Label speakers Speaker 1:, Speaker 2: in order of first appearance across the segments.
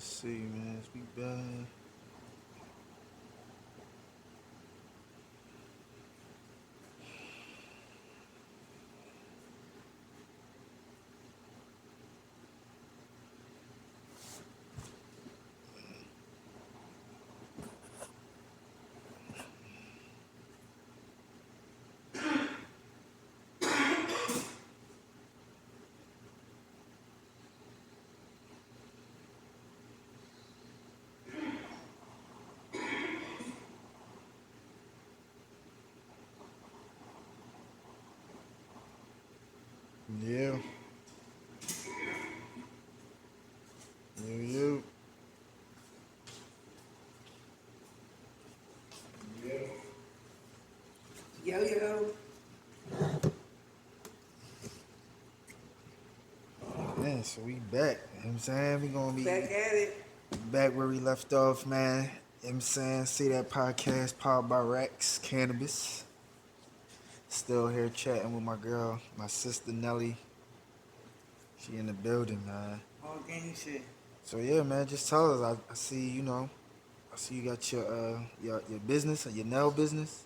Speaker 1: Let's see, man. Let's be bad. Yeah. You.
Speaker 2: Yo, yo.
Speaker 1: Man, so we back. You know what I'm saying? We gonna be
Speaker 2: Back at it.
Speaker 1: back where we left off, man. You know what I'm saying? See that podcast powered by Racxx, Cannabis. Still here chatting with my girl, my sister Nelly. She in the building, man.
Speaker 2: All gang shit.
Speaker 1: So yeah, man, just tell us. I see, I see you got your business, or your nail business.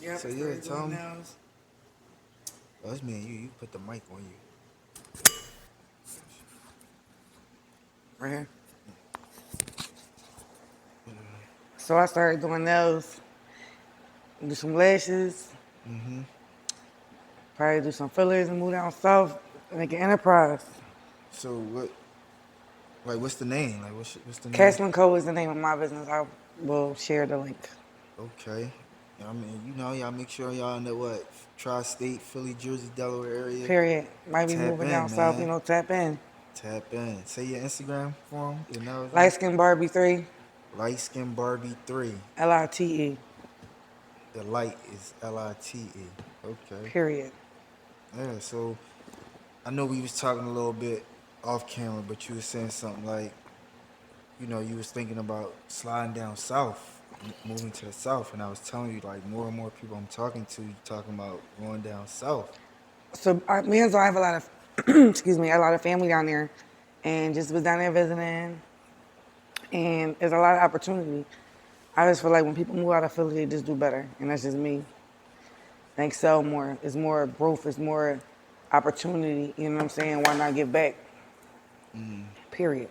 Speaker 2: Yep,
Speaker 1: So yeah,
Speaker 2: started
Speaker 1: tell
Speaker 2: doing
Speaker 1: them.
Speaker 2: nails.
Speaker 1: Oh, that's me and you. You put the mic on you.
Speaker 2: Right here. So I started doing nails. Do some lashes.
Speaker 1: Mm-hmm.
Speaker 2: Probably do some fillers and move down south. Make an enterprise.
Speaker 1: So what? Like, what's the name? Like, what's the name?
Speaker 2: Castle & Co. is the name of my business. I will share the link.
Speaker 1: Okay. I mean, y'all make sure y'all in the what? Tri-state, Philly, Jersey, Delaware area.
Speaker 2: Period. Might be
Speaker 1: Tap
Speaker 2: moving
Speaker 1: in,
Speaker 2: down south,
Speaker 1: man.
Speaker 2: tap in.
Speaker 1: Tap in. Say your Instagram for 'em. Your nails,
Speaker 2: Light Skin Barbie 3,
Speaker 1: Light Skin Barbie 3.
Speaker 2: LITE.
Speaker 1: The light is LITE. Okay.
Speaker 2: Period.
Speaker 1: Yeah. So I know we was talking a little bit off camera, but you was saying something like, you was thinking about sliding down south, moving to the south, and I was telling you like more and more people I'm talking to, talking about going down south.
Speaker 2: So me and Zoe have a lot of, excuse me, a lot of family down there, and just was down there visiting, and there's a lot of opportunity. I just feel like when people move out of Philly, they just do better, and that's just me. They excel more. It's more growth. It's more opportunity. You know what I'm saying? Why not give back? Period.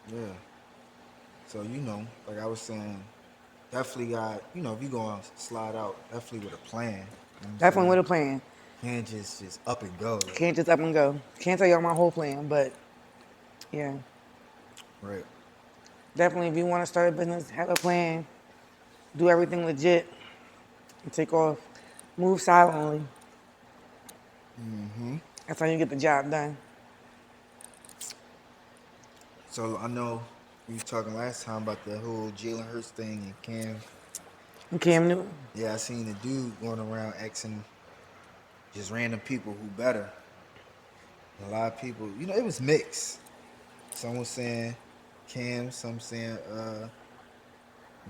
Speaker 1: Yeah. So like I was saying, definitely got if you gonna slide out, definitely with a plan. You know what I'm
Speaker 2: Definitely
Speaker 1: saying?
Speaker 2: with a plan.
Speaker 1: Can't just up and go. Like,
Speaker 2: Can't just up and go. Can't tell y'all my whole plan, but yeah,
Speaker 1: right.
Speaker 2: definitely if you want to start a business, have a plan, do everything legit, and take off. Move silently.
Speaker 1: Mm-hmm.
Speaker 2: That's how you get the job done.
Speaker 1: So I know we was talking last time about the whole Jalen Hurts thing and Cam.
Speaker 2: And Cam Newton.
Speaker 1: Yeah, I seen a dude going around asking just random people who better. And a lot of people, it was mixed. Some was saying Cam, some saying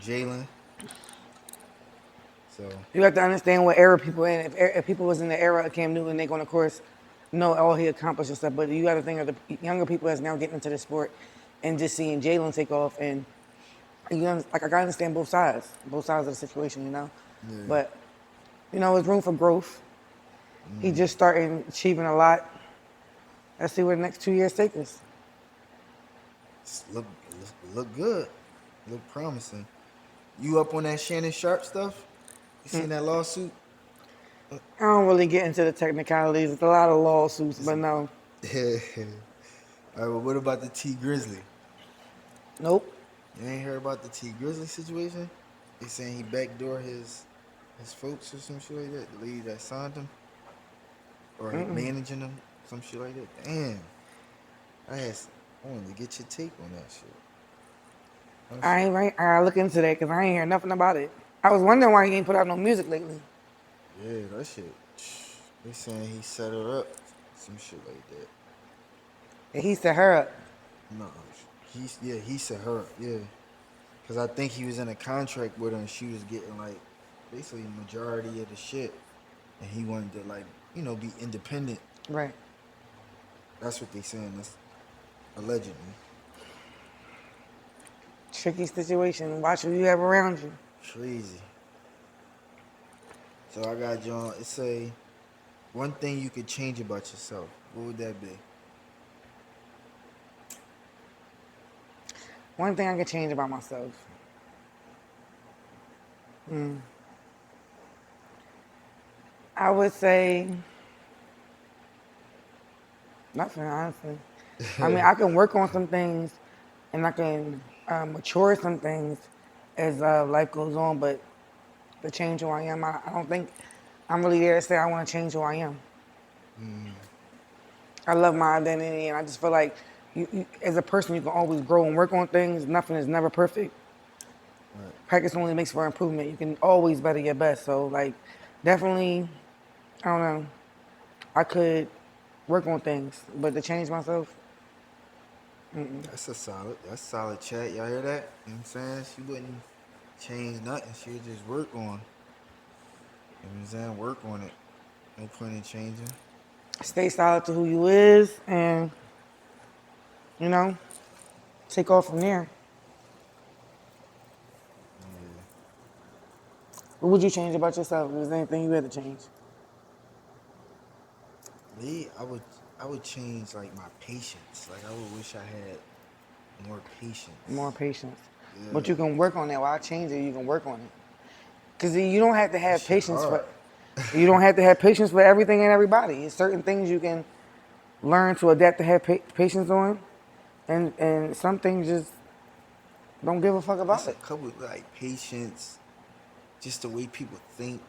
Speaker 1: Jalen. So
Speaker 2: You have to understand what era people in. If people was in the era of Cam Newton, they're going to, of course, know all he accomplished and stuff. But you got to think of the younger people that's now getting into the sport and just seeing Jalen take off. And like I got to understand both sides of the situation,
Speaker 1: yeah,
Speaker 2: But there's room for growth. He just started achieving a lot. Let's see where the next 2 years take us.
Speaker 1: look good, look promising. You up on that Shannon Sharp stuff? You seen that lawsuit?
Speaker 2: I don't really get into the technicalities. It's a lot of lawsuits,
Speaker 1: It's,
Speaker 2: but no,
Speaker 1: all right, well, what about the T Grizzly?
Speaker 2: nope.
Speaker 1: You ain't heard about the T Grizzly situation? They saying he backdoor his folks or some shit like that. The lady that signed him or managing him, some shit like that. Damn, I wanted to get your take on that shit. That
Speaker 2: I
Speaker 1: shit.
Speaker 2: ain't right. I gotta look into that because I ain't hear nothing about it. I was wondering why he ain't put out no music lately.
Speaker 1: Yeah, that shit. They saying he set her up, some shit like that.
Speaker 2: And he set her up.
Speaker 1: No, he set her up. Yeah, because I think he was in a contract with her and she was getting like basically majority of the shit, and he wanted to like be independent.
Speaker 2: Right.
Speaker 1: That's what they saying. That's allegedly.
Speaker 2: Tricky situation. Watch who you have around you.
Speaker 1: Crazy. So I got John. It say one thing you could change about yourself. What would that be?
Speaker 2: One thing I could change about myself. I would say nothing, honestly. I mean, I can work on some things and I can mature some things as life goes on, but to change who I am, I don't think I'm really there to say I want to change who I am. I love my identity, and I just feel like as a person, you can always grow and work on things. Nothing is never perfect.
Speaker 1: Right.
Speaker 2: Practice only makes for improvement. You can always better your best. So, like, definitely, I don't know. I could work on things, but to change myself,
Speaker 1: That's solid chat. Y'all hear that? You know what I'm saying? She wouldn't change nothing. She would just work on. You know what I'm saying? Work on it. No point in changing.
Speaker 2: stay solid to who you is, and you know, take off from there. What would you change about yourself? If there's anything you had to change?
Speaker 1: Me, I would change like my patience. Like I would wish I had more
Speaker 2: More
Speaker 1: patience.
Speaker 2: patience. But
Speaker 1: Yeah.
Speaker 2: you can work on that. Why change it? You can work on it. Because you don't have to
Speaker 1: That
Speaker 2: have
Speaker 1: shit
Speaker 2: patience for.
Speaker 1: hard.
Speaker 2: You don't have to have patience for everything and everybody. It's certain things you can learn to adapt to have patience on, and some things just don't give a fuck about
Speaker 1: It's a
Speaker 2: it.
Speaker 1: couple like patience, just the way people think.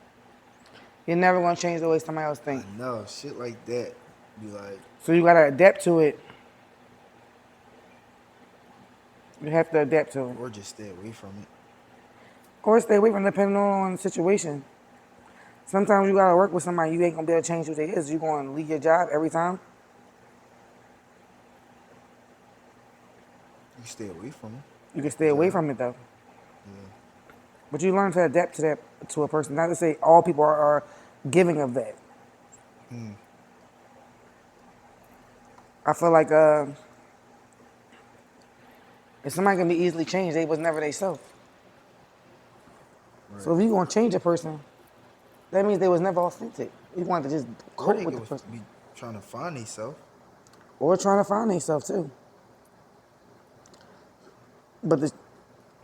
Speaker 2: You're never gonna change the way somebody else
Speaker 1: I
Speaker 2: think.
Speaker 1: know shit like that. Be like,
Speaker 2: So you gotta adapt to it. You have to adapt to it,
Speaker 1: or just stay away from it.
Speaker 2: or stay away from it depending on the situation. Sometimes you gotta work with somebody you ain't gonna be able to change who they is. You gonna leave your job every time.
Speaker 1: You stay away from them.
Speaker 2: You can
Speaker 1: The
Speaker 2: stay away
Speaker 1: job.
Speaker 2: from it though.
Speaker 1: Yeah.
Speaker 2: But you learn to adapt to that to a person. Not to say all people are giving of that. I feel like if somebody can be easily changed, they was never they self.
Speaker 1: Right.
Speaker 2: So if you gonna change a person, that means they was never authentic. You want to just
Speaker 1: Or
Speaker 2: cope
Speaker 1: they
Speaker 2: with the
Speaker 1: could
Speaker 2: person.
Speaker 1: be trying to find themselves.
Speaker 2: Or trying to find themselves too. But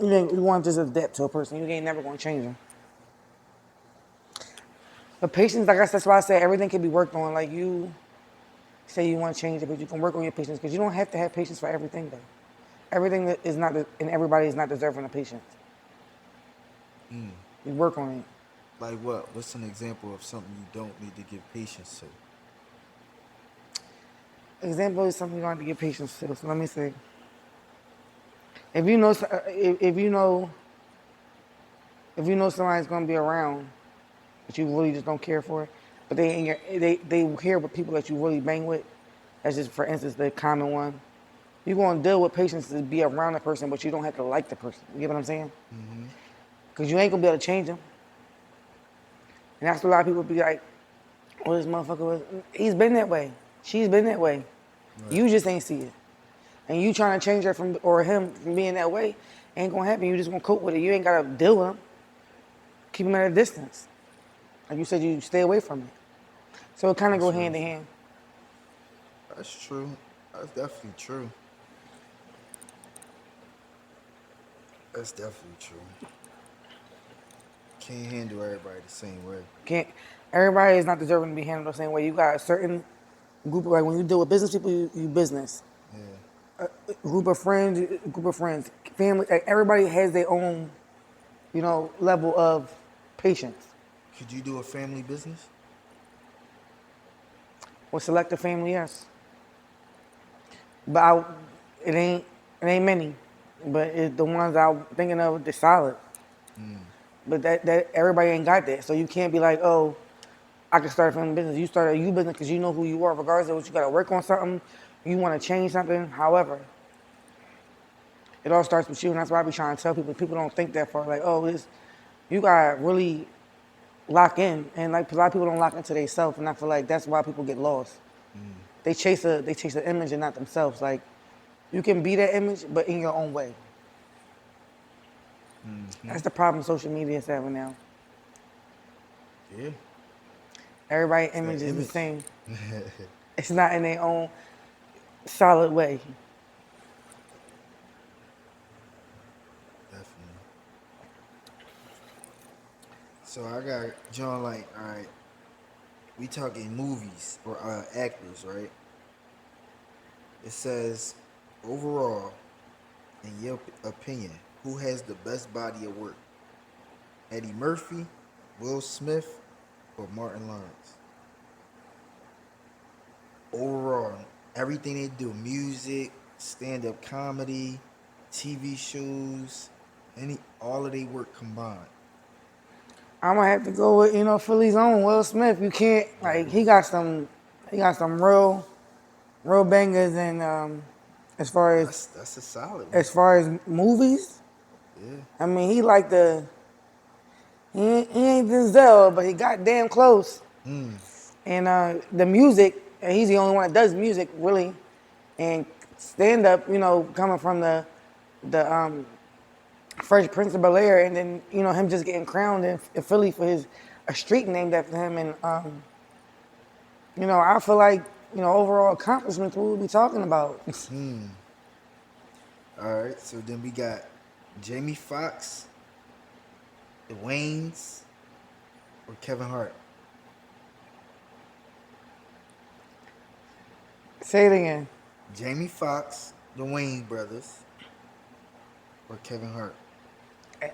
Speaker 2: you want to just adapt to a person. You ain't never gonna change them. But patience, like I said, that's why I said everything can be worked on. Like you say you want to change it, but you can work on your patience because you don't have to have patience for everything though. Everything that is not, and everybody is not deserving of patience. You work on it.
Speaker 1: Like what? What's an example of something you don't need to give patience to?
Speaker 2: Example is something you don't have to give patience to. So let me see. If you know, if you know somebody's gonna be around that you really just don't care for, but they care with people that you really bang with. That's just, for instance, the common one. You're gonna deal with patience to be around the person, but you don't have to like the person. You get what I'm saying? Because you ain't gonna be able to change them. And that's what a lot of people be like, "Oh, this motherfucker was. He's been that way. She's been that way.
Speaker 1: Right.
Speaker 2: You just ain't see it." And you trying to change her from or him from being that way, ain't gonna happen. You just gonna cope with it. You ain't gotta deal with him. Keep him at a distance. Like you said, you stay away from it. So it kind of go
Speaker 1: That's
Speaker 2: hand
Speaker 1: real.
Speaker 2: in hand.
Speaker 1: That's true. That's definitely true. That's definitely true. Can't handle everybody the same way.
Speaker 2: Can't. Everybody is not deserving to be handled the same way. You got a certain group. Like when you deal with business people, you business.
Speaker 1: Yeah.
Speaker 2: Group of friends, family. Like everybody has their own, level of patience.
Speaker 1: Could you do a family business?
Speaker 2: Or select a family, yes. But it ain't many. But the ones I'm thinking of, they're solid. But that everybody ain't got that. So you can't be like, oh, I can start a family business. You start a you business because you know who you are, regardless of what you got to work on something. You want to change something. However, it all starts with you, and that's why I be trying to tell people. People don't think that far. Like, oh, you got to really lock in, and like a lot of people don't lock into themselves, and I feel like that's why people get lost. They chase an image and not themselves. Like, you can be that image, but in your own way. That's the problem social media is having now.
Speaker 1: Yeah,
Speaker 2: Everybody's
Speaker 1: it's
Speaker 2: image
Speaker 1: that
Speaker 2: is the
Speaker 1: image.
Speaker 2: same. It's not in their own solid way.
Speaker 1: Definitely. So I got John like, all right, we talking movies or actors, right? It says overall, in your opinion, who has the best body of work? Eddie Murphy, Will Smith, or Martin Lawrence? Overall, everything they do, music, stand-up comedy, TV shows, all of their work combined.
Speaker 2: I'm gonna have to go with Philly's own Will Smith. You can't like he got some real bangers and as far as
Speaker 1: That's a solid one.
Speaker 2: as far as movies.
Speaker 1: Yeah.
Speaker 2: I mean he ain't Denzel, but he got damn close.
Speaker 1: Mm.
Speaker 2: And the music, and he's the only one that does music really, and stand up. Coming from the Fresh Prince of Bel Air, and then him just getting crowned in Philly for his a street named after him, and I feel like overall accomplishments we will be talking about.
Speaker 1: All right. So then we got Jamie Foxx, the Waynes, or Kevin Hart.
Speaker 2: Say it again.
Speaker 1: Jamie Foxx, the Wayne brothers, or Kevin Hart.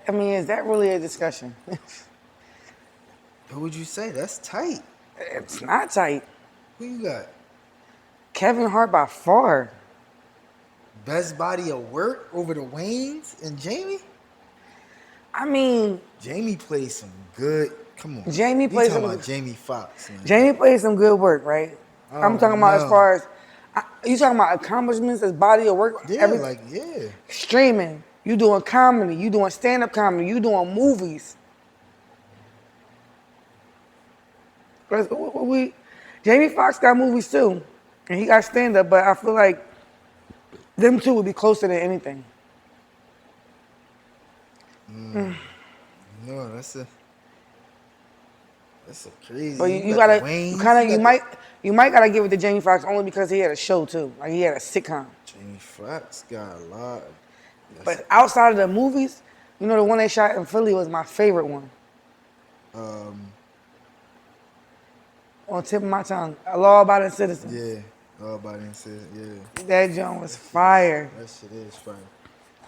Speaker 2: I mean, is that really a discussion?
Speaker 1: Who would you say? That's tight.
Speaker 2: It's not tight.
Speaker 1: Who you got?
Speaker 2: Kevin Hart by far.
Speaker 1: Best body of work over the Waynes and Jamie?
Speaker 2: I mean,
Speaker 1: Jamie plays some good. Come on.
Speaker 2: Jamie
Speaker 1: You
Speaker 2: plays
Speaker 1: talking
Speaker 2: some.
Speaker 1: about Jamie Foxx, man.
Speaker 2: Jamie plays some good work, right? I'm
Speaker 1: Oh
Speaker 2: talking about as
Speaker 1: no.
Speaker 2: far as you talking about accomplishments as body of work.
Speaker 1: Yeah,
Speaker 2: Every
Speaker 1: like yeah.
Speaker 2: streaming, you doing comedy, you doing stand up comedy, you doing movies. Jamie Foxx got movies too, and he got stand up, but I feel like them two would be closer than anything.
Speaker 1: No, that's a
Speaker 2: But
Speaker 1: crazy.
Speaker 2: you,
Speaker 1: You
Speaker 2: you
Speaker 1: got the
Speaker 2: gotta,
Speaker 1: Waynes. You got the
Speaker 2: you might gotta give it to Jamie Foxx only because he had a show too, like he had a sitcom.
Speaker 1: Jamie Foxx got a lot. That's
Speaker 2: But outside of the movies, the one they shot in Philly was my favorite one.
Speaker 1: um
Speaker 2: On the tip of my tongue, A Law Abiding Citizen.
Speaker 1: yeah. All about it said yeah.
Speaker 2: That joint was fire.
Speaker 1: That shit is fire.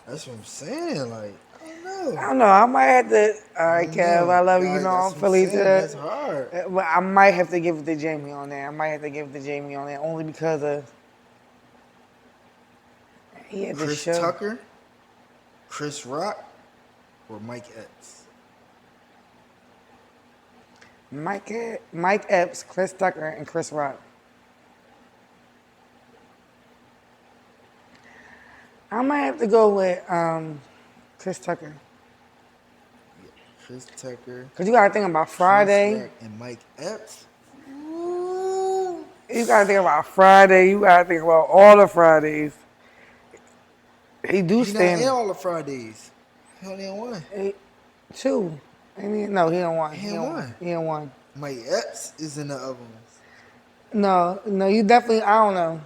Speaker 1: That's what I'm saying. Like I don't know.
Speaker 2: I don't know. I might have to. All
Speaker 1: I
Speaker 2: right,
Speaker 1: don't
Speaker 2: Kev.
Speaker 1: know.
Speaker 2: I love you.
Speaker 1: That's
Speaker 2: I'm
Speaker 1: what I'm
Speaker 2: Philly
Speaker 1: saying. That's
Speaker 2: too.
Speaker 1: hard.
Speaker 2: But I might have to give it to Jamie on there. Only because of he had this
Speaker 1: Chris
Speaker 2: show.
Speaker 1: Tucker, Chris Rock, or Mike Epps.
Speaker 2: Mike Epps, Chris Tucker, and Chris Rock. I might have to go with Chris Tucker.
Speaker 1: Yeah. Chris Tucker,
Speaker 2: Cause you gotta think about
Speaker 1: Chris
Speaker 2: Friday.
Speaker 1: Rock, and Mike Epps. Ooh.
Speaker 2: You gotta think about Friday. You gotta think about all the Fridays. He do
Speaker 1: He not in
Speaker 2: stand
Speaker 1: all the Fridays. He only in one.
Speaker 2: two. No, he don't want.
Speaker 1: He in one.
Speaker 2: He don't want.
Speaker 1: Mike Epps is in the other ones.
Speaker 2: No, you definitely. I don't know.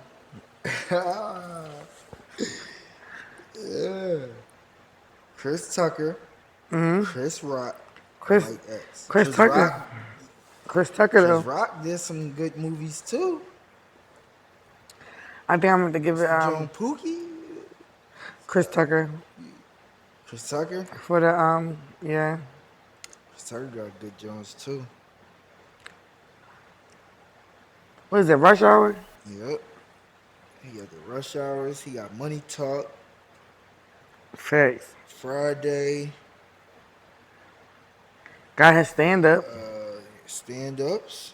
Speaker 1: Yeah. Chris Tucker, Chris Rock,
Speaker 2: Chris,
Speaker 1: Mike Epps.
Speaker 2: Chris Tucker.
Speaker 1: Rock.
Speaker 2: Chris Tucker
Speaker 1: Chris
Speaker 2: though.
Speaker 1: Rock did some good movies too.
Speaker 2: I think I'm going to give it
Speaker 1: Joan Pookie.
Speaker 2: Chris Tucker
Speaker 1: Chris Tucker.
Speaker 2: for the yeah.
Speaker 1: Chris Tucker got good Jones too.
Speaker 2: What is it? Rush Hour.
Speaker 1: Yep. He got the Rush Hours. He got Money Talk.
Speaker 2: Facts.
Speaker 1: Friday.
Speaker 2: Got his stand up.
Speaker 1: Stand ups.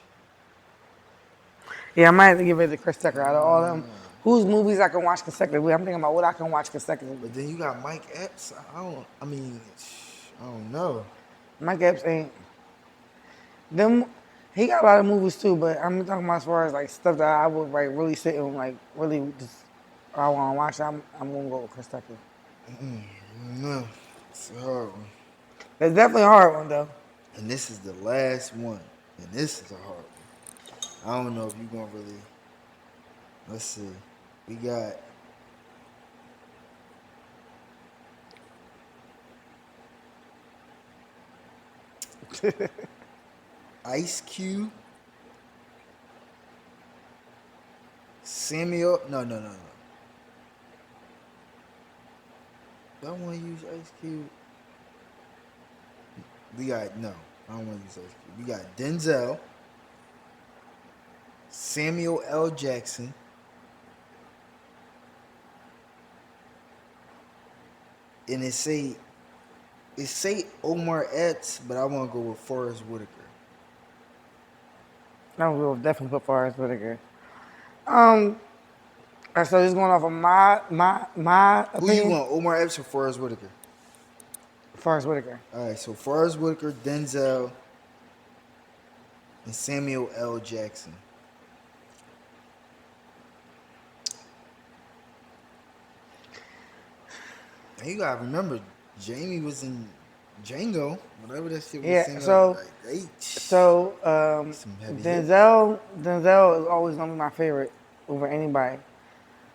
Speaker 2: Yeah, I might have to give it to Chris Tucker out of all them. Whose movies I can watch consecutively? I'm thinking about what I can watch consecutively.
Speaker 1: But then you got Mike Epps. I don't know.
Speaker 2: Mike Epps ain't them. He got a lot of movies too, but I'm talking about as far as like stuff that I would like really sit and like really just I want to watch. I'm gonna go with Chris Tucker.
Speaker 1: No. It's a hard one.
Speaker 2: That's definitely a hard one though.
Speaker 1: And this is the last one. And this is a hard one. I don't know if you're gonna really. Let's see. We got Ice Cube, Samuel. No, no, no, no. Do I want to use Ice Cube? We got no. I don't want to use Ice Cube. We got Denzel, Samuel L. Jackson, and it say Omar Epps, but I want to go with Forrest Whitaker.
Speaker 2: I will definitely put Forrest Whitaker. Um, so just going off of my
Speaker 1: Who you
Speaker 2: opinion,
Speaker 1: want, Omar Epps or Forrest Whitaker?
Speaker 2: Forrest Whitaker.
Speaker 1: All right, so Forrest Whitaker, Denzel, and Samuel L. Jackson. And you gotta remember, Jamie was in Django, whatever that shit was.
Speaker 2: Yeah.
Speaker 1: Saying,
Speaker 2: So
Speaker 1: like they
Speaker 2: so
Speaker 1: some heavy hits.
Speaker 2: Denzel is always gonna be my favorite over anybody.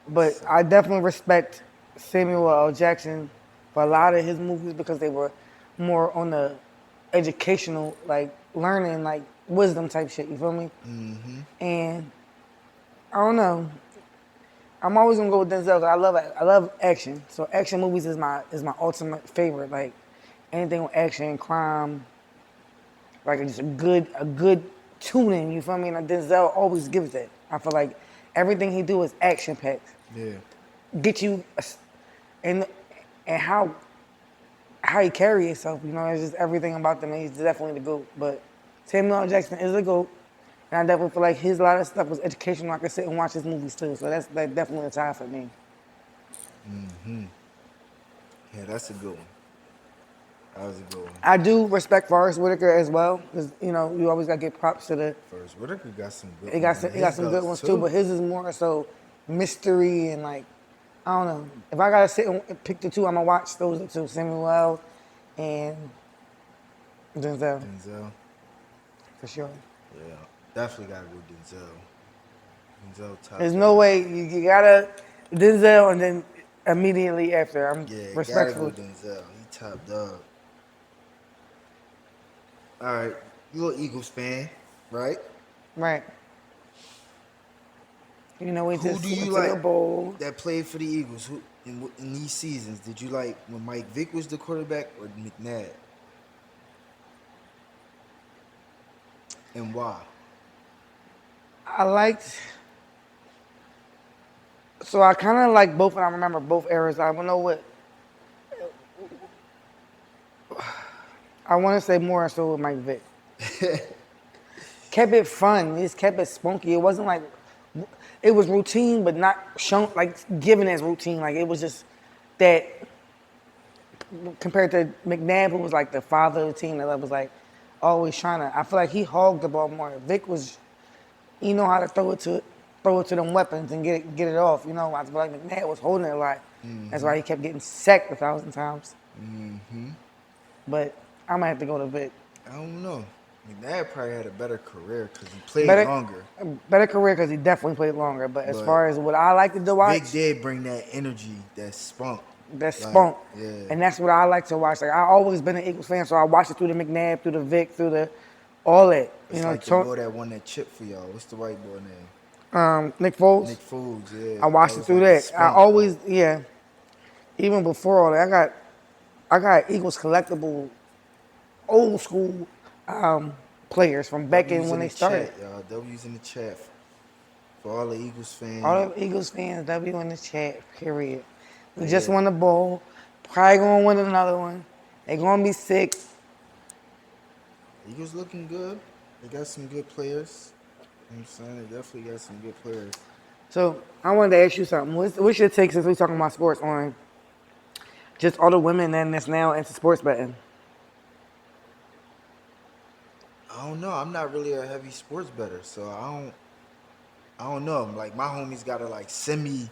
Speaker 2: But I definitely respect Samuel L. Jackson for a lot of his movies because they were more on the educational, like learning, like wisdom type shit. You feel me?
Speaker 1: Mm-hmm.
Speaker 2: And I don't know. I'm always gonna go with Denzel 'cause I love action. So action movies is my ultimate favorite. Like anything with action, crime, like just a good tuning. You feel me? And Denzel always gives that. I feel like everything he do is action packed.
Speaker 1: Yeah.
Speaker 2: Get you, and and how he carry himself. You know, it's just everything about them. He's definitely the GOAT. But Samuel L. Jackson is the GOAT. And I definitely feel like his a lot of stuff was educational. I could sit and watch his movies too. So that's like definitely a tie for me.
Speaker 1: Mm-hmm. Yeah, that's a good one. That was a good one.
Speaker 2: I do respect Forrest Whitaker as well, because you know you always gotta give props to the.
Speaker 1: Forrest Whitaker got some good
Speaker 2: He
Speaker 1: ones
Speaker 2: got
Speaker 1: in
Speaker 2: he got
Speaker 1: his
Speaker 2: some good
Speaker 1: belts
Speaker 2: ones too,
Speaker 1: too.
Speaker 2: but his is more so mystery and like I don't know. If I gotta sit and pick the two, I'm gonna watch those two, Samuel L. and Denzel
Speaker 1: Denzel.
Speaker 2: for sure.
Speaker 1: Yeah, definitely gotta go Denzel. Denzel top
Speaker 2: There's no
Speaker 1: dog.
Speaker 2: way you gotta Denzel and then immediately after. I'm
Speaker 1: Yeah, gotta go
Speaker 2: respectfully
Speaker 1: Denzel. He top dog. All right, you an Eagles fan, right?
Speaker 2: right. You know, we
Speaker 1: Who
Speaker 2: just
Speaker 1: do you
Speaker 2: went to the
Speaker 1: like
Speaker 2: bowl.
Speaker 1: that played for the Eagles? Who in these seasons did you like when Mike Vick was the quarterback or McNabb, and why?
Speaker 2: I liked. So I kind of like both, and I remember both eras. I don't know what I want to say more so with Mike Vick. Kept it fun. He just kept it spunky. It wasn't like it was routine, but not shown like given as routine. Like it was just that compared to McNabb, who was like the father of the team that was like always trying to. I feel like he hogged the ball more. Vic was, he know how to throw it to them weapons and get it off. You know, I feel like McNabb was holding it a lot. That's why he kept getting sacked 1,000 times.
Speaker 1: Mm-hmm.
Speaker 2: But I might have to go to Vic.
Speaker 1: I don't know. McNabb probably had a better career because he played
Speaker 2: Better,
Speaker 1: longer.
Speaker 2: better career because he definitely played longer. But as
Speaker 1: But
Speaker 2: far as what I like to watch,
Speaker 1: Vic did bring that energy, that spunk.
Speaker 2: that's
Speaker 1: Like,
Speaker 2: spunk.
Speaker 1: yeah.
Speaker 2: And that's what I like to watch. Like I always been an Eagles fan, so I watch it through the McNabb, through the Vic, through the all that. You
Speaker 1: It's
Speaker 2: know,
Speaker 1: like the boy that won that chip for y'all. What's the white boy name?
Speaker 2: Nick Foles.
Speaker 1: Nick Foles, yeah.
Speaker 2: I watched
Speaker 1: That
Speaker 2: it
Speaker 1: was
Speaker 2: through
Speaker 1: like the
Speaker 2: that. I
Speaker 1: spunk,
Speaker 2: always,
Speaker 1: like,
Speaker 2: yeah. Even before all that, I got Eagles collectible, old school players from back in
Speaker 1: W's
Speaker 2: when
Speaker 1: in
Speaker 2: they
Speaker 1: the
Speaker 2: started.
Speaker 1: chat, y'all. W's in the chat for all the Eagles
Speaker 2: All
Speaker 1: fans.
Speaker 2: the Eagles fans, W in the chat, period. We
Speaker 1: But
Speaker 2: just
Speaker 1: yeah,
Speaker 2: won the bowl. Probably gonna win another one. They gonna be sick.
Speaker 1: Eagles looking good. They got some good players. You know what I'm saying? They definitely got some good players.
Speaker 2: So I wanted to ask you something. What's your take since we talking about sports on just all the women that's now into sports betting?
Speaker 1: I don't know. I'm not really a heavy sports better, so I don't know. Like my homies gotta like send me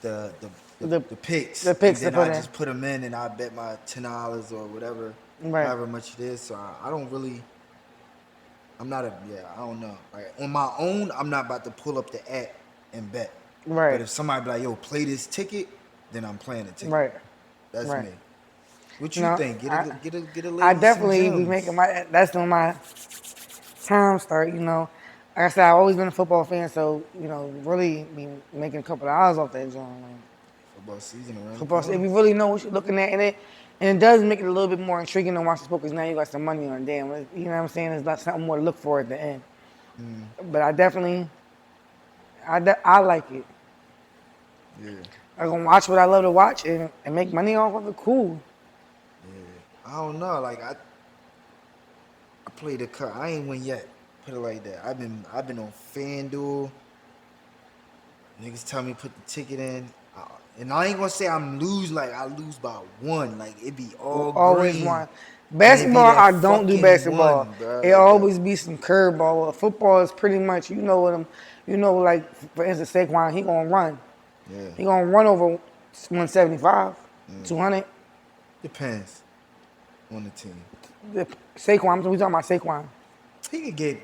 Speaker 1: the the, the,
Speaker 2: The
Speaker 1: the picks,
Speaker 2: the
Speaker 1: and
Speaker 2: picks to
Speaker 1: then
Speaker 2: put
Speaker 1: I
Speaker 2: in.
Speaker 1: just put them in, and I bet my $10 or whatever
Speaker 2: Right.
Speaker 1: however much it is. So I don't really. I'm not a I don't know. Like on my own, I'm not about to pull up the app and bet. But
Speaker 2: Right.
Speaker 1: if somebody be like, yo, play this ticket, then I'm playing the ticket.
Speaker 2: Right.
Speaker 1: That's
Speaker 2: Right.
Speaker 1: me. What
Speaker 2: You
Speaker 1: you
Speaker 2: know,
Speaker 1: think? Get a
Speaker 2: I
Speaker 1: lady some
Speaker 2: definitely be making
Speaker 1: gems.
Speaker 2: my. That's when my time start. You know, like I said, I've always been a football fan, so you know, really be making a couple of hours off that joint. Like,
Speaker 1: Football season around the
Speaker 2: football. If
Speaker 1: corner.
Speaker 2: you really know what you're looking at in it, and it does make it a little bit more intriguing to watch the sport because now you got some money on it. Damn, you know what I'm saying? There's not something more to look for at the end. But I definitely, I like it.
Speaker 1: Yeah,
Speaker 2: I'm gonna watch what I love to watch and make money off of it. Cool.
Speaker 1: yeah. I don't know. Like I played a cut. I ain't win yet. Put it like that. I've been on FanDuel. Niggas tell me put the ticket in. And I ain't gonna say I'm lose like I lose by one. Like it be all
Speaker 2: Always
Speaker 1: green.
Speaker 2: want
Speaker 1: And it be
Speaker 2: basketball.
Speaker 1: that
Speaker 2: I don't do
Speaker 1: fucking
Speaker 2: basketball.
Speaker 1: one, bro.
Speaker 2: It
Speaker 1: Like that.
Speaker 2: always be some curveball. Well, football is pretty much you know what I'm. You know, like for instance, Saquon, he gonna run.
Speaker 1: Yeah.
Speaker 2: He gonna run over 175, 200.
Speaker 1: Depends on the team.
Speaker 2: Saquon, we talking about Saquon.
Speaker 1: He could get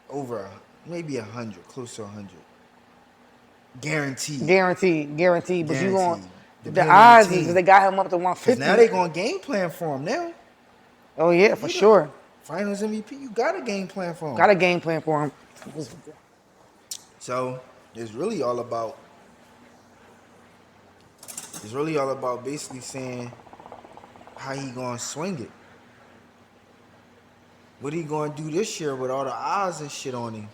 Speaker 1: over maybe 100, close to 100. Guaranteed.
Speaker 2: Guaranteed, guaranteed. But you going
Speaker 1: Guaranteed.
Speaker 2: the
Speaker 1: Depending on the
Speaker 2: odds is because
Speaker 1: team.
Speaker 2: they got him up to
Speaker 1: Because now they
Speaker 2: 150.
Speaker 1: going to game plan for him now.
Speaker 2: Oh yeah, for
Speaker 1: He the
Speaker 2: sure.
Speaker 1: finals MVP. You got a game plan for him.
Speaker 2: Got a game plan for him.
Speaker 1: So it's really all about basically saying how he going to swing it. What he going to do this year with all the odds and shit on him.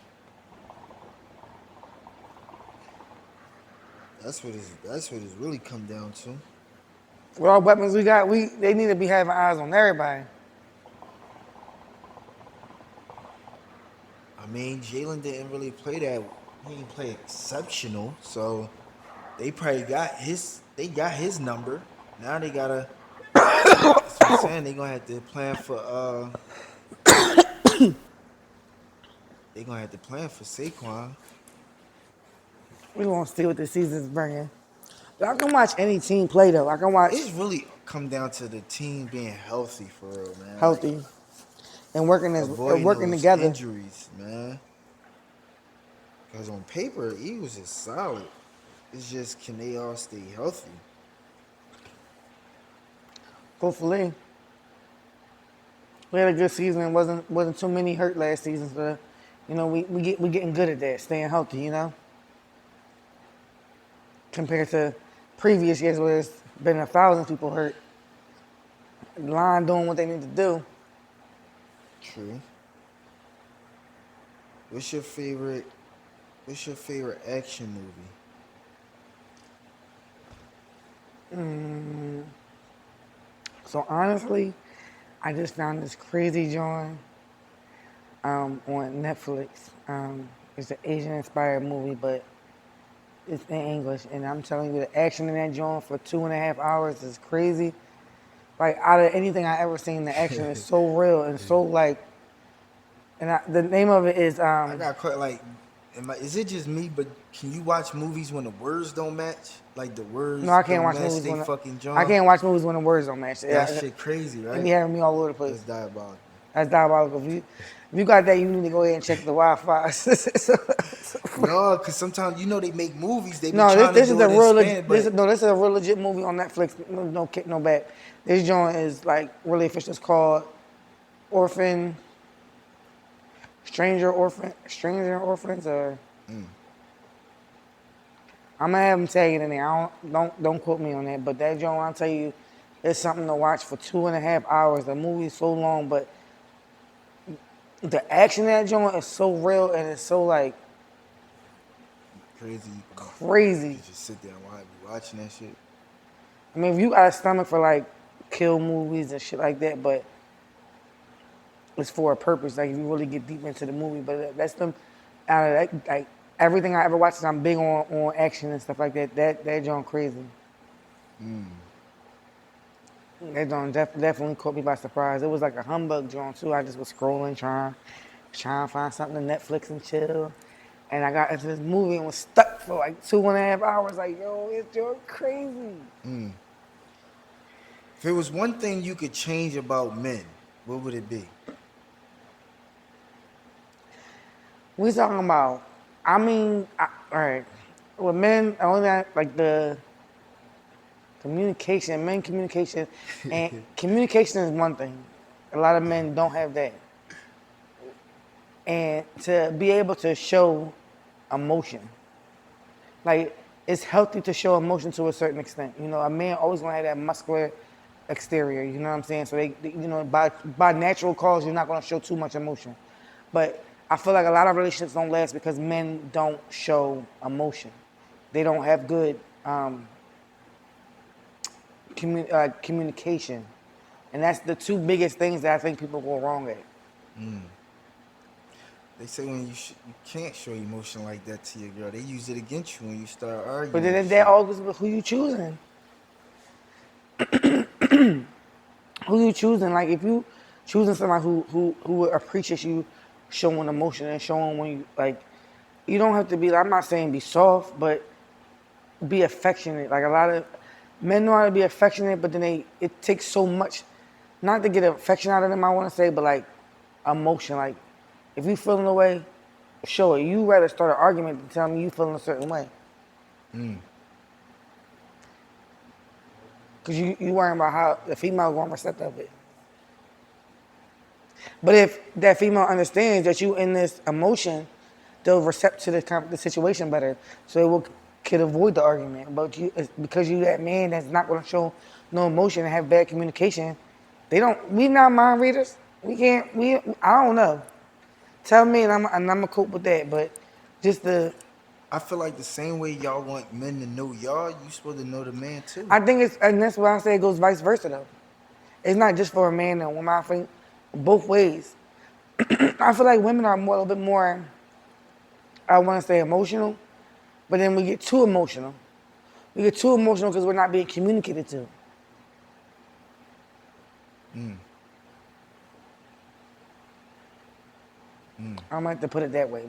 Speaker 1: That's what it's really come down to.
Speaker 2: With all weapons we got, they need to be having eyes on everybody.
Speaker 1: I mean, Jalen didn't really play that. He didn't play exceptional, so they got his number. Now they gotta. That's what I'm saying. They gonna have to plan for they gonna have to plan for Saquon.
Speaker 2: We gonna see what the season's bringing. But I can watch any team play though. I can watch
Speaker 1: It's really come down to the team being healthy for real, man. Like
Speaker 2: healthy and
Speaker 1: avoiding
Speaker 2: working
Speaker 1: those
Speaker 2: together.
Speaker 1: injuries, man. Cause on paper, Eagles is solid. It's just can they all stay healthy?
Speaker 2: Hopefully, we had a good season. It wasn't too many hurt last season, so you know we getting good at that, staying healthy. You know, compared to previous years where it's been 1,000 people hurt. Line doing what they need to do.
Speaker 1: True. What's your favorite? What's your favorite action movie?
Speaker 2: So honestly, I just found this crazy joint on Netflix. It's an Asian-inspired movie, but it's in English, and I'm telling you, the action in that joint for 2.5 hours is crazy. Like out of anything I ever seen, the action is so real and so like. The name of it is
Speaker 1: I got quite like. Is it just me? But can you watch movies when the words don't match? Like the
Speaker 2: no,
Speaker 1: words
Speaker 2: I can't
Speaker 1: don't
Speaker 2: watch
Speaker 1: match
Speaker 2: movies
Speaker 1: they
Speaker 2: when
Speaker 1: fucking
Speaker 2: I
Speaker 1: John.
Speaker 2: can't watch movies when the words don't match.
Speaker 1: That
Speaker 2: Yeah,
Speaker 1: shit crazy,
Speaker 2: it be
Speaker 1: right?
Speaker 2: having me all over the
Speaker 1: That's
Speaker 2: place.
Speaker 1: diabolical.
Speaker 2: That's diabolical. If you got that, you need to go ahead and check the Wi-Fi.
Speaker 1: No, cause sometimes they make movies. They be
Speaker 2: No,
Speaker 1: trying to
Speaker 2: this is
Speaker 1: do
Speaker 2: a
Speaker 1: it in
Speaker 2: real
Speaker 1: Spanish, but
Speaker 2: this is a real legit movie on Netflix. No kick, no back. This joint is like really official. It's called Orphan, Stranger Orphans, or I'm gonna have them tag it in there. Don't quote me on that, but that joint I'll tell you, it's something to watch for 2.5 hours. The movie's so long, but the action in that joint is so real and it's so like
Speaker 1: crazy. You
Speaker 2: crazy.
Speaker 1: can just sit there and be watching that shit.
Speaker 2: I mean, if you got a stomach for like kill movies and shit like that, but it's for a purpose. Like if you really get deep into the movie, but that's them. Out of that, like everything I ever watched, I'm big on action and stuff like that. That joint crazy. That joint definitely caught me by surprise. It was like a humbug joint too. I just was scrolling, trying to find something to Netflix and chill. And I got into this movie and was stuck for like 2.5 hours. Like, yo, it's just crazy.
Speaker 1: If it was one thing you could change about men, what would it be?
Speaker 2: We talking about, all right, with men, only that, like the communication, men communication, and communication is one thing. A lot of men don't have that. And to be able to show emotion, like it's healthy to show emotion to a certain extent. You know, a man always gonna have that muscular exterior. You know what I'm saying? So you know, by natural cause, you're not gonna show too much emotion. But I feel like a lot of relationships don't last because men don't show emotion. They don't have good communication, and that's the two biggest things that I think people go wrong at.
Speaker 1: They say when you can't show emotion like that to your girl, they use it against you when you start
Speaker 2: But
Speaker 1: arguing and
Speaker 2: then that
Speaker 1: shit.
Speaker 2: all goes with who you choosing. Who you choosing? Like if you choosing somebody who appreciates you showing emotion and showing when you like, you don't have to be. I'm not saying be soft, but be affectionate. Like a lot of men know how to be affectionate, but then it takes so much, not to get affection out of them. I want to say, but like emotion. Like if you feeling a way, show it. You rather start an argument than tell me you feeling a certain way. Cause you worrying about how the female gonna accept of it. But if that female understands that you in this emotion, they'll accept to the situation better. So it will could avoid the argument. But because you that man that's not gonna show no emotion and have bad communication, we not mind readers. We can't I don't know. Tell me and I'm gonna cope with that. But just
Speaker 1: I feel like the same way y'all want men to know y'all, you supposed to know the man too.
Speaker 2: I think and that's why I say it goes vice versa though. It's not just for a man and a woman. I think both ways. I feel like women are a little bit more, I want to say emotional, but then we get too emotional. We get too emotional because we're not being communicated to. I might have to put it that way.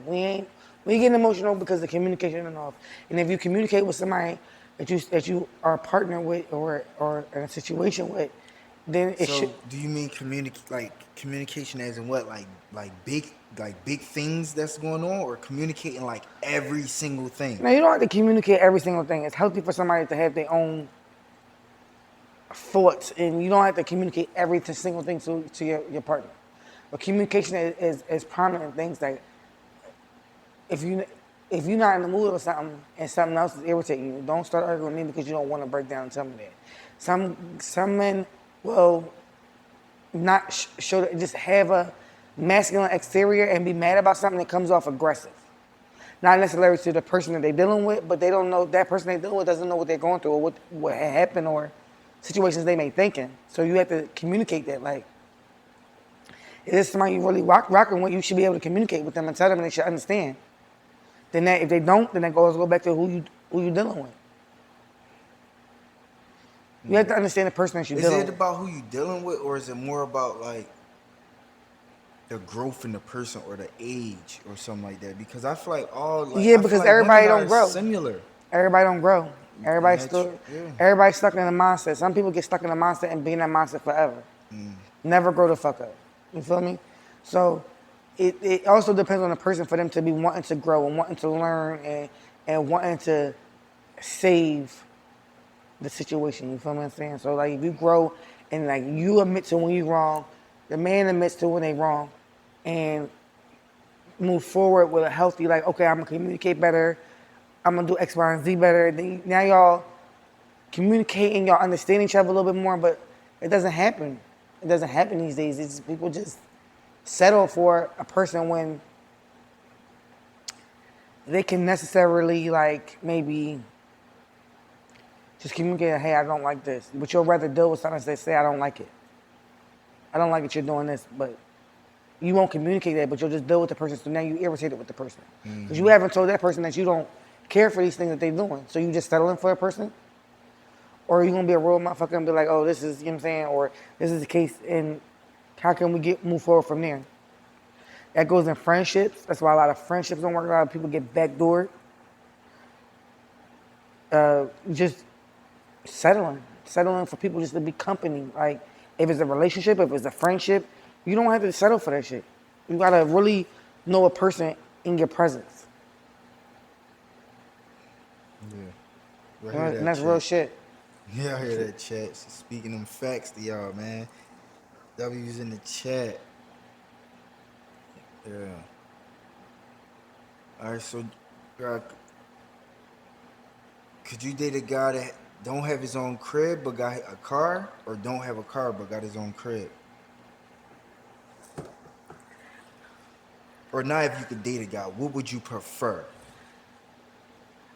Speaker 2: We getting emotional because the communication is off. And if you communicate with somebody that you are a partner with or in a situation with, then it should.
Speaker 1: So do you mean communication as in what? Like big things that's going on, or communicating like every single thing?
Speaker 2: Now you don't have to communicate every single thing. It's healthy for somebody to have their own thoughts, and you don't have to communicate every single thing to your partner. But communication is prominent things like if you're not in the mood or something and something else is irritating you, don't start arguing with me because you don't want to break down and tell me that. Some men will not show just have a masculine exterior and be mad about something that comes off aggressive. Not necessarily to the person that they're dealing with, but they don't know that person they're dealing with doesn't know what they're going through or what had happened or situations they may thinking. So you have to communicate that. Like, if it's somebody you really rocking with, you should be able to communicate with them and tell them they should understand. Then if they don't, then that go back to who you dealing with. You have to understand the person that you're dealing with.
Speaker 1: Is it about who you dealing with, or is it more about like the growth in the person or the age or something like that? Because I feel like
Speaker 2: Because everybody don't grow.
Speaker 1: Similar.
Speaker 2: Everybody don't grow. Everybody's
Speaker 1: Yeah.
Speaker 2: everybody's stuck in a mindset. Some people get stuck in a mindset and be in that mindset forever. Never grow the fuck up. You feel me? So it also depends on the person for them to be wanting to grow and wanting to learn and wanting to save the situation. You feel what I'm saying? So like if you grow and like you admit to when you're wrong, the man admits to when they wrong, and move forward with a healthy like, okay, I'm gonna communicate better. I'm gonna do X, Y, and Z better. Then now y'all communicating, y'all understand each other a little bit more, but it doesn't happen. It doesn't happen these days. It's just, people just settle for a person when they can necessarily like maybe just communicate, hey, I don't like this. But you'll rather deal with something that say, I don't like it. I don't like that you're doing this, but you won't communicate that, but you'll just deal with the person. So now you're irritated with the person. Because you haven't told that person that you don't care for these things that they're doing. So you just settling for a person? Or are you going to be a real motherfucker and be like, oh, this is, you know what I'm saying? Or this is the case, and how can we move forward from there? That goes in friendships. That's why a lot of friendships don't work. A lot of people get backdoored. Just settling settling for people just to be company. Like, if it's a relationship, if it's a friendship, you don't have to settle for that shit. You gotta really know a person in your presence.
Speaker 1: Yeah. I hear
Speaker 2: And
Speaker 1: that
Speaker 2: that's real
Speaker 1: chat.
Speaker 2: shit.
Speaker 1: Yeah, I hear that chat. So speaking them facts to y'all, man. W's in the chat. Yeah. All right, so could you date a guy that don't have his own crib but got a car, or don't have a car but got his own crib? Or not if you could date a guy, what would you prefer?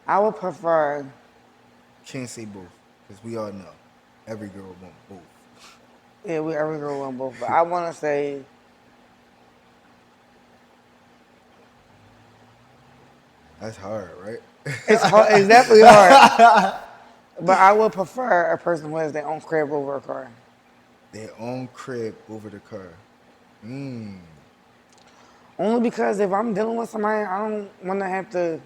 Speaker 2: I would prefer,
Speaker 1: Can't say both, because we all know every girl want both.
Speaker 2: yeah, we every girl want both, but I wanna say
Speaker 1: That's hard, right?
Speaker 2: it's hard, it's definitely hard. But I would prefer a person who has their own crib over a car.
Speaker 1: Their own crib over the car. Mmm.
Speaker 2: Only because if I'm dealing with somebody, I don't wanna have to.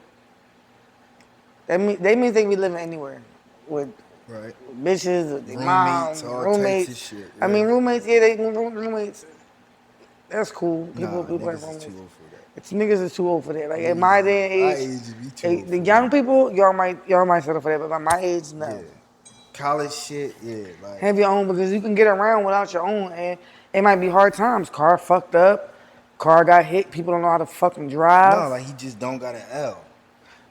Speaker 2: They means they be living anywhere with
Speaker 1: Right.
Speaker 2: bitches, with their
Speaker 1: Roommates,
Speaker 2: mom,
Speaker 1: all types of
Speaker 2: roommates.
Speaker 1: shit.
Speaker 2: I
Speaker 1: Yeah.
Speaker 2: mean, roommates, yeah, they roommates. That's cool.
Speaker 1: Nah,
Speaker 2: People have
Speaker 1: niggas is
Speaker 2: roommates.
Speaker 1: too old for that.
Speaker 2: It's niggas is too old for that. Like at my
Speaker 1: Niggas,
Speaker 2: day and
Speaker 1: our
Speaker 2: age,
Speaker 1: age, we too old
Speaker 2: the
Speaker 1: for
Speaker 2: young
Speaker 1: that.
Speaker 2: people, y'all might settle for that, but by my age, no.
Speaker 1: Yeah. College shit, yeah. Like,
Speaker 2: Have your own because you can get around without your own, and it might be hard times. Car fucked up, car got hit. People don't know how to fucking
Speaker 1: no,
Speaker 2: drive.
Speaker 1: like he just don't got an L.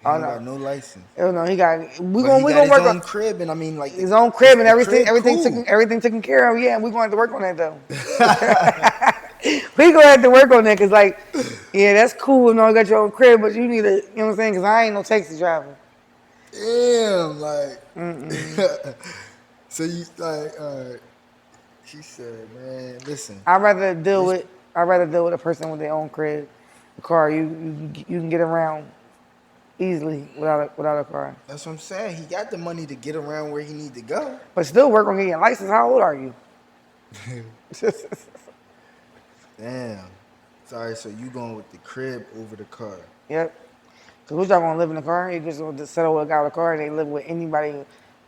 Speaker 1: He
Speaker 2: Oh
Speaker 1: don't got
Speaker 2: no,
Speaker 1: no license.
Speaker 2: oh no, he got.
Speaker 1: But he
Speaker 2: We
Speaker 1: got
Speaker 2: gonna
Speaker 1: his
Speaker 2: work on
Speaker 1: own crib, and I mean, like,
Speaker 2: his own crib and
Speaker 1: the
Speaker 2: everything.
Speaker 1: crib cool.
Speaker 2: Everything taken care of. Yeah, we gonna have to work on that though. We gonna have to work on that because like, yeah, that's cool. You know, you got your own crib, but you need to, you know what I'm saying? Because I ain't no taxi driver.
Speaker 1: Damn, like. So you like, she said, man, listen,
Speaker 2: I'd rather deal
Speaker 1: this.
Speaker 2: with I'd rather deal with a person with their own crib, a car. You can get around easily without a car.
Speaker 1: That's what I'm saying. He got the money to get around where he need to go.
Speaker 2: But still work on getting a license. How old are you?
Speaker 1: Damn. Sorry, so you going with the crib over the car?
Speaker 2: Yep. Cause who's y'all gonna live in the car? You just gonna settle with a guy with a car and they live with anybody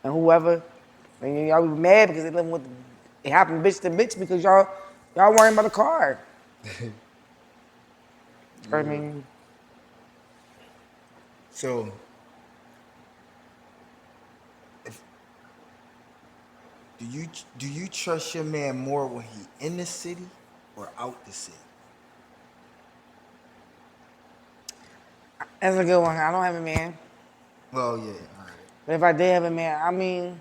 Speaker 2: and whoever. And y'all be mad because they living with it happened bitch to bitch because y'all worrying about a car. I
Speaker 1: Yeah.
Speaker 2: mean,
Speaker 1: So, if, do you trust your man more when he in the city or out the city?
Speaker 2: that's a good one. I don't have a man.
Speaker 1: Well, yeah, all right.
Speaker 2: But if I did have a man, I mean,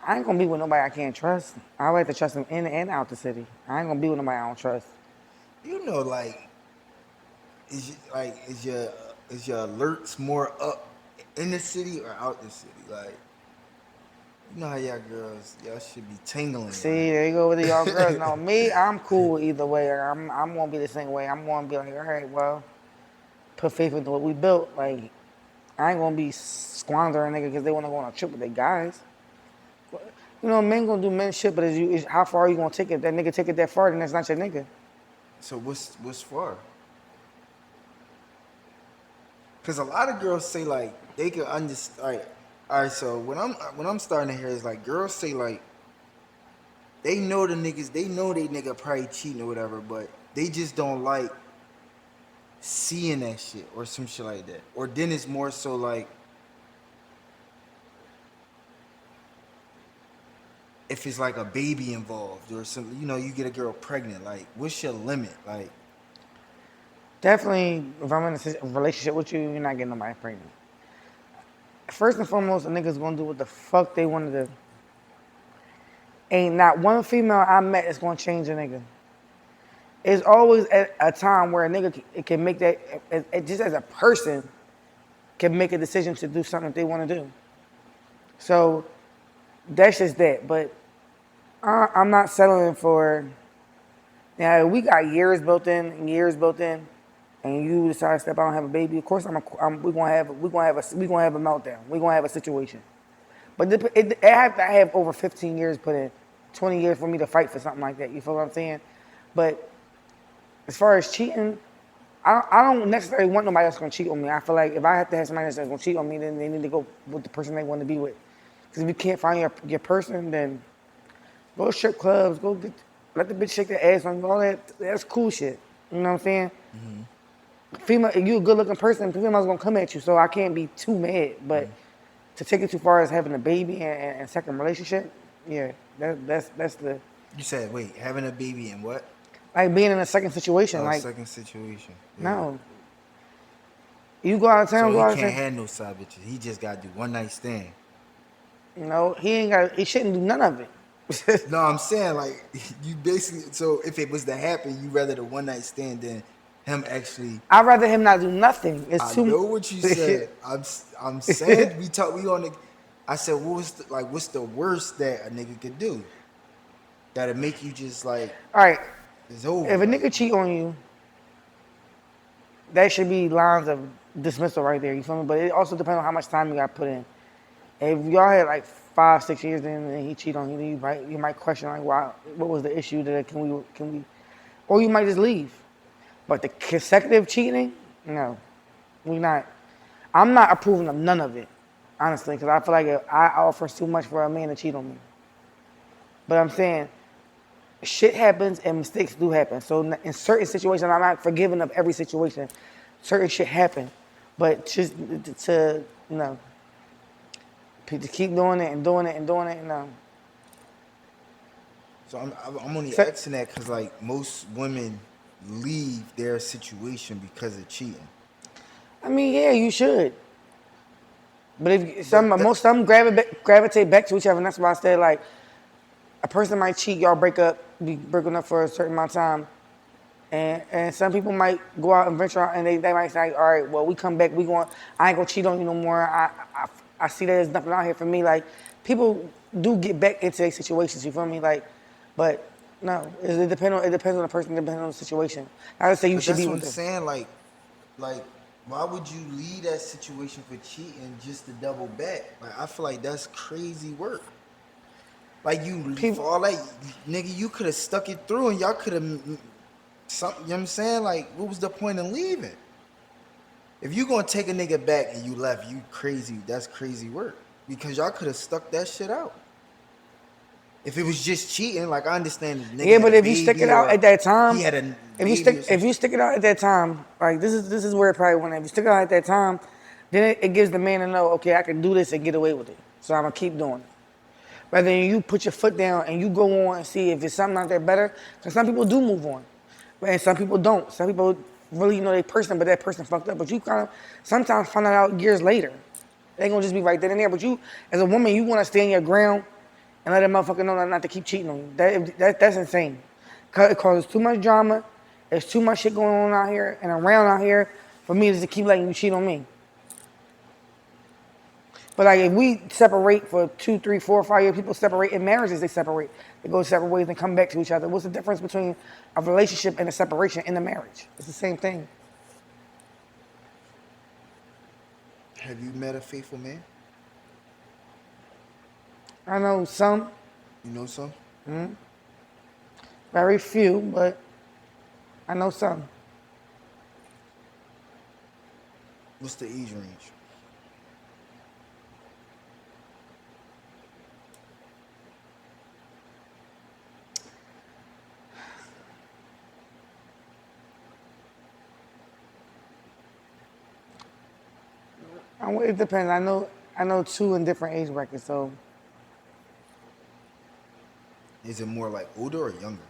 Speaker 2: I ain't gonna be with nobody I can't trust. I like to trust him in and out the city. I ain't gonna be with nobody I don't trust.
Speaker 1: You know, like, is your alerts more up in the city or out the city? Like, you know how y'all girls, y'all should be tingling.
Speaker 2: See, there you go with the y'all girls. No, me, I'm cool either way. I'm gonna be the same way. I'm gonna be like, all right, well, put faith into what we built. Like, I ain't gonna be squandering nigga because they wanna go on a trip with their guys. You know, men gonna do men shit, but how far are you gonna take it? That nigga take it that far, then that's not your nigga.
Speaker 1: So what's far? Because a lot of girls say like they can understand. All right. So when I'm starting to hear is like girls say like they know the niggas, they know they nigga probably cheating or whatever, but they just don't like seeing that shit or some shit like that. Or then it's more so like if it's like a baby involved or something, you know, you get a girl pregnant. Like, what's your limit? Like,
Speaker 2: Definitely, if I'm in a relationship with you, you're not getting nobody pregnant. First and foremost, a nigga's gonna do what the fuck they wanna do. Ain't not one female I met that's gonna change a nigga. It's always at a time where a nigga can make that, just as a person, can make a decision to do something they wanna do. So that's just that. But I'm not settling for. Now we got years built in, and you decide to step out and have a baby. Of course, we gonna have a meltdown. We gonna have a situation. But I have to have over 15 years put in, 20 years for me to fight for something like that. You feel what I'm saying? But as far as cheating, I don't necessarily want nobody else gonna cheat on me. I feel like if I have to have somebody else that's gonna cheat on me, then they need to go with the person they want to be with. Because if you can't find your person, then go to strip clubs, let the bitch shake their ass on you, all that. That's cool shit. You know what I'm saying? Female, if you a good looking person, females gonna come at you, so I can't be too mad. But to take it too far as having a baby and second relationship, yeah, that's the
Speaker 1: You said, wait, having a baby and what?
Speaker 2: like being in a second situation.
Speaker 1: Oh,
Speaker 2: Like
Speaker 1: second situation. Yeah.
Speaker 2: no, you go out of town,
Speaker 1: So
Speaker 2: go
Speaker 1: he
Speaker 2: out of
Speaker 1: can't
Speaker 2: town.
Speaker 1: have no side bitches. He just got to do one night stand.
Speaker 2: You know, he shouldn't do none of it.
Speaker 1: No, I'm saying like you basically. So if it was to happen, you rather the one night stand than him actually.
Speaker 2: I'd rather him not do nothing. It's
Speaker 1: I
Speaker 2: too.
Speaker 1: know what you said. I'm saying we on the. I said what's the worst that a nigga could do? That'll make you just like
Speaker 2: All right,
Speaker 1: it's over.
Speaker 2: if a
Speaker 1: Like,
Speaker 2: nigga cheat on you, that should be lines of dismissal right there. You feel me? But it also depends on how much time you got put in. If y'all had like 5, 6 years in and he cheat on you, then you might question like, why? What was the issue? Can we? Or you might just leave. But the consecutive cheating, no, we not. I'm not approving of none of it, honestly, because I feel like I offer too much for a man to cheat on me. But I'm saying, shit happens and mistakes do happen. So in certain situations, I'm not forgiving of every situation. Certain shit happen, but just to you know, to keep doing it and doing it and doing it, no.
Speaker 1: so I'm only
Speaker 2: So,
Speaker 1: asking that because like most women leave their situation because of cheating.
Speaker 2: I mean, yeah, you should. But if
Speaker 1: But that,
Speaker 2: some gravitate back to each other, and that's why I said like a person might cheat, y'all be breaking up for a certain amount of time, and some people might go out and venture out, and they might say, all right, well we come back, I ain't gonna cheat on you no more. I see that there's nothing out here for me. Like people do get back into their situations, you feel me? Like, but no, it depends on the person, it depends on the situation. I would say you
Speaker 1: but
Speaker 2: should
Speaker 1: that's
Speaker 2: be
Speaker 1: what I'm
Speaker 2: with them.
Speaker 1: saying. Like, why would you leave that situation for cheating just to double back? Like, I feel like that's crazy work. Like for
Speaker 2: People,
Speaker 1: all that, nigga, you could have stuck it through and y'all could have something. You know what I'm saying? Like, what was the point in leaving? If you gonna take a nigga back and you left, you crazy. That's crazy work because y'all could have stuck that shit out. If it was just cheating, like I understand the nigga
Speaker 2: yeah,
Speaker 1: had
Speaker 2: but
Speaker 1: a
Speaker 2: if you stick it
Speaker 1: baby
Speaker 2: out
Speaker 1: or
Speaker 2: at that
Speaker 1: he
Speaker 2: time,
Speaker 1: had a baby or some
Speaker 2: if you
Speaker 1: shit.
Speaker 2: stick it out at that time, like this is where it probably went. If you stick it out at that time, then it gives the man to know, okay, I can do this and get away with it. So I'm gonna keep doing it. Rather than you put your foot down and you go on and see if it's something out there better. Because some people do move on, and some people don't. Some people really know their person, but that person fucked up. But you kind of sometimes find that out years later. It ain't gonna just be right then and there. But you, as a woman, you want to stand your ground and let that motherfucker know not to keep cheating on you. That's insane. It causes too much drama. There's too much shit going on out here and around out here for me to just keep letting you cheat on me. But like if we separate for 2, 3, 4, 5 years, people separate in marriages. They separate. They go separate ways and come back to each other. What's the difference between a relationship and a separation in a marriage? It's the same thing.
Speaker 1: Have you met a faithful man?
Speaker 2: I know some,
Speaker 1: You know some?
Speaker 2: very few, but I know some.
Speaker 1: What's the age range?
Speaker 2: It depends. I know two in different age brackets. So
Speaker 1: Is it more like older or younger?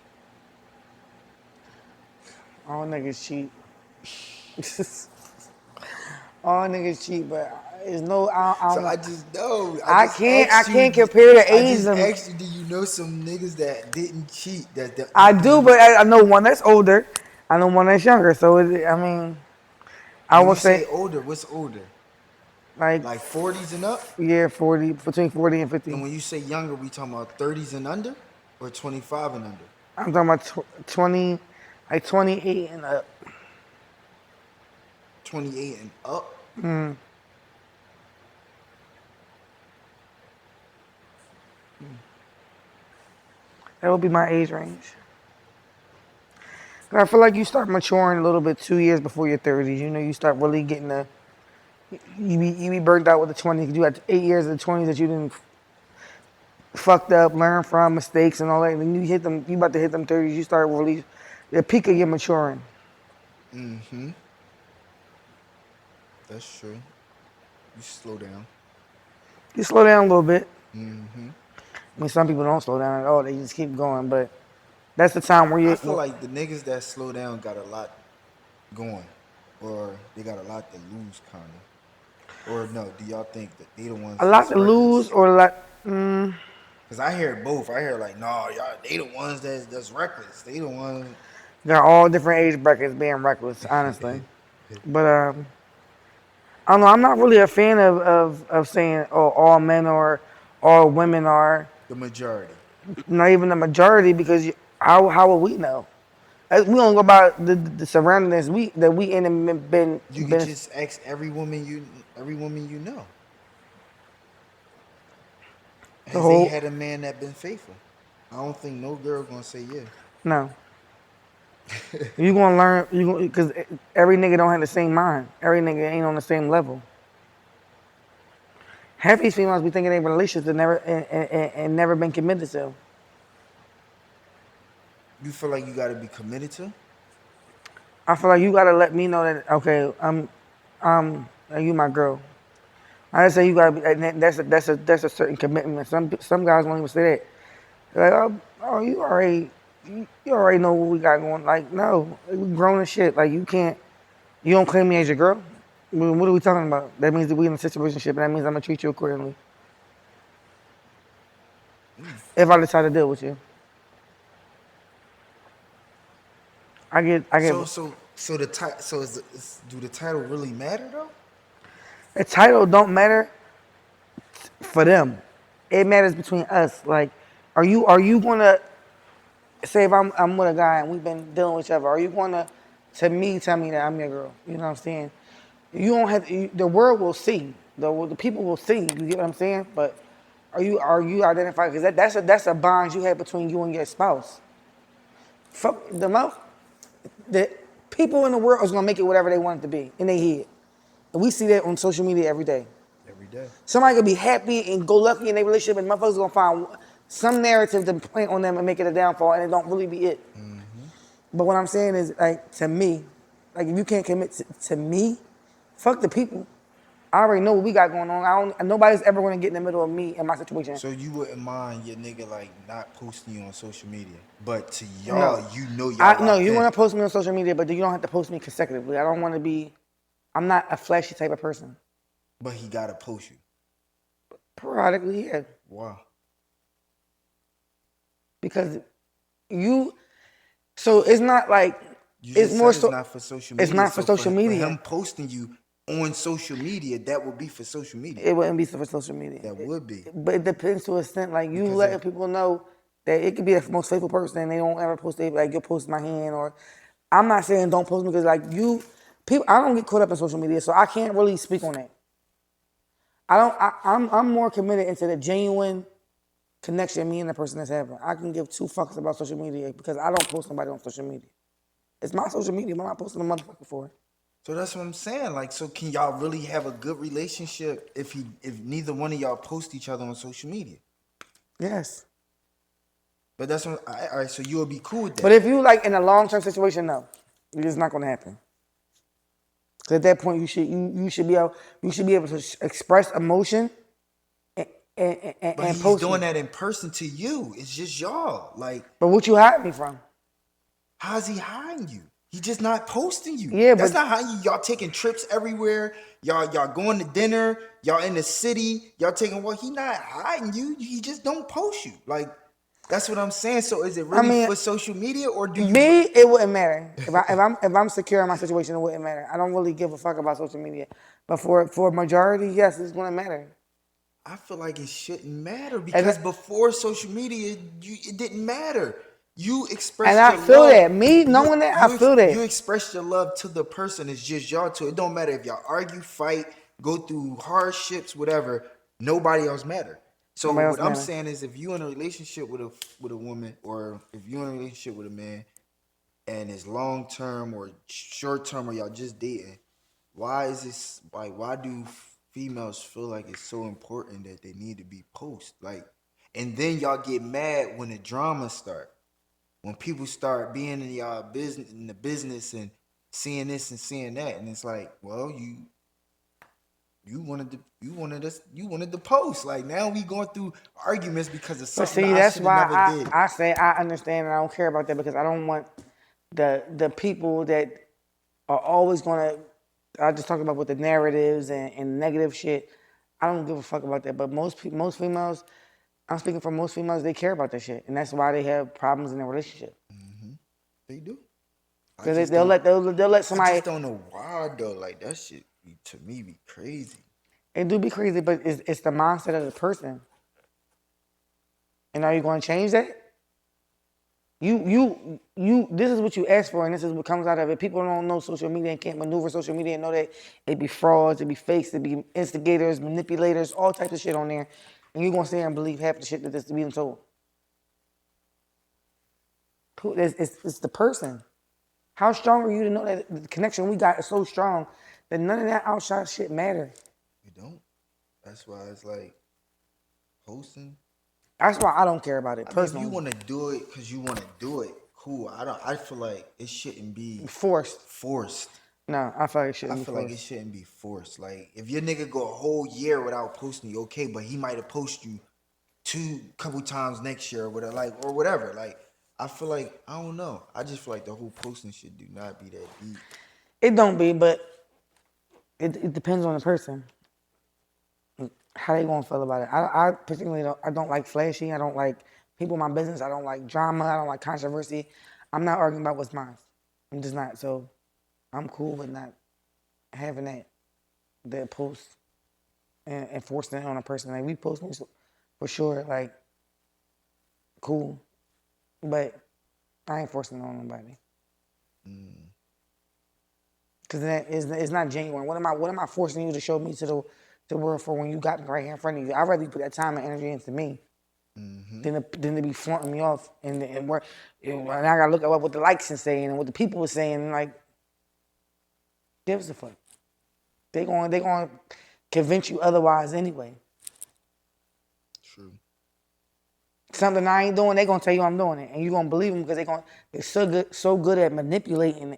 Speaker 2: all niggas cheat. All niggas cheat, but it's no. I
Speaker 1: So
Speaker 2: don't
Speaker 1: I
Speaker 2: know.
Speaker 1: just know.
Speaker 2: I can't compare the
Speaker 1: I
Speaker 2: age
Speaker 1: just
Speaker 2: of.
Speaker 1: asked you. Do you know some niggas that didn't cheat? That
Speaker 2: I
Speaker 1: do
Speaker 2: do,
Speaker 1: you?
Speaker 2: but I know one that's older. I know one that's younger. So I mean, I
Speaker 1: When
Speaker 2: would
Speaker 1: you say
Speaker 2: say
Speaker 1: older, what's older?
Speaker 2: like
Speaker 1: Like 40s and up?
Speaker 2: yeah, 40 between 40 and 50.
Speaker 1: And when you say younger, we talking about 30s and under, or 25 and under?
Speaker 2: I'm talking about 20, like 28 and up.
Speaker 1: 28 and up?
Speaker 2: That would be my age range. And I feel like you start maturing a little bit 2 years before your 30s. You know, you start really getting you be burnt out with the 20s. You had 8 years of the 20s that you didn't. fucked up, learn from mistakes and all that. Then you hit them. You about to hit them 30s. You start release the peak of your maturing.
Speaker 1: Mm-hmm. That's true. You slow down.
Speaker 2: You slow down a little bit.
Speaker 1: Mm-hmm.
Speaker 2: I mean, some people don't slow down at all. They just keep going. But that's the time where
Speaker 1: I
Speaker 2: you.
Speaker 1: feel like the niggas that slow down got a lot going, or they got a lot to lose, kind of. Or no? Do y'all think that they the
Speaker 2: A
Speaker 1: ones
Speaker 2: lot
Speaker 1: that's
Speaker 2: to lose
Speaker 1: reckless?
Speaker 2: or a lot.
Speaker 1: Cause I hear both. I hear like, no, y'all, they the ones that's reckless. They the ones.
Speaker 2: Got all different age brackets being reckless, honestly. But I don't know. I'm not really a fan of saying oh all men or all women are.
Speaker 1: The majority.
Speaker 2: Not even the majority because how will we know? We don't go by the surroundings that we in and
Speaker 1: You could
Speaker 2: been
Speaker 1: just ask every woman you know.
Speaker 2: the
Speaker 1: Has they
Speaker 2: whole
Speaker 1: had a man that been faithful? I don't think no girl gonna say yeah.
Speaker 2: no. You gonna learn you gonna because every nigga don't have the same mind. Every nigga ain't on the same level. Half these females be thinking they relationships that never and never been committed to.
Speaker 1: You feel like you gotta be committed to?
Speaker 2: I feel like you gotta let me know that okay, you my girl. I just say you gotta be. That's a certain commitment. Some guys won't even say that. They're like, oh, you already know what we got going. Like, no, we grown as shit. Like, you don't claim me as your girl. What are we talking about? That means that we in a situationship, and that means I'm gonna treat you accordingly. If I decide to deal with you, I get.
Speaker 1: So the title. So do the title really matter though?
Speaker 2: The title don't matter for them. It matters between us. Like, are you gonna say if I'm with a guy and we've been dealing with each other, are you gonna to me tell me that I'm your girl? You know what I'm saying? You don't have to, the world will see. The people will see. You get what I'm saying? But are you identified? Because that's a bond you have between you and your spouse. Fuck the mouth. The people in the world is gonna make it whatever they want it to be in their head. And we see that on social media every day.
Speaker 1: Every day.
Speaker 2: Somebody could be happy and go lucky in their relationship, and motherfuckers gonna find some narrative to plant on them and make it a downfall, and it don't really be it.
Speaker 1: Mm-hmm.
Speaker 2: But what I'm saying is, like, to me, like, if you can't commit to me, fuck the people. I already know what we got going on. Nobody's ever gonna get in the middle of me and my situation.
Speaker 1: So you wouldn't mind your nigga like not posting you on social media, but to
Speaker 2: No.
Speaker 1: y'all, you know y'all
Speaker 2: No,
Speaker 1: locked
Speaker 2: you
Speaker 1: in.
Speaker 2: wanna post me on social media, but you don't have to post me consecutively. I don't wanna be, I'm not a flashy type of person.
Speaker 1: But he gotta post you.
Speaker 2: Periodically, yeah.
Speaker 1: Wow.
Speaker 2: Because you, so it's not like,
Speaker 1: You
Speaker 2: it's
Speaker 1: just
Speaker 2: more
Speaker 1: said it's
Speaker 2: so,
Speaker 1: not for social
Speaker 2: it's
Speaker 1: media.
Speaker 2: not for
Speaker 1: So
Speaker 2: social
Speaker 1: for
Speaker 2: media.
Speaker 1: him posting you on social media, that would be for social media.
Speaker 2: It wouldn't be for social media.
Speaker 1: That would be.
Speaker 2: But it depends to a extent. Like you
Speaker 1: Because
Speaker 2: letting
Speaker 1: if
Speaker 2: people know that it could be the most faithful person and they don't ever post it. Like you'll post my hand or I'm not saying don't post me because like you people I don't get caught up in social media, so I can't really speak on that. I don't I'm more committed into the genuine connection me and the person that's having. I can give two fucks about social media because I don't post nobody on social media. It's my social media, but I'm not posting a motherfucker for it.
Speaker 1: so that's what I'm saying. Like, so can y'all really have a good relationship if neither one of y'all post each other on social media?
Speaker 2: Yes.
Speaker 1: But that's what all right. So you'll be cool with
Speaker 2: But
Speaker 1: that.
Speaker 2: if you like in a long term situation, no. It's not gonna happen. Because at that point, you should be able to express emotion and,
Speaker 1: But
Speaker 2: and
Speaker 1: he's
Speaker 2: post
Speaker 1: doing
Speaker 2: me.
Speaker 1: that in person to you. It's just y'all. Like,
Speaker 2: But what you hide me from?
Speaker 1: how's he hiding you? He just not posting you.
Speaker 2: Yeah,
Speaker 1: That's
Speaker 2: but
Speaker 1: not how y'all taking trips everywhere. Y'all going to dinner. Y'all in the city. Y'all taking what? He not hiding you. He just don't post you. Like, that's what I'm saying. So is it
Speaker 2: I
Speaker 1: really
Speaker 2: mean,
Speaker 1: for social media or do you?
Speaker 2: me, it wouldn't matter. If I'm secure in my situation, it wouldn't matter. I don't really give a fuck about social media. But for a majority, yes, it's gonna matter.
Speaker 1: I feel like it shouldn't matter
Speaker 2: And
Speaker 1: because before social media, it didn't matter. You
Speaker 2: and
Speaker 1: expressed
Speaker 2: I
Speaker 1: your
Speaker 2: feel
Speaker 1: love.
Speaker 2: that. Me knowing that, I feel
Speaker 1: You
Speaker 2: that.
Speaker 1: expressed your love to the person. It's just y'all two. It don't matter if y'all argue, fight, go through hardships, whatever. Nobody else matter. So
Speaker 2: Nobody else
Speaker 1: what I'm
Speaker 2: matter.
Speaker 1: saying is, if you in a relationship with a woman, or if you in a relationship with a man, and it's long term or short term, or y'all just dating, why is this like? Why do females feel like it's so important that they need to be post? Like, And then y'all get mad when the drama start. When people start being in y'all business, in the business, and seeing this and seeing that, and it's like, well, you wanted to post. Like now we going through arguments because of
Speaker 2: But
Speaker 1: something
Speaker 2: see,
Speaker 1: that I
Speaker 2: that's
Speaker 1: should have never
Speaker 2: why
Speaker 1: did.
Speaker 2: I say I understand and I don't care about that because I don't want the people that are always gonna. I just talked about with the narratives and negative shit. I don't give a fuck about that. But most females, I'm speaking for most females, they care about that shit, and that's why they have problems in their relationship.
Speaker 1: They do. I
Speaker 2: Because
Speaker 1: just
Speaker 2: they'll
Speaker 1: don't.
Speaker 2: let they'll let
Speaker 1: I
Speaker 2: somebody.
Speaker 1: just don't know why though. Like that shit to me be crazy.
Speaker 2: It do be crazy, but it's the mindset of the person. And are you going to change that? You. This is what you ask for, and this is what comes out of it. People don't know social media and can't maneuver social media and know that it be frauds, it be fakes, it be instigators, manipulators, all types of shit on there, and you gonna sit there and believe half the shit that is being told. It's the person. How strong are you to know that the connection we got is so strong that none of that outside shit matter?
Speaker 1: You don't. That's why it's like posting.
Speaker 2: That's why I don't care about it
Speaker 1: I mean, if you
Speaker 2: personally.
Speaker 1: want to do it because you want to do it, cool. I don't. I feel like it shouldn't be
Speaker 2: Forced.
Speaker 1: forced.
Speaker 2: No, I feel like it
Speaker 1: I
Speaker 2: shouldn't be
Speaker 1: feel like it
Speaker 2: forced.
Speaker 1: shouldn't be forced. Like if your nigga go a whole year without posting you, okay, but he might have posted you couple times next year or whatever, like or whatever. Like I feel like I don't know. I just feel like the whole posting shit do not be that deep.
Speaker 2: It don't be, but it depends on the person. How they gonna feel about it. I particularly I don't like flashy. I don't like people in my business. I don't like drama. I don't like controversy. I'm not arguing about what's mine. I'm just not. So I'm cool with not having that post and forcing it on a person. Like we post for sure, like cool, but I ain't forcing it on nobody. Cause that is it's not genuine. What am I forcing you to show me to the world for when you got me right here in front of you? I'd rather you put that time and energy into me than to be flaunting me off and work. And I gotta look at what the likes are saying and what the people are saying. And like, give us a fuck. They going to convince you otherwise anyway.
Speaker 1: True.
Speaker 2: Something I ain't doing, they gonna tell you I'm doing it, and you gonna believe them because they're so good at manipulating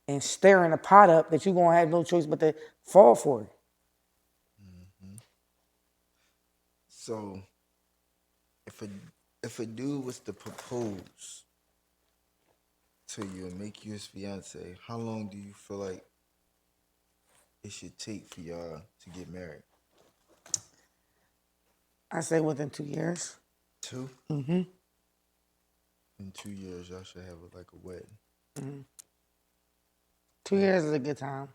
Speaker 2: and stirring the pot up that you gonna have no choice but to fall for it.
Speaker 1: So if a dude was to propose to you and make you his fiance, how long do you feel like it should take for y'all to get married?
Speaker 2: I say within 2 years.
Speaker 1: 2? In 2 years, y'all should have like a wedding.
Speaker 2: 2 years is a good time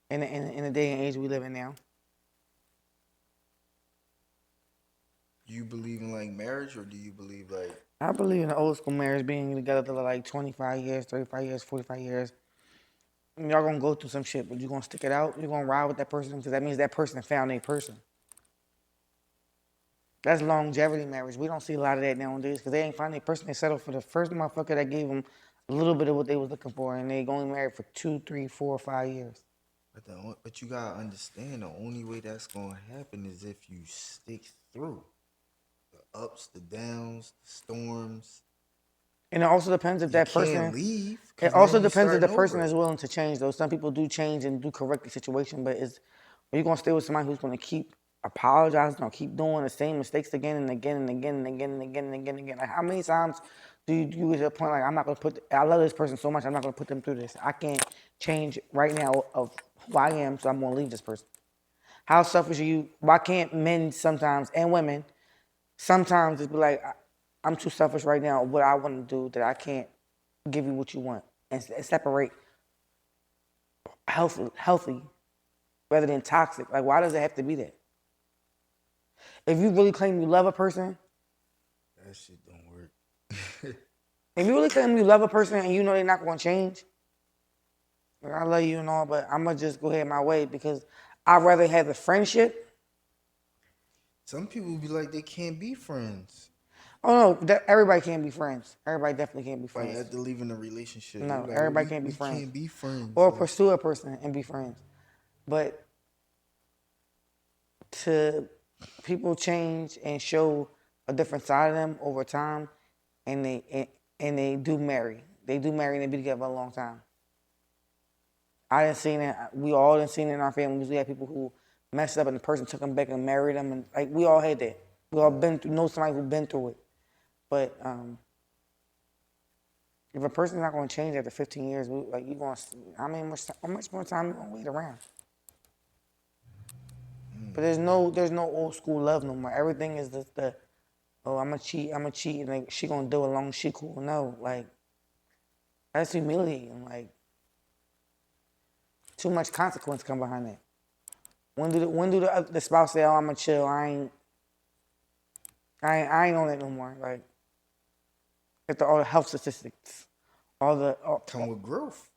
Speaker 2: in the day and age we live in now.
Speaker 1: Do you believe in like marriage, or do you believe like
Speaker 2: I believe in the old school marriage being together for like 25 years, 35 years, 45 years. Y'all gonna go through some shit, but you're gonna stick it out. You're gonna ride with that person because that means that person found a person. That's longevity marriage. We don't see a lot of that nowadays because they ain't find a person. They settle for the first motherfucker that gave them a little bit of what they was looking for, and they only married for 2, 3, 4, 5 years.
Speaker 1: but you gotta understand the only way that's gonna happen is if you stick through the ups, the downs, the storms.
Speaker 2: And it also depends if
Speaker 1: You
Speaker 2: that
Speaker 1: can't
Speaker 2: person.
Speaker 1: leave
Speaker 2: It
Speaker 1: because
Speaker 2: also
Speaker 1: then you
Speaker 2: depends if the
Speaker 1: starting
Speaker 2: person
Speaker 1: over.
Speaker 2: is willing to change. Though some people do change and do correct the situation, but are you gonna stay with somebody who's gonna keep apologizing or keep doing the same mistakes again and again and again and again and again and again and again? Like how many times do you get to a point like I'm not gonna I love this person so much I'm not gonna put them through this. I can't change right now of who I am, so I'm gonna leave this person. How selfish are you? Why can't men sometimes and women sometimes just be like, I'm too selfish right now. What I want to do that I can't give you what you want and separate healthy rather than toxic. Like, why does it have to be that? If you really claim you love a person,
Speaker 1: That shit don't work.
Speaker 2: if you really claim you love a person and you know they're not going to change, like, I love you and all, but I'm going to just go ahead my way because I'd rather have the friendship.
Speaker 1: Some people be like they can't be friends.
Speaker 2: Oh, no, everybody can't be friends. Everybody definitely can't be
Speaker 1: Like
Speaker 2: friends.
Speaker 1: after leaving a relationship, they be
Speaker 2: No,
Speaker 1: like,
Speaker 2: everybody can't be
Speaker 1: we
Speaker 2: friends.
Speaker 1: can't be friends.
Speaker 2: Or
Speaker 1: Like
Speaker 2: pursue a person and be friends. But to people change and show a different side of them over time, and they do marry. They do marry and they be together a long time. I didn't seen it. We all didn't seen it in our families. We had people who messed up and the person took them back and married them, and like we all had that. We all been through, know somebody who been through it. But if a person's not going to change after 15 years, like you going, how much more time you going to wait around? But there's no old school love no more. Everything is the oh, I'm gonna cheat, and like, she gonna do it as long as she cool. No, like that's humiliating. Like too much consequence come behind that. When do the spouse say, "Oh, I'm gonna chill. I ain't on that no more." Like after all the health statistics,
Speaker 1: Come with growth,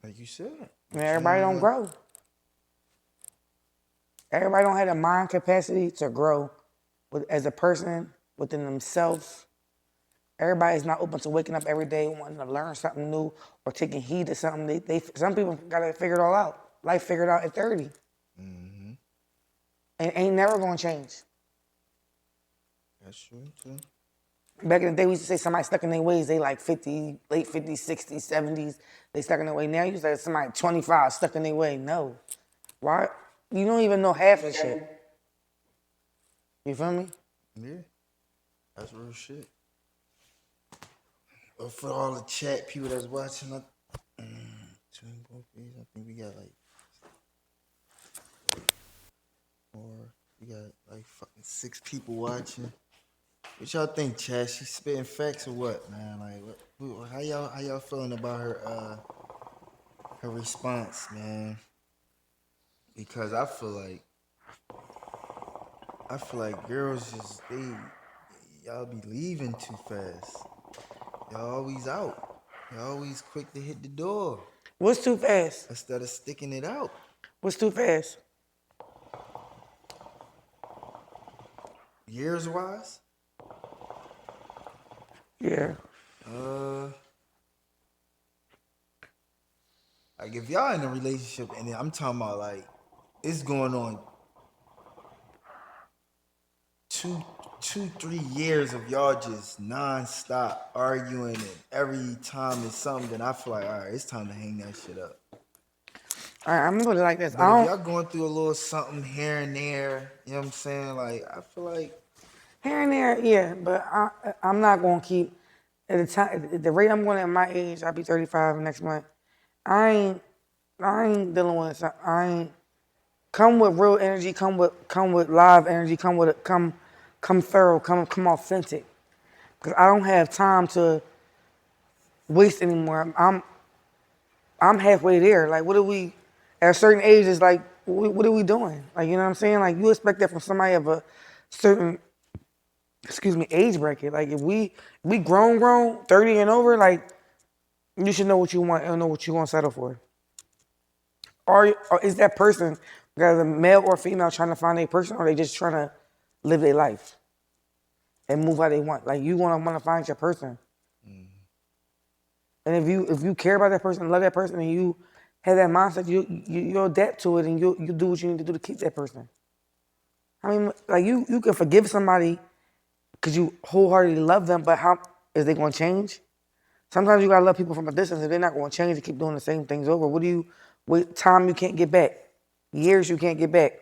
Speaker 1: like you said.
Speaker 2: and everybody don't grow. Everybody don't have the mind capacity to grow as a person within themselves. Everybody is not open to waking up every day wanting to learn something new or taking heed to something. Some people got to figure it all out. Life figured out at 30. Mm-hmm. And ain't never going to change.
Speaker 1: That's true, too.
Speaker 2: Back in the day, we used to say somebody stuck in their ways. They like 50, late 50s, 60s, 70s. They stuck in their way. Now you say somebody 25 stuck in their way. No. Why? You don't even know half of the shit. You feel me?
Speaker 1: Yeah. That's real shit. But for all the chat people that's watching, I think we got like fucking 6 people watching. What y'all think, Chad? She spitting facts or what, man? Like, how y'all feeling about her response, man? Because I feel like girls y'all be leaving too fast. Y'all always out. Y'all always quick to hit the door.
Speaker 2: What's too fast?
Speaker 1: Instead of sticking it out.
Speaker 2: What's too fast?
Speaker 1: Years wise?
Speaker 2: Yeah.
Speaker 1: Like if y'all in a relationship and I'm talking about like it's going on 3 years of y'all just non-stop arguing, and every time it's something, then I feel like, all right, it's time to hang that shit up.
Speaker 2: All right, I'm gonna put it like this.
Speaker 1: But if y'all going through a little something here and there, you know what I'm saying? Like I feel like
Speaker 2: here and there, yeah, but I'm not gonna keep at the time. At the rate I'm going at my age, I'll be 35 next month. I ain't dealing with something. I ain't come with real energy. Come with live energy. Come thorough. Come authentic. Because I don't have time to waste anymore. I'm halfway there. Like, what are we? At a certain age, it's like, what are we doing? Like, you know what I'm saying? Like, you expect that from somebody of a certain, age bracket. Like, if we grown, 30 and over, like, you should know what you want and know what you want to settle for. Or is that person, whether male or female, trying to find a person, or they just trying to live their life and move how they want? Like, you want to find your person. Mm. And if you care about that person, love that person, and you have that mindset, you'll adapt to it, and you do what you need to do to keep that person. I mean, like, you can forgive somebody because you wholeheartedly love them, but how is they going to change? Sometimes you got to love people from a distance. If they're not going to change and keep doing the same things over, what do you wait? Time you can't get back. Years you can't get back.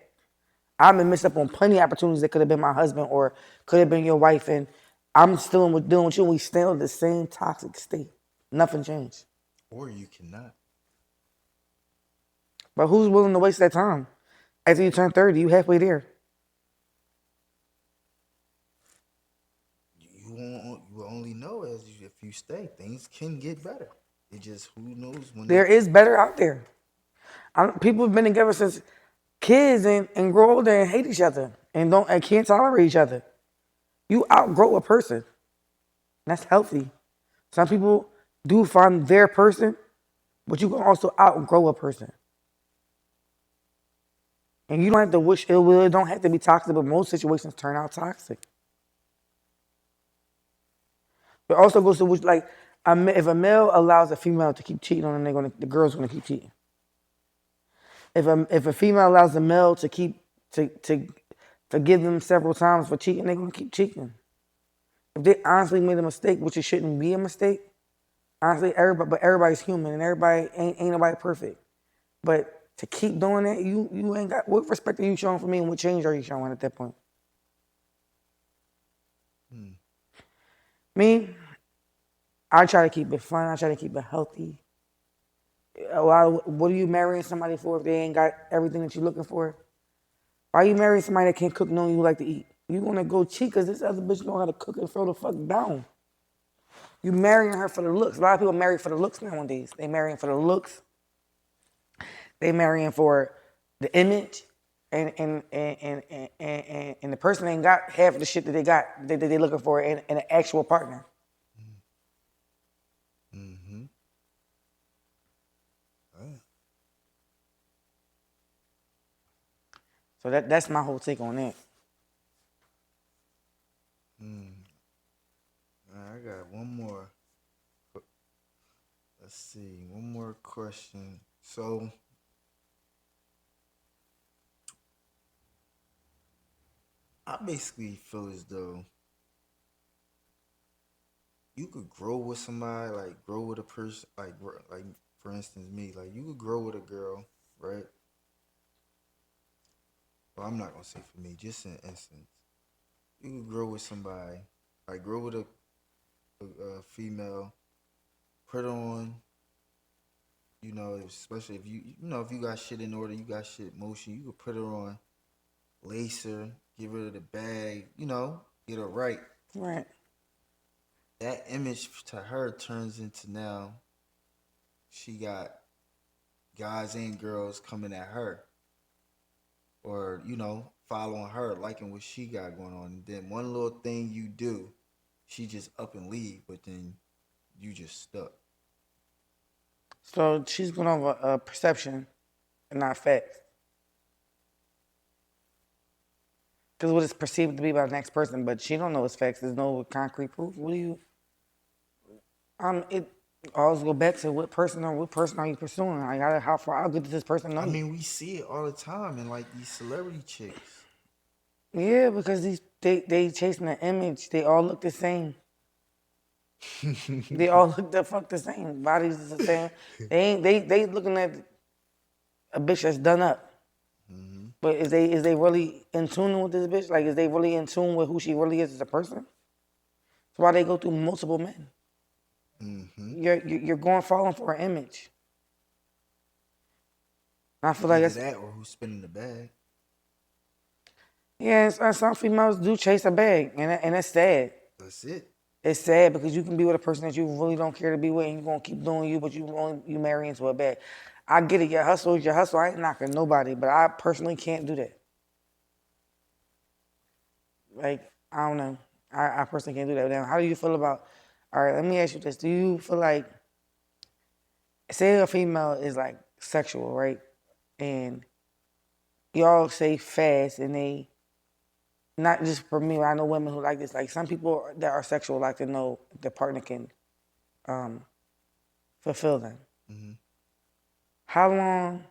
Speaker 2: I've been missed up on plenty of opportunities that could have been my husband or could have been your wife, and I'm still dealing with you, and we still in the same toxic state. Nothing changed.
Speaker 1: Or you cannot.
Speaker 2: But who's willing to waste that time? After you turn 30, you halfway there.
Speaker 1: You will only know if you stay. Things can get better. It just, who knows when.
Speaker 2: There is better out there. People have been together since kids and grow older and hate each other and can't tolerate each other. You outgrow a person. That's healthy. Some people do find their person, but you can also outgrow a person. And you don't have to wish ill will. It don't have to be toxic, but most situations turn out toxic. It also goes to which, like, if a male allows a female to keep cheating on them, the girl's gonna keep cheating. If a female allows the male to forgive them several times for cheating, they're gonna keep cheating. If they honestly made a mistake, which it shouldn't be a mistake, honestly, everybody's human and everybody ain't nobody perfect. But to keep doing that, you ain't got, what respect are you showing for me and what change are you showing at that point? Me, I try to keep it fun. I try to keep it healthy. What are you marrying somebody for if they ain't got everything that you're looking for? Why are you marrying somebody that can't cook knowing you like to eat? You gonna go cheat because this other bitch know how to cook and throw the fuck down. You marrying her for the looks. A lot of people marry for the looks nowadays. They marrying for the looks. They marrying for the image, and the person ain't got half of the shit that they got that they looking for in an actual partner.
Speaker 1: Mm-hmm.
Speaker 2: So that's my whole take on that.
Speaker 1: I got one more. Let's see, one more question. So, I basically feel as though you could grow with somebody, like grow with a person, like for instance me, like you could grow with a girl, right? Well, I'm not gonna say for me, just an instance. You could grow with somebody, like grow with a female, put on, especially if if you got shit in order, you got shit in motion, you could put her on, lace her, get rid of the bag, get her right.
Speaker 2: Right.
Speaker 1: That image to her turns into now she got guys and girls coming at her or, following her, liking what she got going on. And then one little thing you do, she just up and leave, but then you just stuck.
Speaker 2: So she's going over a perception and not facts. Because what is perceived to be by the next person, but she don't know it's facts. There's no concrete proof. What do you? It always go back to what person are you pursuing? How good does this person know
Speaker 1: I
Speaker 2: you?
Speaker 1: mean, we see it all the time in like these celebrity chicks.
Speaker 2: Yeah, because they chasing an image. They all look the same. They all look the fuck the same. Bodies is the same. They looking at a bitch that's done up. But is they really in tune with this bitch? Like, is they really in tune with who she really is as a person? That's why they go through multiple men. You're going falling for an image. I feel like
Speaker 1: Either
Speaker 2: that's,
Speaker 1: that or who's spinning the bag.
Speaker 2: yeah. Some females do chase a bag, and it's sad.
Speaker 1: That's it.
Speaker 2: It's sad because you can be with a person that you really don't care to be with, and you're gonna keep doing you, but you marry into a bag. I get it. Your hustle is your hustle. I ain't knocking nobody, but I personally can't do that. Like, I don't know. I personally can't do that. Now, how do you feel about? All right, let me ask you this: do you feel like, say a female is like sexual, right? And y'all say fast, and they, not just for me. I know women who like this. Like, some people that are sexual like to know if their partner can um, fulfill them. How long?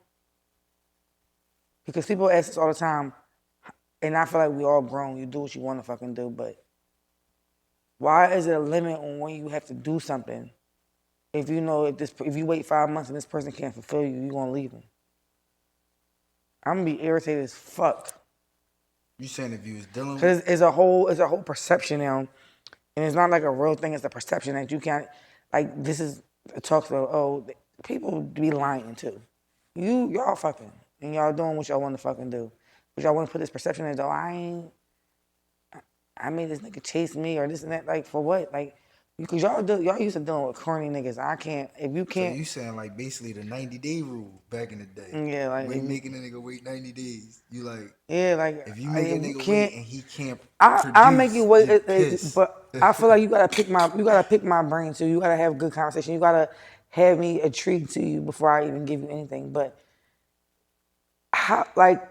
Speaker 2: Because people ask us all the time, and I feel like we all grown. You do what you want to fucking do, but why is there a limit on when you have to do something? If you know if you wait 5 months and this person can't fulfill you, you gonna leave them. I'm gonna be irritated as fuck.
Speaker 1: You saying if you was dealing with?
Speaker 2: Cause it's a whole perception now, and it's not like a real thing. It's a perception that you can't. Like, this is talks of, oh, people be lying too. Y'all fucking and y'all doing what y'all want to fucking do, but y'all want to put this perception as though I made this nigga chase me or this and that. Like, for what? Like, because y'all used to dealing with corny niggas. I can't. If you
Speaker 1: So
Speaker 2: can't.
Speaker 1: you saying like basically the 90-day rule back in the day.
Speaker 2: Yeah, like,
Speaker 1: Making a nigga wait 90 days. You like,
Speaker 2: yeah, like,
Speaker 1: if you make a
Speaker 2: if you
Speaker 1: nigga
Speaker 2: can't,
Speaker 1: wait and he can't
Speaker 2: I make you
Speaker 1: produce,
Speaker 2: wait.
Speaker 1: you piss.
Speaker 2: But I feel like you gotta pick my brain too. You gotta have good conversation. You gotta have me intrigued to you before I even give you anything. But how, like,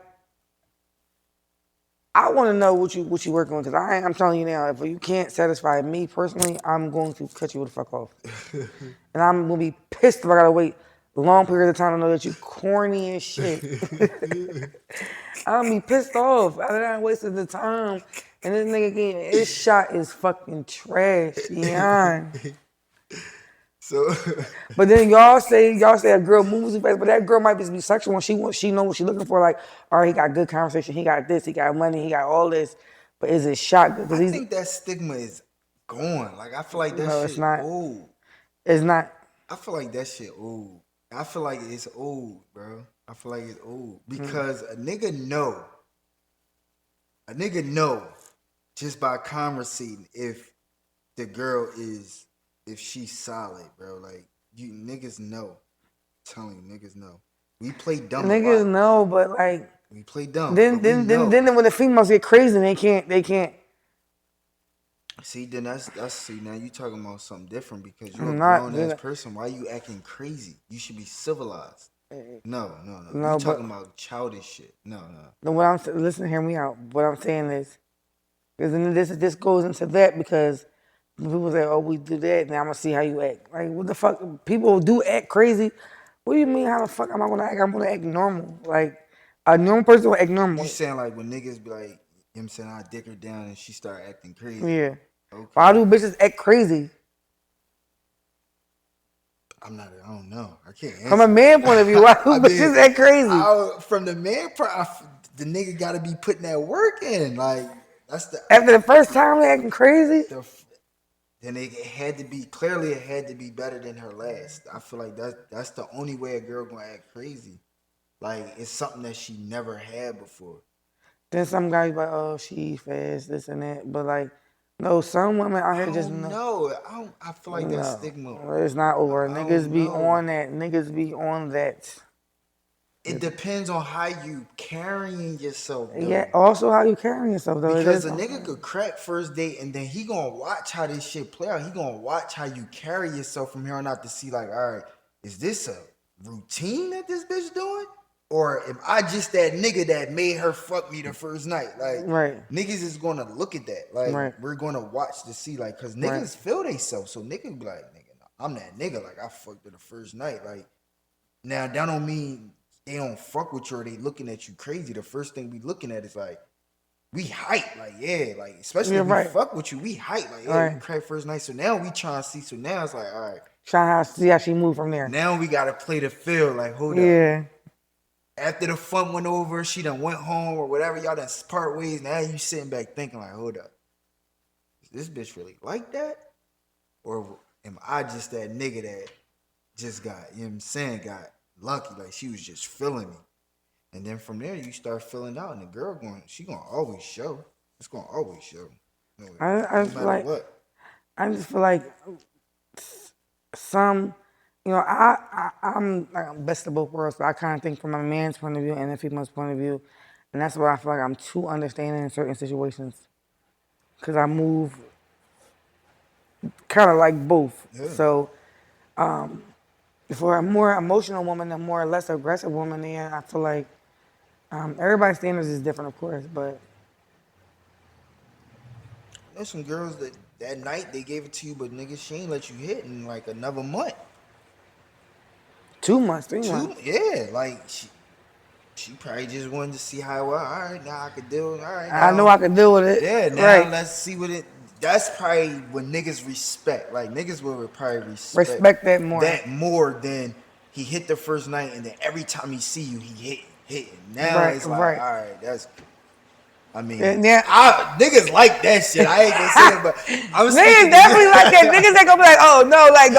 Speaker 2: I want to know what you working on, because I'm telling you now, if you can't satisfy me personally, I'm going to cut you the fuck off, and I'm gonna be pissed if I gotta wait long period of time to know that you corny as shit. I'm be pissed off. I done wasted the time. And this nigga getting his shot is fucking trash. Yeah.
Speaker 1: So
Speaker 2: But then y'all say a girl moves too fast, but that girl might just be sexual and she know what she looking for. Like, all right, he got good conversation, he got this, he got money, he got all this. But is it shot? Because
Speaker 1: I
Speaker 2: he's
Speaker 1: think that stigma is gone. Like I feel like that
Speaker 2: no, it's
Speaker 1: shit
Speaker 2: not.
Speaker 1: old.
Speaker 2: It's not.
Speaker 1: I feel like that shit old. I feel like it's old, bro. I feel like it's old because a nigga know just by conversating the girl if she's solid, bro. Like you niggas know. I'm telling you, niggas know. We play dumb a
Speaker 2: Niggas
Speaker 1: lot.
Speaker 2: know, but like
Speaker 1: We play dumb,
Speaker 2: then
Speaker 1: but we
Speaker 2: then then
Speaker 1: know.
Speaker 2: then when the females get crazy, they can't.
Speaker 1: See, then that's see now you talking about something different because you're a
Speaker 2: I'm not.
Speaker 1: grown ass person. Why you acting crazy? You should be civilized. No, no, no. You
Speaker 2: No, but
Speaker 1: talking about childish shit. No, no.
Speaker 2: the what listen, hear me out. What I'm saying is, because then this goes into that because people say, oh, we do that, now I'm gonna see how you act. Like, what the fuck? People do act crazy. What do you mean? How the fuck am I gonna act? I'm gonna act normal. Like a normal person will act
Speaker 1: You
Speaker 2: normal.
Speaker 1: saying like when niggas be like, you know what I'm saying, I dick her down and she start acting crazy.
Speaker 2: Yeah. Why
Speaker 1: Okay.
Speaker 2: do bitches act crazy?
Speaker 1: I don't know. I can't answer.
Speaker 2: From a man point of view, why do
Speaker 1: I mean,
Speaker 2: bitches act crazy?
Speaker 1: from the man part, the nigga got to be putting that work in. Like that's
Speaker 2: After the first time they acting crazy?
Speaker 1: the then it had to be clearly it had to be better than her last. I feel like that's the only way a girl gonna act crazy. Like it's something that she never had before.
Speaker 2: Then some guys like, oh, she fast, this and that. But like, no, some women out
Speaker 1: I
Speaker 2: here just
Speaker 1: don't
Speaker 2: know.
Speaker 1: know. I feel like that
Speaker 2: No,
Speaker 1: stigma.
Speaker 2: it's not over.
Speaker 1: I
Speaker 2: Niggas
Speaker 1: don't
Speaker 2: be
Speaker 1: know.
Speaker 2: on that. Niggas be on that.
Speaker 1: It depends on how you carrying yourself
Speaker 2: Yeah.
Speaker 1: though.
Speaker 2: Also, how you carrying yourself though. It
Speaker 1: Because
Speaker 2: is.
Speaker 1: a nigga could crack first date and then he gonna watch how this shit play out. He gonna watch how you carry yourself from here on out to see like, all right, is this a routine that this bitch doing? Or am I just that nigga that made her fuck me the first night? Like
Speaker 2: Right.
Speaker 1: niggas is gonna look at that. Like
Speaker 2: Right.
Speaker 1: we're gonna watch to see like cause
Speaker 2: Right.
Speaker 1: niggas feel they self. So niggas be like, nigga, no, I'm that nigga. Like I fucked her the first night. Like now that don't mean they don't fuck with you or they looking at you crazy. The first thing we looking at is like we hype, like yeah, like especially
Speaker 2: You're
Speaker 1: if we
Speaker 2: right.
Speaker 1: fuck with you, we hype, like yeah, we
Speaker 2: Right.
Speaker 1: crack first night. So now we trying to see. So now it's like, all right,
Speaker 2: Trying to see how she move from there.
Speaker 1: now we gotta play the field. Like hold up,
Speaker 2: Yeah.
Speaker 1: after the fun went over, she done went home or whatever. Y'all done part ways. Now you sitting back thinking like, hold up, is this bitch really like that, or am I just that nigga that just got, you know what I'm saying, got lucky, like she was just feeling me. And then from there you start filling out, and the girl she gonna always show. It's gonna always show. No,
Speaker 2: I
Speaker 1: no
Speaker 2: just feel
Speaker 1: matter
Speaker 2: like
Speaker 1: what.
Speaker 2: I just feel like some, I'm like best of both worlds. So I kind of think from a man's point of view and a female's point of view, and that's why I feel like I'm too understanding in certain situations, because I move kind of like both.
Speaker 1: Yeah.
Speaker 2: So for a more emotional woman, a more or less aggressive woman, then I feel like everybody's standards is different, of course, but
Speaker 1: There's some girls that night they gave it to you, but nigga, she ain't let you hit in like another month.
Speaker 2: 2 months, 3 months.
Speaker 1: Two, yeah, like she probably just wanted to see how well. All right, now I could deal. All right,
Speaker 2: I know I
Speaker 1: now,
Speaker 2: could deal with it.
Speaker 1: yeah, now
Speaker 2: Right.
Speaker 1: let's see what it. That's probably what niggas respect. Like niggas will probably respect
Speaker 2: Respect that more.
Speaker 1: that more than he hit the first night, and then every time he see you, he hit. Now
Speaker 2: Right,
Speaker 1: it's like,
Speaker 2: right.
Speaker 1: all right, that's. I mean,
Speaker 2: And yeah.
Speaker 1: niggas like that shit. I ain't gonna say that, but I'm
Speaker 2: Niggas
Speaker 1: speaking.
Speaker 2: definitely like that. Niggas ain't gonna be like, oh no, like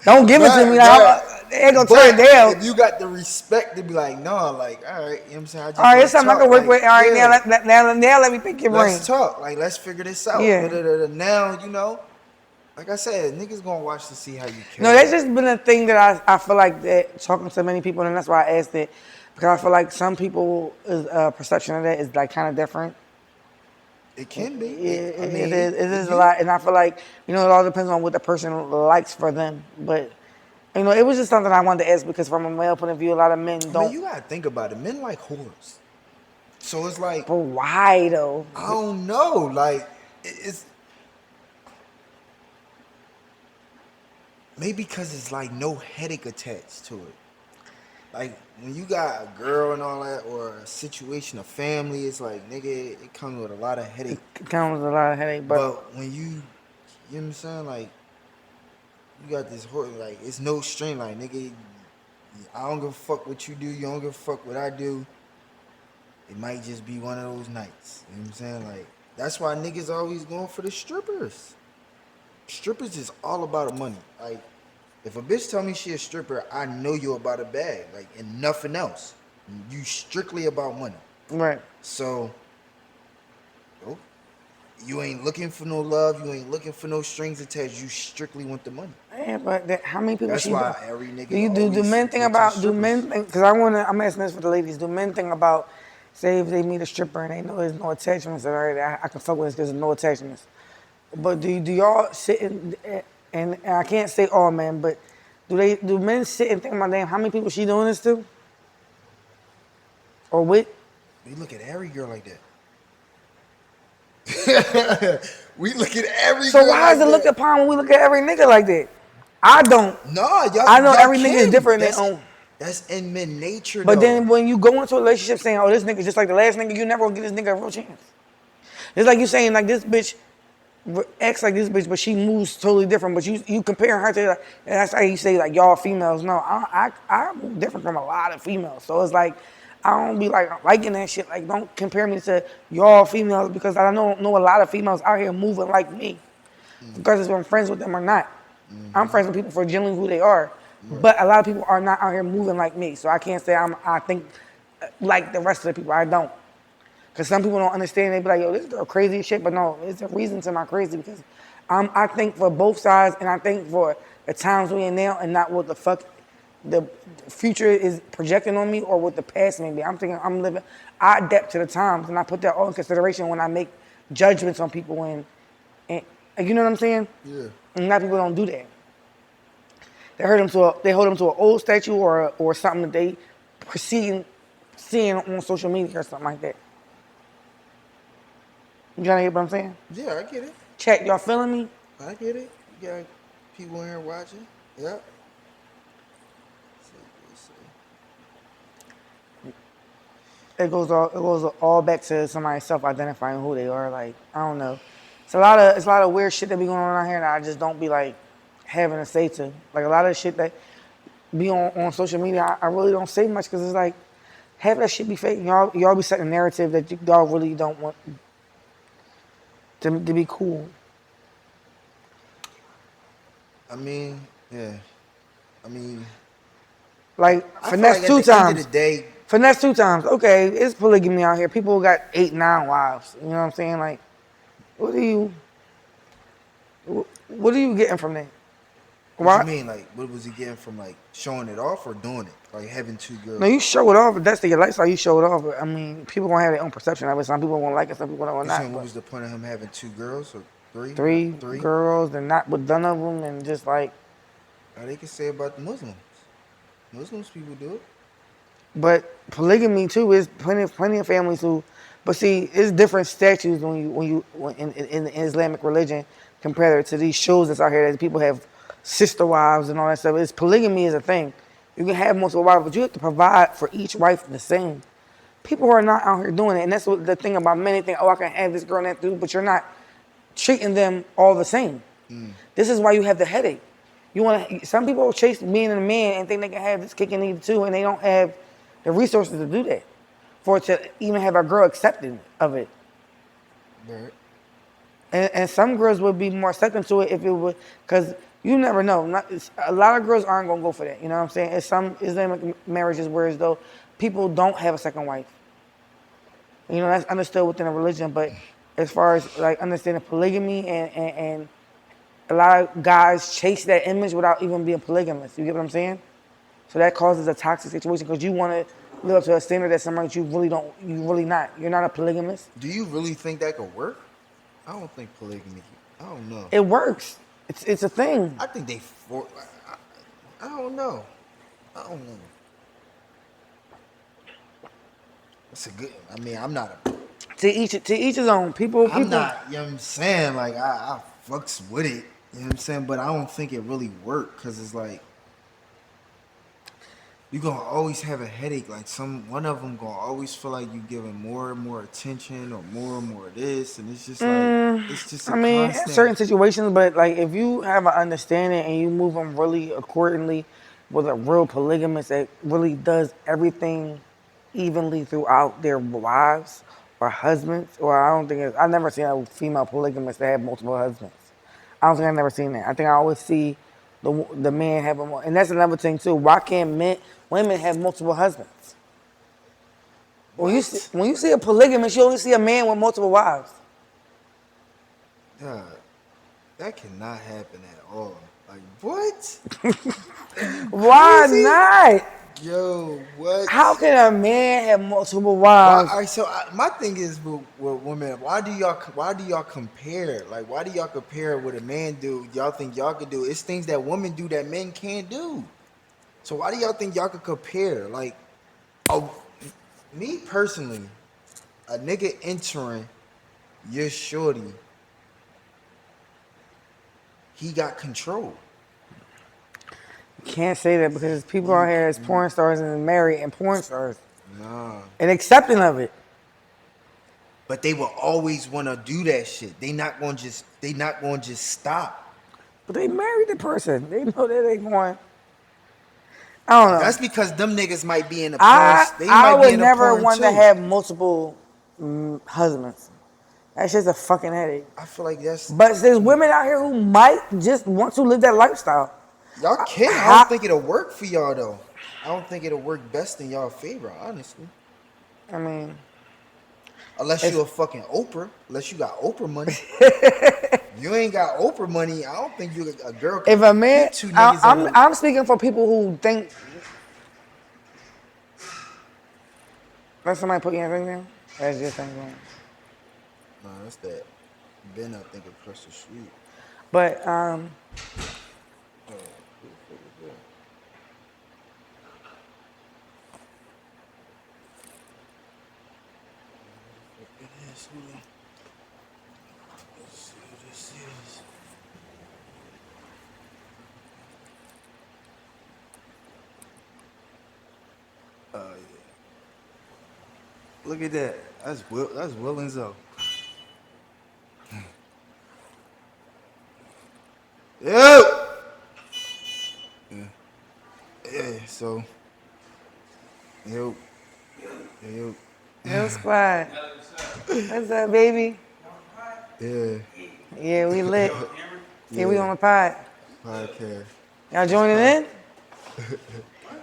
Speaker 2: don't give it to me. Like, they ain't gonna turn it down.
Speaker 1: If you got the respect to be like, no, like, all right, you know what I'm saying? I just
Speaker 2: All right,
Speaker 1: want
Speaker 2: it's
Speaker 1: to
Speaker 2: something I
Speaker 1: talk.
Speaker 2: can work
Speaker 1: Like,
Speaker 2: with. All right,
Speaker 1: yeah,
Speaker 2: now let me pick your brain.
Speaker 1: let's talk. Like, let's figure this out.
Speaker 2: Yeah.
Speaker 1: Now, like I said, niggas gonna watch to see how you
Speaker 2: No,
Speaker 1: carry.
Speaker 2: that's just been a thing that I feel like that talking to many people, and that's why I asked it, because I feel like some people perception of that is like kind of different.
Speaker 1: It can be. I
Speaker 2: It
Speaker 1: mean,
Speaker 2: is. It is a lot, and I feel like it all depends on what the person likes for them. But it was just something I wanted to ask because from a male point of view, a lot of men
Speaker 1: I mean,
Speaker 2: don't.
Speaker 1: you gotta think about it. Men like whores, so it's like
Speaker 2: But why though?
Speaker 1: I don't know. Like, it's maybe because it's like no headache attached to it. like when you got a girl and all that, or a situation, a family, it's like nigga, it comes with a lot of headache.
Speaker 2: It comes with a lot of headache, but
Speaker 1: But when you know what I'm saying, like you got this horse, like it's no strain, like nigga, I don't give a fuck what you do, you don't give a fuck what I do. It might just be one of those nights. You know what I'm saying? Like that's why niggas always going for the strippers. Strippers is all about money. Like if a bitch tell me she a stripper, I know you about a bag, like and nothing else. You strictly about money.
Speaker 2: right.
Speaker 1: So, oh, you ain't looking for no love. You ain't looking for no strings attached. You strictly want the money.
Speaker 2: Yeah, but how many people
Speaker 1: That's
Speaker 2: she do?
Speaker 1: why every
Speaker 2: Do
Speaker 1: nigga
Speaker 2: you do
Speaker 1: always
Speaker 2: men think
Speaker 1: go to the
Speaker 2: about do
Speaker 1: strippers.
Speaker 2: men think? Because I'm asking this for the ladies. Do men think about say if they meet a stripper and they know there's no attachments, all right, I can fuck with this because there's no attachments. But do y'all sit and I can't say all men, but do men sit and think about damn how many people she doing this to or with?
Speaker 1: We look at every girl like that. We look at every
Speaker 2: So
Speaker 1: girl
Speaker 2: why is
Speaker 1: like
Speaker 2: it looked
Speaker 1: that.
Speaker 2: upon when we look at every nigga like that? I don't.
Speaker 1: No,
Speaker 2: I know
Speaker 1: y'all
Speaker 2: every nigga is
Speaker 1: can.
Speaker 2: different in their own.
Speaker 1: That's in men nature
Speaker 2: But
Speaker 1: though.
Speaker 2: then when you go into a relationship saying, "Oh, this nigga just like the last nigga," you never gonna give this nigga a real chance. It's like you saying like this bitch acts like this bitch, but she moves totally different. But you comparing her to, and that's how you say like y'all females. No, I'm different from a lot of females. So it's like I don't be like liking that shit. Like don't compare me to y'all females because I know a lot of females out here moving like me, regardless if I'm friends with them or not. I'm friends with people for genuinely who they are,
Speaker 1: Right.
Speaker 2: but a lot of people are not out here moving like me. So I can't say I think like the rest of the people. I don't. Because some people don't understand. They be like, yo, this girl crazy as shit. But no, it's a reason to my crazy because I think for both sides and I think for the times we in now and not what the fuck the future is projecting on me or what the past may be. I'm thinking I adapt to the times and I put that all in consideration when I make judgments on people and you know what I'm saying?
Speaker 1: Yeah.
Speaker 2: And a lot of people don't do that. They hold them to an old statue or something that they perceive seeing on social media or something like that. You trying to hear what I'm saying?
Speaker 1: Yeah, I get it.
Speaker 2: Chat, y'all feeling me?
Speaker 1: I get it. You got people in here watching. Yep.
Speaker 2: It goes all back to somebody self-identifying who they are. Like I don't know. It's a lot of weird shit that be going on out here that I just don't be like having to say to. Like a lot of shit that be on social media, I really don't say much because it's like half that shit be fake. Y'all be setting a narrative that y'all really don't want to be cool.
Speaker 1: I mean, yeah. I mean,
Speaker 2: Like
Speaker 1: I feel like
Speaker 2: finesse
Speaker 1: at
Speaker 2: two
Speaker 1: the end of the
Speaker 2: times.
Speaker 1: day,
Speaker 2: Finesse two times. Okay, it's polygamy out here. People got 8, 9 wives. You know what I'm saying? Like, what do you what are you getting from that?
Speaker 1: what you
Speaker 2: Why?
Speaker 1: mean? Like, what was he getting from like showing it off or doing it? Like having two
Speaker 2: No,
Speaker 1: girls.
Speaker 2: you show it off. If that's your lifestyle, you show it off. I mean, people gonna have their own perception of it. Some people gonna like it, some people gonna
Speaker 1: You saying
Speaker 2: not.
Speaker 1: what
Speaker 2: But
Speaker 1: was the point of him having two girls or three?
Speaker 2: three
Speaker 1: Three?
Speaker 2: girls and not with none of them, and just like,
Speaker 1: They can say about the Muslims. Muslims people do it.
Speaker 2: but polygamy too is plenty of families who, but see, it's different statutes when in the Islamic religion compared to these shows that's out here that people have sister wives and all that stuff. It's polygamy is a thing. You can have multiple wives, but you have to provide for each wife the same. People are not out here doing it, and that's what the thing about men. They think, oh, I can have this girl and that dude, but you're not treating them all the same. This is why you have the headache. You want to. Some people chase being a man and think they can have this kick and eat too, and they don't have the resources to do that, for it to even have a girl accepting of it.
Speaker 1: Right.
Speaker 2: And some girls would be more accepting to it if it would, because you never know. A lot of girls aren't gonna go for that. You know what I'm saying? It's some Islamic marriages where as though people don't have a second wife. You know, that's understood within a religion, but as far as like understanding polygamy and a lot of guys chase that image without even being polygamous. You get what I'm saying? So that causes a toxic situation because you want to live up to a standard that somebody that you really don't, you really not. You're not a polygamist.
Speaker 1: Do you really think that could work? I don't think polygamy. I don't know.
Speaker 2: It works. It's a thing.
Speaker 1: I think they for. I don't know. I don't know. It's a good. I mean, I'm not a.
Speaker 2: To each his own. People
Speaker 1: I'm
Speaker 2: people.
Speaker 1: not. You know what I'm saying? Like I fucks with it. You know what I'm saying? But I don't think it really worked because it's like you gonna always have a headache. Like one of them gonna always feel like you giving more and more attention or more and more of this, and it's just like it's just a
Speaker 2: I mean, in
Speaker 1: constant.
Speaker 2: certain situations, but like if you have an understanding and you move them really accordingly with a real polygamist that really does everything evenly throughout their wives or husbands, or I don't think I've never seen a female polygamist that have multiple husbands. I don't think I've never seen that. I think I always see the man having more, and that's another thing too. Why can't women have multiple husbands?
Speaker 1: What?
Speaker 2: When you see a polygamist, you only see a man with multiple wives.
Speaker 1: God, that cannot happen at all. Like what? You
Speaker 2: Why
Speaker 1: crazy?
Speaker 2: not?
Speaker 1: Yo,
Speaker 2: How
Speaker 1: what?
Speaker 2: can a man have multiple
Speaker 1: Why?
Speaker 2: wives?
Speaker 1: All right, so my thing is with women. Why do y'all compare? Like, why do y'all compare what a man do? Y'all think y'all could do? It's things that women do that men can't do. So why do y'all think y'all could compare? Like, oh, me personally, a nigga entering your shorty, he got control.
Speaker 2: Can't say that because people out here as porn stars and married and porn stars
Speaker 1: Nah.
Speaker 2: and accepting of it.
Speaker 1: But they will always want to do that shit. They not gonna just stop.
Speaker 2: But they married the person. They know that they going. I don't know.
Speaker 1: That's because them niggas might be in a porn. They
Speaker 2: I
Speaker 1: might be
Speaker 2: would
Speaker 1: in a
Speaker 2: never
Speaker 1: porn
Speaker 2: want to
Speaker 1: too.
Speaker 2: have multiple husbands. That's just a fucking headache.
Speaker 1: I feel like that's
Speaker 2: But there's women out here who might just want to live that lifestyle.
Speaker 1: y'all can. I don't
Speaker 2: How?
Speaker 1: think it'll work for y'all though. I don't think it'll work best in y'all favor, honestly.
Speaker 2: I mean,
Speaker 1: Unless you
Speaker 2: it's
Speaker 1: a fucking Oprah. Unless you got Oprah money. You ain't got Oprah money. I don't think a girl can
Speaker 2: if a man.
Speaker 1: keep two niggas at one.
Speaker 2: I'm speaking for people who think. Let somebody put your thing down. That's your thing going.
Speaker 1: Nah, that's that. Ben, I think across the street.
Speaker 2: But
Speaker 1: Oh, who the fuck is that? It is. Let's see who this is. Oh yeah. Look at that. That's Will and Zoe. Yo! Yeah. Yeah, so yo. Yo.
Speaker 2: Yo, Spot. What's up, baby?
Speaker 1: Yeah.
Speaker 2: Yeah, we lit. Yeah, we
Speaker 1: Yeah.
Speaker 2: on the pod.
Speaker 1: Podcast.
Speaker 2: Y'all joining in?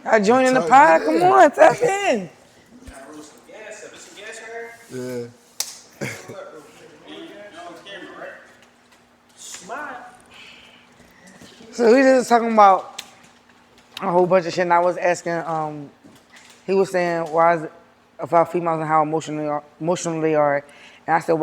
Speaker 2: Y'all
Speaker 1: You
Speaker 2: joining the
Speaker 1: talk get
Speaker 2: pod? Come
Speaker 1: in.
Speaker 2: on, tap in.
Speaker 1: Yeah.
Speaker 2: So we just talking about a whole bunch of shit, and I was asking, he was saying why is it about females and how emotional they are, and I said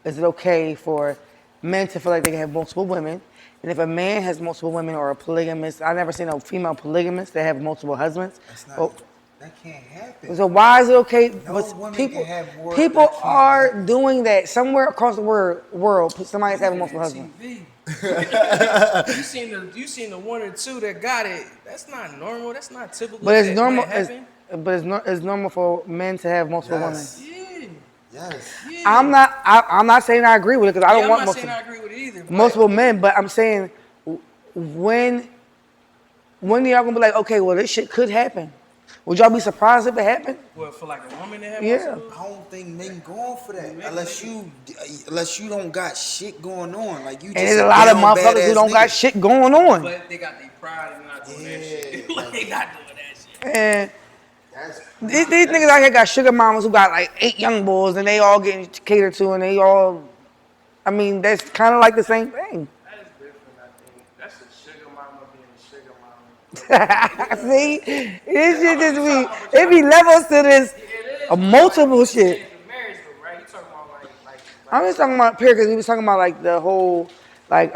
Speaker 2: is it okay for men to feel like they can have multiple women, and if a man has multiple women or a polygamist, I never seen a female polygamist that have multiple husbands.
Speaker 1: That's not
Speaker 2: Oh,
Speaker 1: that can't happen.
Speaker 2: so why is it okay?
Speaker 1: No
Speaker 2: But
Speaker 1: woman can
Speaker 2: people,
Speaker 1: have more.
Speaker 2: people
Speaker 1: That can't
Speaker 2: are
Speaker 1: happen.
Speaker 2: doing that somewhere across the world. Somebody's having multiple husbands.
Speaker 3: TV. you seen the one or two that got it. That's not normal. That's not typical
Speaker 2: But it's
Speaker 3: shit when
Speaker 2: normal.
Speaker 3: that happen.
Speaker 2: It's normal for men to have multiple women.
Speaker 1: Yes.
Speaker 3: Yeah,
Speaker 1: Yes.
Speaker 3: yeah.
Speaker 2: I'm not saying I agree with it because I
Speaker 3: Yeah,
Speaker 2: don't
Speaker 3: I'm
Speaker 2: want
Speaker 3: not saying I agree with it either.
Speaker 2: multiple men. But I'm saying when y'all gonna be like, okay, well this shit could happen. Would y'all be surprised if it happened?
Speaker 3: What, for like a woman to have
Speaker 2: Yeah.
Speaker 3: multiple?
Speaker 1: I don't think men going for that unless you don't got shit going on. Like you
Speaker 2: And
Speaker 1: just
Speaker 2: there's
Speaker 1: a
Speaker 2: a lot of
Speaker 1: down
Speaker 2: motherfuckers who
Speaker 1: badass
Speaker 2: don't got
Speaker 1: nigga.
Speaker 2: shit going on.
Speaker 3: But they got their pride and not doing that shit.
Speaker 1: Yeah,
Speaker 3: Like, they not doing that shit.
Speaker 2: And
Speaker 1: That's
Speaker 2: these niggas out here got sugar mamas who got like 8 young boys and they all getting catered to and they all, I mean, that's kind of like the same thing.
Speaker 4: That is different, I think. That's a sugar mama being a sugar mama.
Speaker 2: See, this shit just be, it be levels to this
Speaker 4: Yeah, it is.
Speaker 2: multiple
Speaker 4: Like,
Speaker 2: shit.
Speaker 4: the marriage, though, right? You talking about
Speaker 2: I'm just talking about period because we was talking about like the whole, like,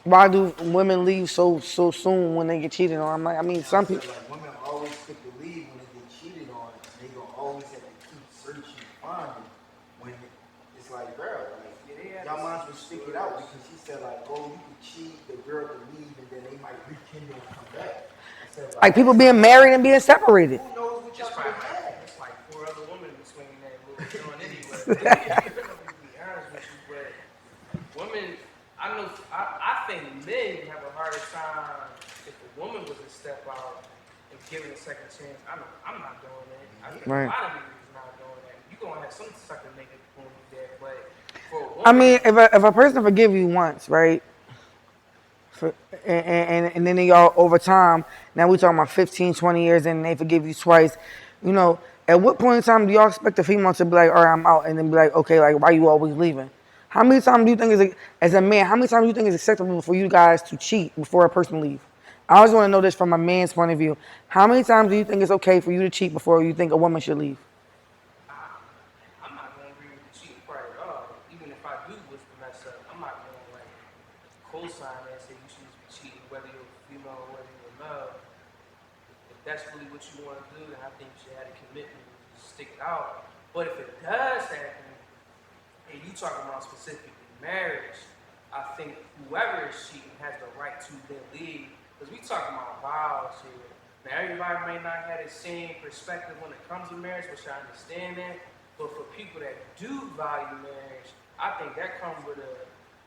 Speaker 2: why do women leave so soon when they get cheated on? I'm like, I mean,
Speaker 1: I
Speaker 2: some
Speaker 1: said
Speaker 2: people,
Speaker 1: like women always quick to leave when they get cheated on. They gonna always have to keep searching and finding when It's like, bro, like, y'all moms would stick it out because she said, like, oh, you can cheat, the girl can leave, and then they might rekindle and come back. I said,
Speaker 2: Like people being married and being separated.
Speaker 1: who knows what y'all
Speaker 4: It's
Speaker 1: could
Speaker 4: probably
Speaker 1: have
Speaker 4: like,
Speaker 1: had?
Speaker 4: it's like 4 other women between that little joint anyway. To be honest with you, but women, I think men have a harder time if a woman was to step out and give it a second chance. I'm not doing that. I think
Speaker 2: Right.
Speaker 4: a lot of niggas is not doing that. You gonna have some sucker nigga doing that, but for a woman,
Speaker 2: I mean, if a person forgive you once, right? For, and then y'all over time, now we talking about 15, 20 years and they forgive you twice. You know, at what point in time do y'all expect the female to be like, all right, I'm out, and then be like, okay, like, why you always leaving? How many times do you think, as a man, how many times do you think it's acceptable for you guys to cheat before a person leave? I always want to know this from a man's point of view. How many times do you think it's okay for you to cheat before you think a woman should leave?
Speaker 4: I'm not gonna agree with the cheating part at all. Even if I do was to mess up, I'm not gonna like co-sign that and say you should be cheating, whether you're female or whether you're male. If that's really what you want to do, then I think you should have a commitment to stick it out. But if it does happen, and you talking about specifically marriage, I think whoever is cheating has the right to then leave. Because we talking about vows here. Now everybody may not have the same perspective when it comes to marriage, which I understand that. But for people that do value marriage, I think that comes with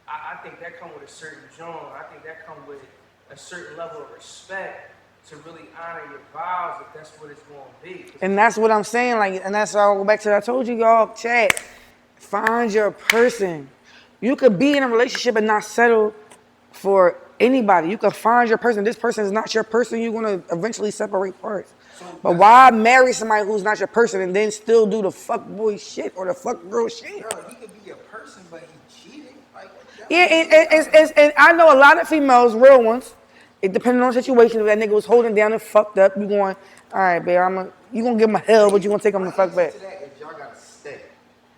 Speaker 4: I think that comes with a certain joy. I think that comes with a certain level of respect to really honor your vows if that's what it's going to be.
Speaker 2: And that's what I'm saying, like, and that's why I'll go back to, I told you y'all, chat, find your person. You could be in a relationship and not settle for anybody. You could find your person. This person is not your person. You're gonna eventually separate parts. But why marry somebody who's not your person and then still do the fuck boy shit or the fuck girl shit?
Speaker 1: Bro, he could be a person, but he cheating. Like,
Speaker 2: Yeah, and I know a lot of females, real ones, it depending on the situation, if that nigga was holding down and fucked up, you going, all right, babe, you gonna give him a hell, but you gonna take him the fuck back.
Speaker 1: To that is y'all gotta stay.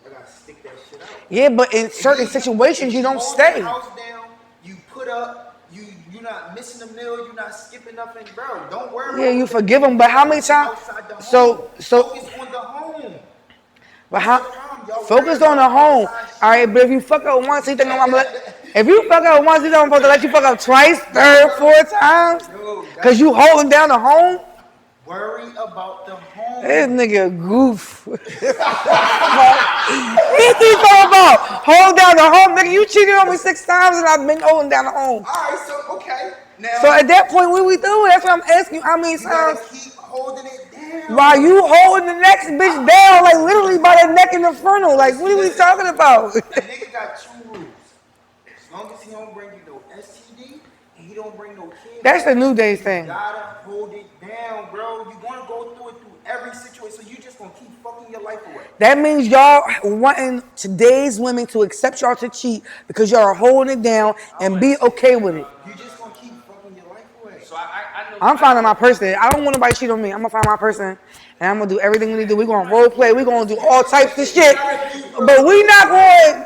Speaker 1: Y'all gotta stick that shit out.
Speaker 2: Yeah, but in certain situations, you don't
Speaker 1: hold
Speaker 2: stay.
Speaker 1: your house down, you put up, you're not missing a meal, you're not skipping nothing, bro. Don't worry about
Speaker 2: Yeah, you forgive him, but how many times?
Speaker 1: outside the home.
Speaker 2: So,
Speaker 1: Focus on the home.
Speaker 2: but
Speaker 1: That's
Speaker 2: how?
Speaker 1: the problem. Y'all
Speaker 2: Focus
Speaker 1: worry
Speaker 2: on the
Speaker 1: about
Speaker 2: home.
Speaker 1: outside
Speaker 2: All right, but if you fuck up once, you think I'm gonna if you fuck up once, you think I'm supposed to let you fuck up twice, third, four times?
Speaker 1: No,
Speaker 2: Cause you holding down the home?
Speaker 1: worry about the home.
Speaker 2: This nigga goof. He keep talking about hold down the home, nigga. You cheated on me 6 times and I've been holding down the home.
Speaker 1: Alright, so okay. Now
Speaker 2: So at that point, what we do? That's what I'm asking you. How many
Speaker 1: you gotta
Speaker 2: times?
Speaker 1: keep holding it down.
Speaker 2: While you holding the next bitch down, like literally by the neck in the frontal. Like, what are we talking about?
Speaker 1: A nigga got 2 rules. As long as he don't bring you no STD and he don't bring no kids.
Speaker 2: That's the new days
Speaker 1: you
Speaker 2: thing.
Speaker 1: gotta hold it down, bro. You gonna go through it through every situation. So you just gonna keep fucking your life away.
Speaker 2: That means y'all wanting today's women to accept y'all to cheat because y'all are holding it down and be okay with it.
Speaker 1: You just gonna keep fucking your life away.
Speaker 4: so I know.
Speaker 2: I'm finding my person. I don't want nobody to cheat on me. I'm gonna find my person and I'm gonna do everything we need to do. We're gonna role play. We're gonna do all types of shit. But we not going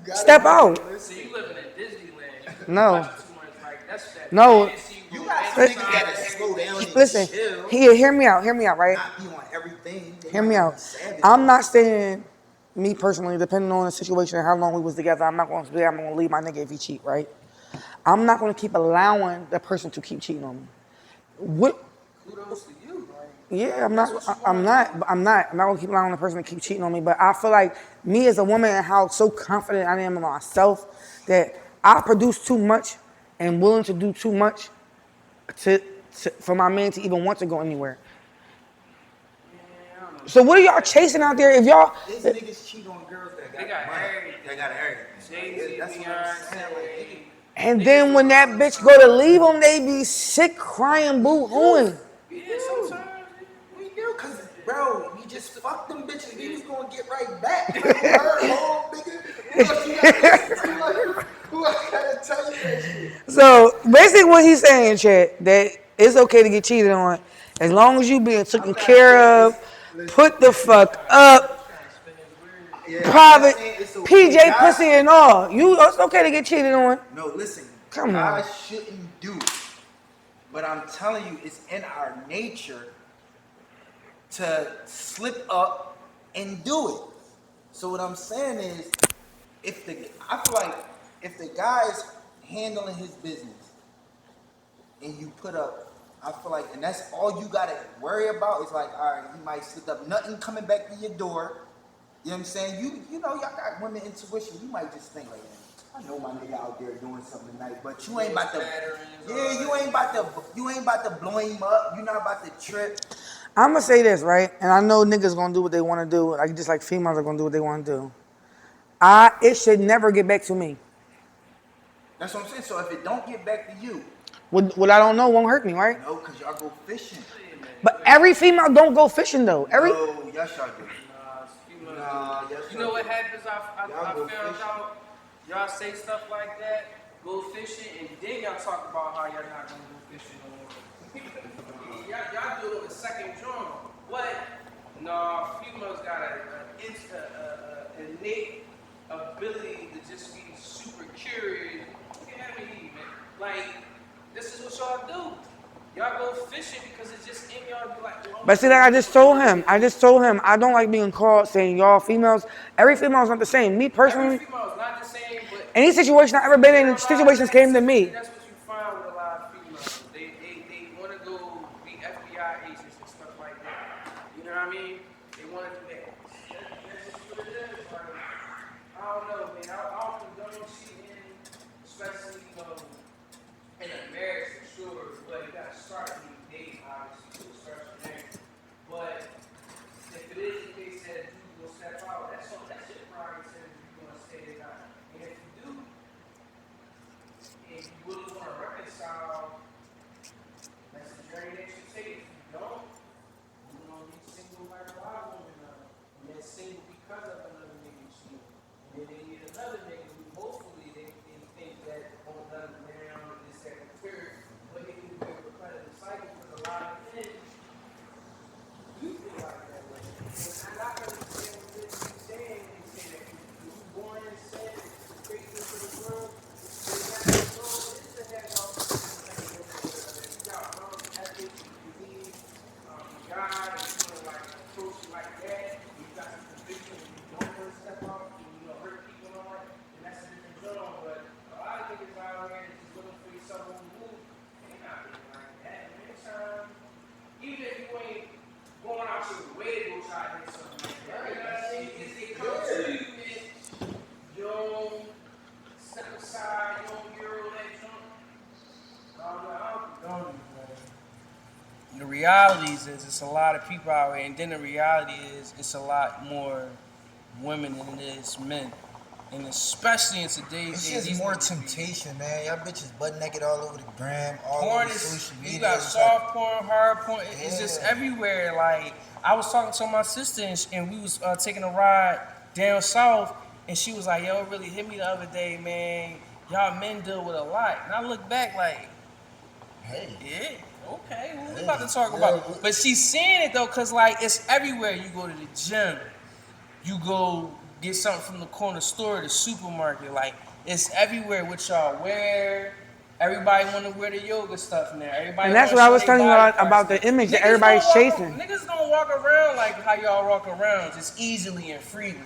Speaker 2: to step out.
Speaker 4: So you living in Disneyland? You
Speaker 2: No.
Speaker 4: watching too much, like that's that
Speaker 2: No.
Speaker 4: fantasy
Speaker 1: You got some
Speaker 4: romantic
Speaker 1: niggas gotta
Speaker 4: side.
Speaker 1: slow down and
Speaker 2: Listen,
Speaker 1: chill.
Speaker 2: hear me out, right?
Speaker 1: Not be on everything. They
Speaker 2: Hear me
Speaker 1: might
Speaker 2: out.
Speaker 1: be savage.
Speaker 2: I'm not saying, me personally, depending on the situation and how long we was together, I'm not going to say I'm going to leave my nigga if he cheat, right? I'm not going to keep allowing that person to keep cheating on me. What?
Speaker 1: Kudos to you. Like,
Speaker 2: Yeah, I'm not going to keep allowing the person to keep cheating on me. But I feel like me as a woman and how so confident I am in myself that I produce too much and willing to do too much for my man to even want to go anywhere. So what are y'all chasing out there? If y'all,
Speaker 1: these niggas cheat on girls that
Speaker 4: They
Speaker 1: got
Speaker 4: got
Speaker 1: money.
Speaker 4: everything.
Speaker 1: They got everything.
Speaker 4: Jay-Z,
Speaker 1: That's what I'm saying. Like,
Speaker 4: Beyonce.
Speaker 2: and then when that bitch go to leave them, they be sick, crying, boo-hooing.
Speaker 4: Yeah, sometimes.
Speaker 1: we do, cause bro, we just fucked them bitches. We was gonna get right back. Like, her home, nigga. Who else you gotta listen to? Like, who else gotta tell you that shit?
Speaker 2: So basically what he's saying, Chad, that it's okay to get cheated on as long as you being taken care of, put the fuck up,
Speaker 1: Yeah,
Speaker 2: private,
Speaker 1: I'm not saying it's okay.
Speaker 2: PJ
Speaker 1: Guys-
Speaker 2: pussy and all. It's okay to get cheated on.
Speaker 1: No, listen.
Speaker 2: Come on.
Speaker 1: Guys shouldn't do it. But I'm telling you, it's in our nature to slip up and do it. So what I'm saying is, I feel like if the guy's handling his business and you put up, I feel like, and that's all you gotta worry about is like, all right, he might slip up, nothing coming back to your door. You know what I'm saying? You know, y'all got women intuition. You might just think like, I know my nigga out there doing something tonight, but you ain't about to. Yeah, you ain't about to blow him up. You not about to trip.
Speaker 2: I'm gonna say this, right? And I know niggas gonna do what they wanna do, like just like females are gonna do what they wanna do. It should never get back to me.
Speaker 1: That's what I'm saying. So if it don't get back to you,
Speaker 2: What I don't know won't hurt me, right?
Speaker 1: no, cause y'all go fishing.
Speaker 2: But every female don't go fishing though.
Speaker 1: No, yes y'all do.
Speaker 4: Nah,
Speaker 1: yes
Speaker 4: you know
Speaker 1: y'all
Speaker 4: what
Speaker 1: do.
Speaker 4: happens? I
Speaker 1: Y'all go
Speaker 4: found
Speaker 1: fishing.
Speaker 4: out. Y'all say stuff like that, go fishing, and then y'all talk about how y'all not gonna go fishing no more. y'all do it on the second drum. What? No, females got an innate ability to just be super curious. Look at me, man. Like, this is what y'all do. Y'all go fishing because it's just in y'all. Be like, oh,
Speaker 2: But see, like I just told him, I don't like being called saying y'all females. Every female is not the same. Me
Speaker 4: every
Speaker 2: personally,
Speaker 4: female is not the same, but
Speaker 2: any situation I've ever been in, situations came to
Speaker 4: typically
Speaker 2: me.
Speaker 4: that's what you find with a lot of females. They want to go be FBI agents and stuff like that. You know what I mean? They want to do that. That's just what it is. Like, I don't know, man. I don't condone cheating, especially, in a marriage for sure. But you gotta start when you date, obviously, to a certain there. But if it is the case that you will step out, that's your prerogative if you're gonna stay or not. And if you do, and you really want to reconcile, that's the journey that you take. If you don't, you're gonna be single like a lot of women are. And they're single because of another nigga cheating. And then they need another nigga who hopefully they think that won't let them down and this, that, and the third. But it can be a repetitive cycle because a lot of men do feel like that way. And I understand what they're saying when they say that you born in sin, it's crazy into the world. But that world is the head of you got wrong ethics, you believe God, and you want to like approach it like that. You got some conviction and you don't want to step out and hurt people and all that. And that's a different zone. But a lot of niggas out here is just looking for yourself on the move. They not living like that. And anytime, even if you ain't going out your way to go try to hit something like that. You know what I mean? Because they come to you and you don't step aside, you don't euro that jump. I don't know, the realities is it's a lot of people out here, and then the reality is it's a lot more women than it is men. And especially in today's
Speaker 1: It's
Speaker 4: days,
Speaker 1: just more temptation, man. Y'all bitches butt naked all over the gram, all
Speaker 4: porn
Speaker 1: over
Speaker 4: is,
Speaker 1: social media.
Speaker 4: you got
Speaker 1: It's
Speaker 4: soft
Speaker 1: like,
Speaker 4: porn, hard porn, it's just
Speaker 1: Yeah.
Speaker 4: everywhere. Like, I was talking to my sister and we was taking a ride down south, and she was like, yo, it really hit me the other day, man. Y'all men deal with a lot. And I look back like,
Speaker 1: hey,
Speaker 4: yeah, okay, what we
Speaker 1: Hey,
Speaker 4: about to talk
Speaker 1: yeah,
Speaker 4: about? But she's seeing it though, cause like it's everywhere. You go to the gym, you go get something from the corner store, the supermarket. Like it's everywhere. What y'all wear. Everybody want to wear the yoga stuff now. Everybody
Speaker 2: And
Speaker 4: want
Speaker 2: that's
Speaker 4: to
Speaker 2: what I
Speaker 4: show
Speaker 2: was
Speaker 4: their
Speaker 2: telling you
Speaker 4: body parts
Speaker 2: about
Speaker 4: now.
Speaker 2: the image that
Speaker 4: Niggas
Speaker 2: everybody's
Speaker 4: don't
Speaker 2: chasing.
Speaker 4: niggas don't walk around like how y'all walk around, just easily and freely.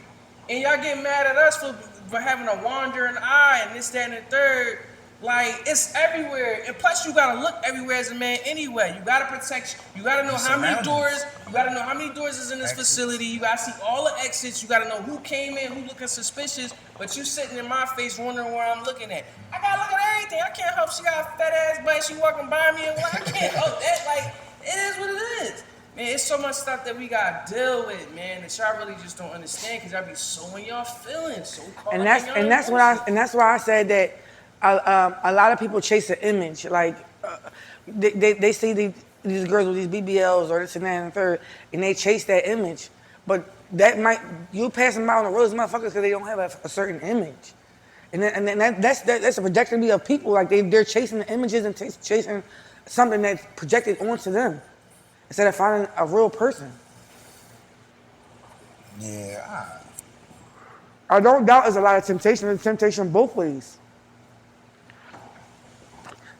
Speaker 4: And y'all get mad at us for having a wandering eye and this, that, and the third. Like it's everywhere, and plus you gotta look everywhere as a man anyway. You gotta protect. You gotta know how many doors. You gotta know how many doors is in this facility. You gotta see all the exits. You gotta know who came in, who looking suspicious. But you sitting in my face wondering where I'm looking at. I gotta look at everything. I can't help she got a fat ass butt. She walking by me and I can't help that. Like it is what it is. Man, it's so much stuff that we gotta deal with, man, that y'all really just don't understand because y'all be so in y'all feelings, so caught
Speaker 2: And
Speaker 4: up
Speaker 2: that's
Speaker 4: in y'all
Speaker 2: and that's what
Speaker 4: emotions.
Speaker 2: and that's why I said that a lot of people chase an image. Like they see these girls with these BBLs or this and that and the third, and they chase that image. But that might you pass them by on the road, motherfuckers, because they don't have a certain image. And then that's a projection of people. Like they're chasing the images and chasing something that's projected onto them instead of finding a real person.
Speaker 1: yeah,
Speaker 2: I don't doubt there's a lot of temptation. There's temptation both ways.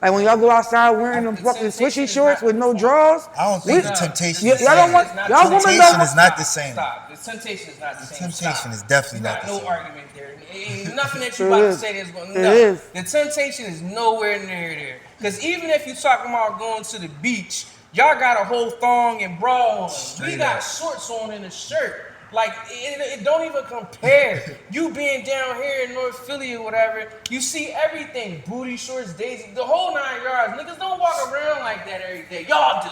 Speaker 2: Like when y'all go outside wearing them
Speaker 4: The
Speaker 2: fucking
Speaker 4: temptation
Speaker 2: swishy
Speaker 4: is
Speaker 2: shorts
Speaker 4: not
Speaker 2: with no
Speaker 4: performed.
Speaker 2: drawers.
Speaker 1: I don't
Speaker 2: We,
Speaker 1: think the temptation is the
Speaker 2: y'all don't
Speaker 1: same.
Speaker 2: want, y'all women
Speaker 1: Temptation
Speaker 2: don't.
Speaker 1: is not the same.
Speaker 4: Stop. The temptation is not the same.
Speaker 1: Temptation
Speaker 4: Stop.
Speaker 1: is definitely
Speaker 4: There's
Speaker 1: not the
Speaker 4: no
Speaker 1: same.
Speaker 4: argument there. Ain't nothing that you
Speaker 2: It
Speaker 4: about to
Speaker 2: is.
Speaker 4: say that's going.
Speaker 2: It
Speaker 4: No,
Speaker 2: is.
Speaker 4: the temptation is nowhere near there. Because even if you're talking about going to the beach, y'all got a whole thong and bra on. We
Speaker 1: Straight
Speaker 4: got
Speaker 1: up.
Speaker 4: shorts on and a shirt. Like it don't even compare. You being down here in North Philly or whatever, you see everything: booty shorts, daisy, the whole 9 yards. Niggas don't walk around like that every day. Y'all do.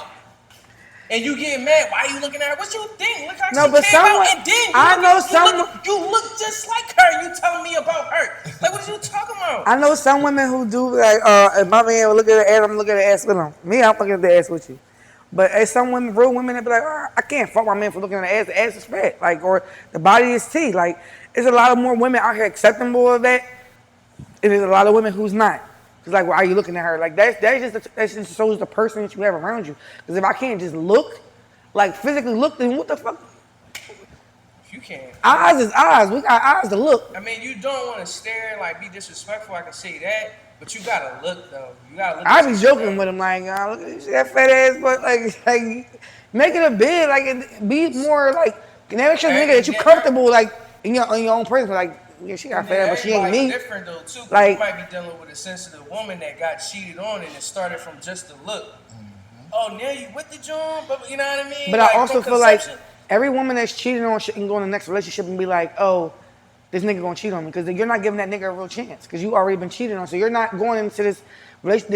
Speaker 4: And you get mad. Why you looking at her? What you think? Look how
Speaker 2: No,
Speaker 4: she
Speaker 2: but
Speaker 4: came out,
Speaker 2: someone,
Speaker 4: and then
Speaker 2: I know someone,
Speaker 4: you look just like her. You telling me about her? Like what are you talking about?
Speaker 2: I know some women who do like, if my man will look at the ass, I'm looking at the ass with him. Me, I'm looking at the ass with you. But as some women, real women, that be like, oh, I can't fuck my man for looking at the ass. The ass is fat, like, or the body is T. Like, there's a lot of more women out here accepting more of that. And there's a lot of women who's not. It's like, why are you looking at her? Like that just shows the person that you have around you. Because if I can't just look, like physically look, then what the fuck?
Speaker 4: You can't.
Speaker 2: Eyes is eyes. We got eyes to look.
Speaker 4: I mean, you don't want to stare like be disrespectful. I can say that, but you gotta look though. You gotta look.
Speaker 2: I
Speaker 4: At
Speaker 2: be
Speaker 4: your
Speaker 2: joking with
Speaker 4: surroundings.
Speaker 2: him like, look at that fat ass, but like make it a bid, like be more like make sure the nigga that
Speaker 4: And
Speaker 2: you
Speaker 4: then,
Speaker 2: comfortable like in your own person. Like, yeah, she got
Speaker 4: and
Speaker 2: fat
Speaker 4: then
Speaker 2: ass, but she ain't
Speaker 4: everybody
Speaker 2: me.
Speaker 4: different though too. 'Cause you
Speaker 2: Like,
Speaker 4: might be dealing with a sensitive woman that got cheated on and it started from just the look. Oh, now you with the John, but you know what I mean?
Speaker 2: but I
Speaker 4: Like
Speaker 2: also
Speaker 4: from
Speaker 2: feel like
Speaker 4: conception.
Speaker 2: every woman that's cheating on shit can go in the next relationship and be like, oh, this nigga gonna cheat on me because you're not giving that nigga a real chance because you already been cheated on. So you're not going into this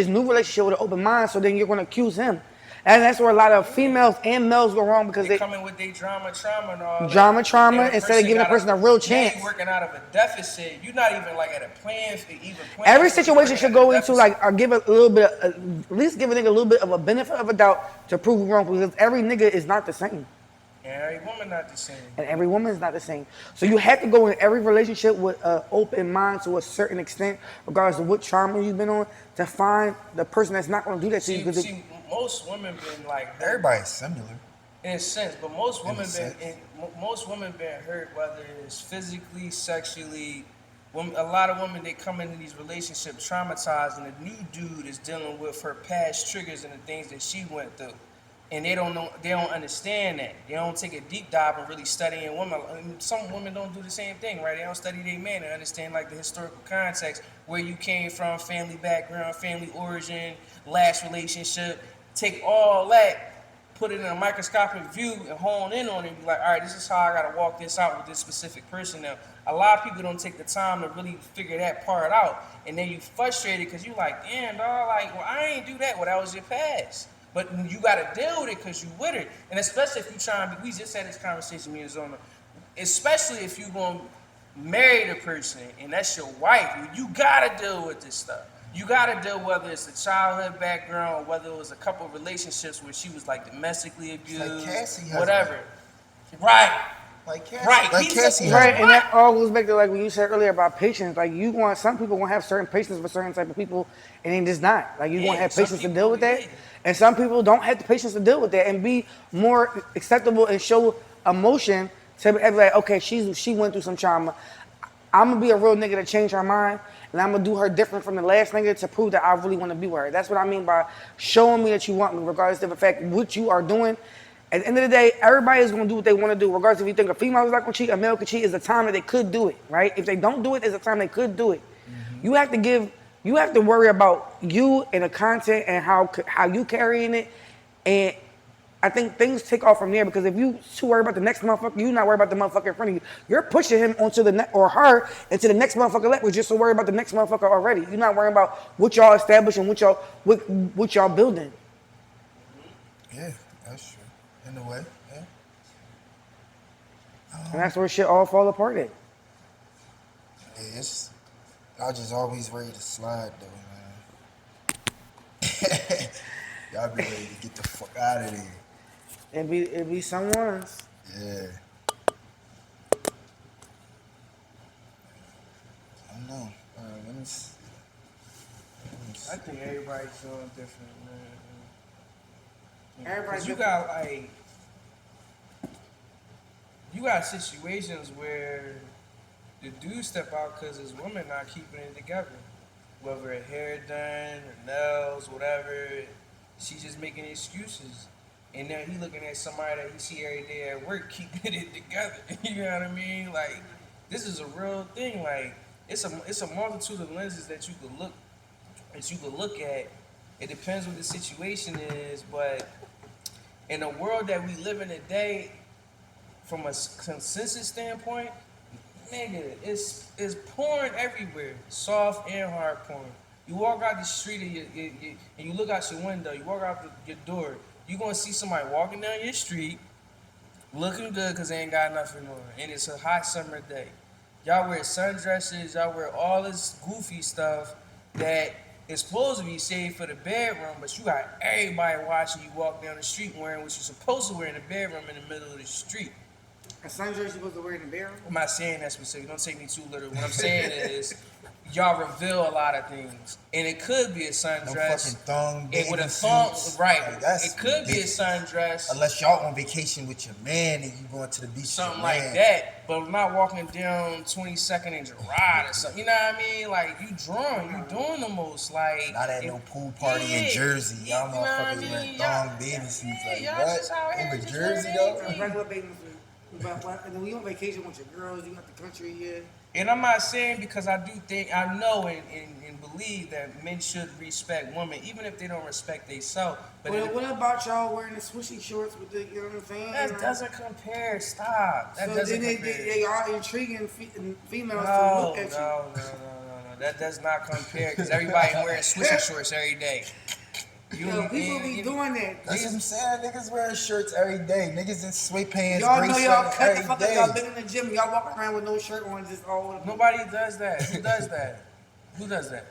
Speaker 2: new relationship with an open mind. So then you're gonna accuse him, and that's where a lot of females and males go wrong because
Speaker 4: They
Speaker 2: they
Speaker 4: come in with their trauma and all
Speaker 2: drama,
Speaker 4: that. Now
Speaker 2: trauma
Speaker 4: the
Speaker 2: instead of giving the
Speaker 4: gotta-
Speaker 2: person a real
Speaker 4: Now
Speaker 2: chance.
Speaker 4: you working out of a deficit. You're not even like at a plan for even plan.
Speaker 2: Every
Speaker 4: for it. You
Speaker 2: situation
Speaker 4: working
Speaker 2: should
Speaker 4: at a
Speaker 2: go into
Speaker 4: deficit.
Speaker 2: like, or give a little bit, at least give a nigga a little bit of a benefit of a doubt to prove you wrong because every nigga is not the same.
Speaker 4: And every woman not the same.
Speaker 2: And every woman is not the same. So you have to go in every relationship with an open mind to a certain extent, regardless of what trauma you've been on, to find the person that's not going to do that to you.
Speaker 4: See, most women been like
Speaker 1: Everybody's similar.
Speaker 4: in a sense, but most
Speaker 1: In a
Speaker 4: women
Speaker 1: sense.
Speaker 4: most women been hurt, whether it's physically, sexually. A lot of women they come into these relationships traumatized, and the new dude is dealing with her past triggers and the things that she went through, and they don't know, they don't understand that. They don't take a deep dive and really studying women. And some women don't do the same thing, right? They don't study their man and understand like the historical context, where you came from, family background, family origin, last relationship. Take all that, put it in a microscopic view and hone in on it and be like, all right, this is how I gotta walk this out with this specific person. Now, a lot of people don't take the time to really figure that part out. And then you frustrated because you like, damn, dog, like, well, I ain't do that. Well, that was your past. But you gotta deal with it because you with it. And especially if you trying to be, we just had this conversation, me and Zona, especially if you gonna marry the person and that's your wife, you gotta deal with this stuff. You gotta deal whether it's a childhood background, or whether it was a couple of relationships where she was like domestically abused,
Speaker 1: Like Cassie husband.
Speaker 4: whatever. Right.
Speaker 1: Like Cassie.
Speaker 4: Right.
Speaker 1: Like
Speaker 4: He's
Speaker 1: Cassie.
Speaker 2: Right,
Speaker 1: husband.
Speaker 2: and that all goes back to like when you said earlier about patience. Like you want some people gonna have certain patience for certain type of people, and then just not. Like you
Speaker 4: Yeah,
Speaker 2: gonna have
Speaker 4: some
Speaker 2: patience to
Speaker 4: people,
Speaker 2: deal with that,
Speaker 4: yeah.
Speaker 2: and some people don't have the patience to deal with that and be more acceptable and show emotion to be like, okay, she went through some trauma. I'm gonna be a real nigga to change her mind, and I'm gonna do her different from the last nigga to prove that I really want to be with her. That's what I mean by showing me that you want me, regardless of the fact what you are doing. At the end of the day, everybody is gonna do what they want to do, regardless if you think a female is not gonna cheat, a male could cheat. Is the time that they could do it, right? If they don't do it, there's a time they could do it. You have to you have to worry about you and the content and how you carrying it, and I think things take off from there because if you too worried about the next motherfucker, you not worried about the motherfucker in front of you. You're pushing him onto or her into the next motherfucker left. We're just so worried about the next motherfucker already. You're not worrying about what y'all establishing, what y'all building.
Speaker 1: Yeah, that's true. In a way, yeah.
Speaker 2: And that's where shit all fall apart at.
Speaker 1: Yeah, it's, y'all just always ready to slide though, man. Y'all be ready to get the fuck out of there.
Speaker 2: It be someone's.
Speaker 1: Yeah. I don't know. Let me see.
Speaker 4: I think everybody's doing different, man.
Speaker 2: Everybody's
Speaker 4: You got like, you got situations where the dude step out because his woman not keeping it together. whether her hair done, her nails, whatever. She's just making excuses. And now he looking at somebody that he see every day at work keeping it together. You know what I mean? Like, this is a real thing. Like, it's a multitude of lenses that you could look at. It depends what the situation is, but in the world that we live in today, from a consensus standpoint, nigga, it's porn everywhere, soft and hard porn. You walk out the street and you look out your window, you walk out your door, you gonna see somebody walking down your street looking good because they ain't got nothing on, and it's a hot summer day. Y'all wear sundresses, y'all wear all this goofy stuff that is supposed to be saved for the bedroom, but you got everybody watching you walk down the street wearing what you're supposed to wear in the bedroom in the middle of the street.
Speaker 2: A sundress you're supposed to wear in the bedroom?
Speaker 4: I'm not saying that specific. Don't take me too literal. What I'm saying is, y'all reveal a lot of things, and it could be a sundress.
Speaker 1: No fucking thong.
Speaker 4: It with a thong, right?
Speaker 1: Like, that's
Speaker 4: it could
Speaker 1: ridiculous.
Speaker 4: be a sundress.
Speaker 1: Unless y'all on vacation with your man and you going to the beach.
Speaker 4: Something
Speaker 1: with your
Speaker 4: like
Speaker 1: man.
Speaker 4: that, but I'm not walking down 22nd and Gerard or something. You know what I mean? Like, you drawing, you doing the most. Like,
Speaker 1: Not at no pool party in Jersey. Y'all
Speaker 4: you know what I
Speaker 1: motherfuckers
Speaker 4: mean?
Speaker 1: wearing
Speaker 4: Y'all-
Speaker 1: thong bathing suits.
Speaker 4: yeah,
Speaker 1: Like,
Speaker 4: y'all just out
Speaker 1: what?
Speaker 4: here
Speaker 1: Over
Speaker 4: just
Speaker 1: Jersey,
Speaker 4: wearing
Speaker 1: though?
Speaker 4: anything.
Speaker 2: Regular bathing suit. And then when you on vacation with your girls, you got the country here.
Speaker 4: And I'm not saying, because I do think, I know and believe that men should respect women, even if they don't respect themselves. But
Speaker 2: What about y'all wearing the swishy shorts with the, you know what I'm saying?
Speaker 4: that doesn't compare. Stop. That doesn't
Speaker 2: then
Speaker 4: compare.
Speaker 2: they are intriguing females to
Speaker 4: No,
Speaker 2: look at you.
Speaker 4: no. That does not compare, because everybody wearing swishy shorts every day.
Speaker 2: People be doing that.
Speaker 1: That's what I'm saying. Niggas wearing shirts every day. Niggas in sweatpants,
Speaker 2: Y'all
Speaker 1: gray
Speaker 2: know y'all
Speaker 1: sweater
Speaker 2: cut the
Speaker 1: every
Speaker 2: fuck up.
Speaker 1: day.
Speaker 2: Y'all been in the gym. Y'all walking around with no shirt on, just all over the place.
Speaker 4: Nobody does that. Who does that? Who does that?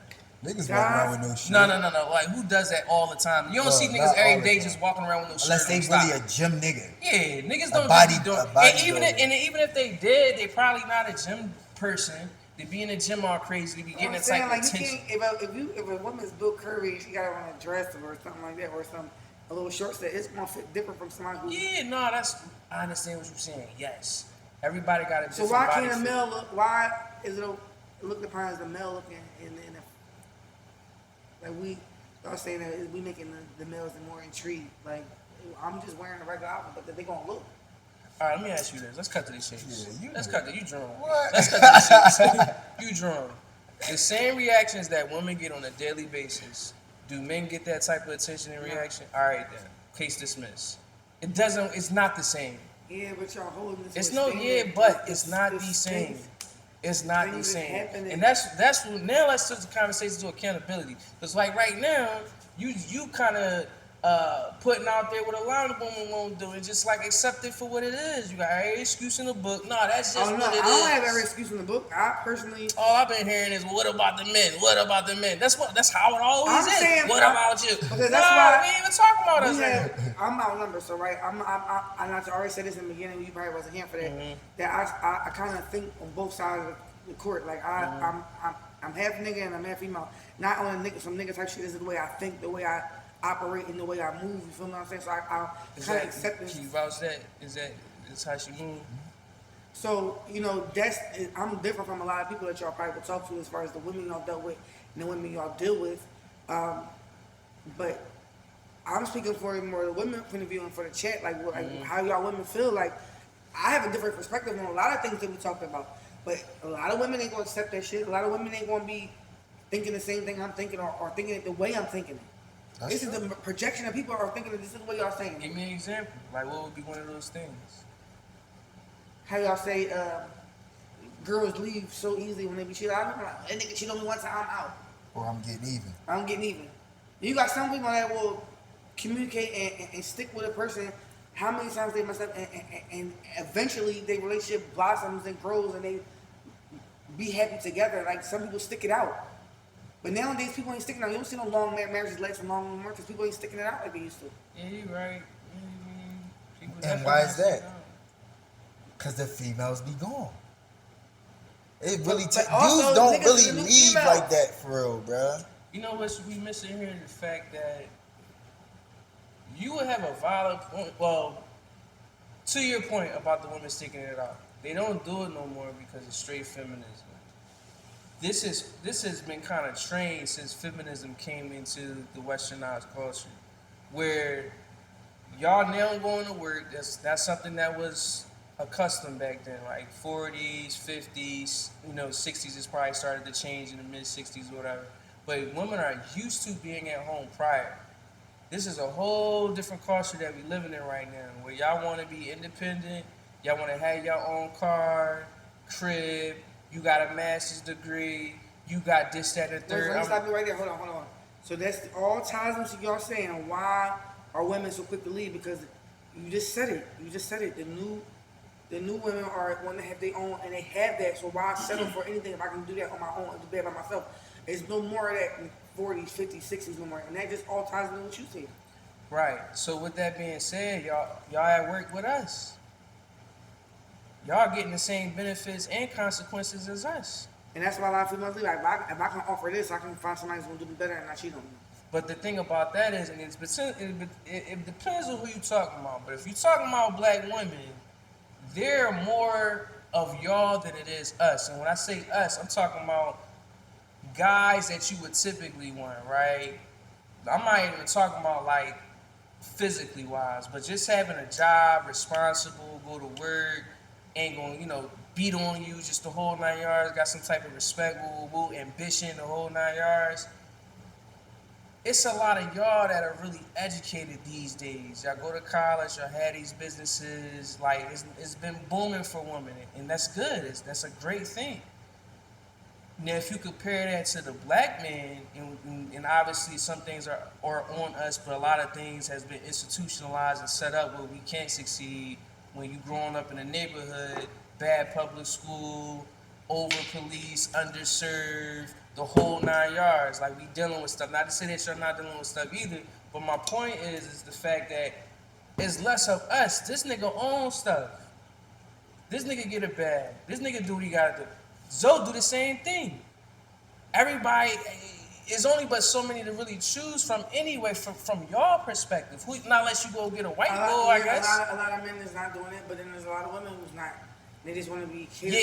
Speaker 1: Niggas walking around with no shirt.
Speaker 4: No. Like, who does that all the time? You don't see niggas
Speaker 1: not all
Speaker 4: every
Speaker 1: the
Speaker 4: day
Speaker 1: time.
Speaker 4: just walking around with no shirt.
Speaker 1: Unless they
Speaker 4: Stop.
Speaker 1: really a gym nigga.
Speaker 4: Yeah, niggas
Speaker 1: A
Speaker 4: don't
Speaker 1: body-
Speaker 4: just be doing.
Speaker 1: a body
Speaker 4: And even if they did, they probably not a gym person. They be in the gym all crazy. They be getting
Speaker 2: I'm
Speaker 4: that
Speaker 2: saying,
Speaker 4: type
Speaker 2: like,
Speaker 4: of
Speaker 2: you
Speaker 4: attention.
Speaker 2: can't, if a woman's built curvy and she got on a dress or something like that, or a little short set, it's gonna fit different from somebody who.
Speaker 4: Yeah, no, I understand what you're saying. Yes, everybody got a
Speaker 2: So
Speaker 4: different
Speaker 2: why
Speaker 4: body
Speaker 2: can't a
Speaker 4: fit.
Speaker 2: male look? Why is it looked upon as a male looking like y'all saying that we making the males more intrigued? Like, I'm just wearing a regular outfit, but they gonna look.
Speaker 4: All right, let me ask you this. Let's cut to the chase.
Speaker 1: Yeah,
Speaker 4: Let's
Speaker 1: you-
Speaker 4: cut to you drunk.
Speaker 1: What?
Speaker 4: Let's cut to the chase. You drunk. The same reactions that women get on a daily basis, do men get that type of attention and reaction? All right then. Case dismissed. It doesn't. It's not the same.
Speaker 2: Yeah, but y'all holding this.
Speaker 4: It's
Speaker 2: with
Speaker 4: no
Speaker 2: standard.
Speaker 4: yeah, but it's not the same.
Speaker 2: things-
Speaker 4: It's not the
Speaker 2: things is
Speaker 4: same.
Speaker 2: happening.
Speaker 4: And that's what now let's switch the conversation to accountability. Because like right now, you kind of putting out there what a lot of women won't do and just like accept it for what it is. You got every excuse in the book. No, that's just
Speaker 2: Oh no,
Speaker 4: what it
Speaker 2: I don't have
Speaker 4: is.
Speaker 2: every excuse in the book. I personally.
Speaker 4: All I've been hearing is, what about the men? What about the men? That's how it always
Speaker 2: I'm
Speaker 4: is.
Speaker 2: saying-
Speaker 4: What about you?
Speaker 2: Because
Speaker 4: Nah,
Speaker 2: that's why-
Speaker 4: we ain't even talking about us
Speaker 2: We
Speaker 4: right
Speaker 2: have,
Speaker 4: now.
Speaker 2: I'm outnumbered, so right. I already said this in the beginning. You probably wasn't here for that.
Speaker 4: Mm-hmm.
Speaker 2: That I kind of think on both sides of the court. Like
Speaker 4: Mm-hmm.
Speaker 2: I'm half nigga and I'm half female. Not on a nigga, some nigga type shit. This is the way I think, the way I operate, and the way I move. You feel what I'm saying? So I
Speaker 4: Is
Speaker 2: kind of
Speaker 4: that,
Speaker 2: accept it.
Speaker 4: can you vouch that? Is how she move?
Speaker 2: So, I'm different from a lot of people that y'all probably will talk to as far as the women y'all dealt with and the women y'all deal with. But I'm speaking for more the women point of view and for the chat, like how y'all women feel. Like, I have a different perspective on a lot of things that we talked about. But a lot of women ain't gonna accept that shit. A lot of women ain't gonna be thinking the same thing I'm thinking or thinking it the way I'm thinking it. This is the projection of people are thinking that this is the way y'all saying
Speaker 4: Give
Speaker 2: it.
Speaker 4: me an example. Like, what would be one of those things?
Speaker 2: How y'all say girls leave so easily when they be cheated. I'm like, that nigga cheat on me one time, I'm out.
Speaker 1: Or I'm getting even.
Speaker 2: I'm getting even. You got some people that will communicate and stick with a person how many times they mess up and eventually their relationship blossoms and grows and they be happy together. Like, some people stick it out. But nowadays people ain't sticking out. You don't see no long marriages last long anymore because people ain't sticking it out like they used to.
Speaker 4: Yeah, you right. People
Speaker 1: And why is
Speaker 4: definitely
Speaker 1: that? Because the females be gone. It really
Speaker 2: But
Speaker 1: dudes
Speaker 2: also,
Speaker 1: don't
Speaker 2: niggas
Speaker 1: really
Speaker 2: is the new
Speaker 1: leave
Speaker 2: females.
Speaker 1: like that for real, bruh.
Speaker 4: You know what's we missing here? The fact that you would have a valid point. Well, to your point about the women sticking it out, they don't do it no more because of straight feminism.
Speaker 3: this has been kind of trained since feminism came into the westernized culture, where y'all now going to work. That's something that was accustomed back then, like 40s, 50s, 60s is probably started to change in the mid 60s or whatever. But women are used to being at home prior. This is a whole different culture that we living in right now, where y'all want to be independent, y'all want to have your own car, crib, you got a master's degree, you got this, that, and the
Speaker 2: Let
Speaker 3: third.
Speaker 2: me stop you right there. Hold on. So that's all ties into y'all saying why are women so quick to leave? Because you just said it. The new women are want to have their own, and they have that. So why settle for anything if I can do that on my own and do that by myself? There's no more of that in 40s, 50s, 60s no more, and that just all ties into what you said.
Speaker 3: Right. So with that being said, y'all at work with us. Y'all getting the same benefits and consequences as us.
Speaker 2: And that's why a lot of females leave. Like, if I can offer this, I can find somebody who's gonna do me better and not cheat on me.
Speaker 3: But the thing about that is, and it depends on who you talking about. But if you're talking about black women, there are more of y'all than it is us. And when I say us, I'm talking about guys that you would typically want, right? I'm not even talking about like physically wise, but just having a job, responsible, go to work, ain't gonna, beat on you just the whole 9 yards, got some type of respect, ambition, the whole 9 yards. It's a lot of y'all that are really educated these days. Y'all go to college, y'all had these businesses, like it's been booming for women, and that's good. That's a great thing. Now, if you compare that to the black man, and obviously some things are on us, but a lot of things has been institutionalized and set up where we can't succeed. When you growing up in a neighborhood, bad public school, over police, underserved, the whole 9 yards. Like, we dealing with stuff. Not to say that you're not dealing with stuff either, but my point is the fact that it's less of us. This nigga owns stuff. This nigga get a bag. This nigga do what he gotta do. Zoe do the same thing. Everybody is only but so many to really choose from anyway, from your perspective. Not unless you go get a white boy, I guess.
Speaker 2: A lot of men is not doing it, but then there's a lot of women who's not. They just want to be catered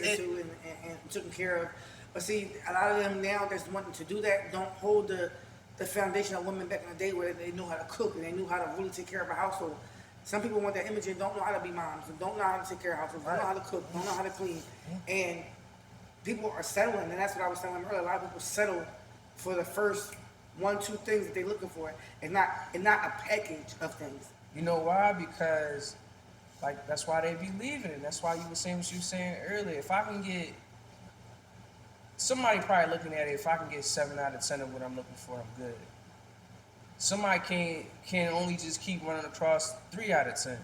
Speaker 2: to and taken care of. But see, a lot of them now that's wanting to do that don't hold the foundation of women back in the day where they knew how to cook and they knew how to really take care of a household. Some people want that image and don't know how to be moms and don't know how to take care of households, don't know how to cook, don't know how to clean. And people are settling, and that's what I was telling them earlier. A lot of people settle for the first 1-2 things that they're looking for, and not a package of things.
Speaker 3: You know why? Because that's why they be leaving it. That's why you were saying what you were saying earlier. If I can get somebody probably looking at it, if I can get 7 out of 10 of what I'm looking for, I'm good. Somebody can only just keep running across 3 out of 10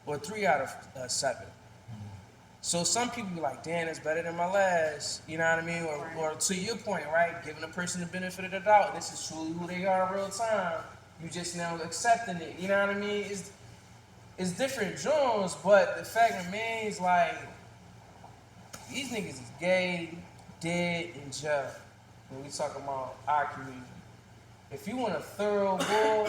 Speaker 3: or 3 out of 7. So some people be like, damn, it's better than my last, you know what I mean? Or to your point, right? Giving a person the benefit of the doubt. This is truly who they are in real time. You just now accepting it, you know what I mean? It's different Jones, but the fact remains, like, these niggas is gay, dead, and jail when we talk about our community. If you want a thorough boy,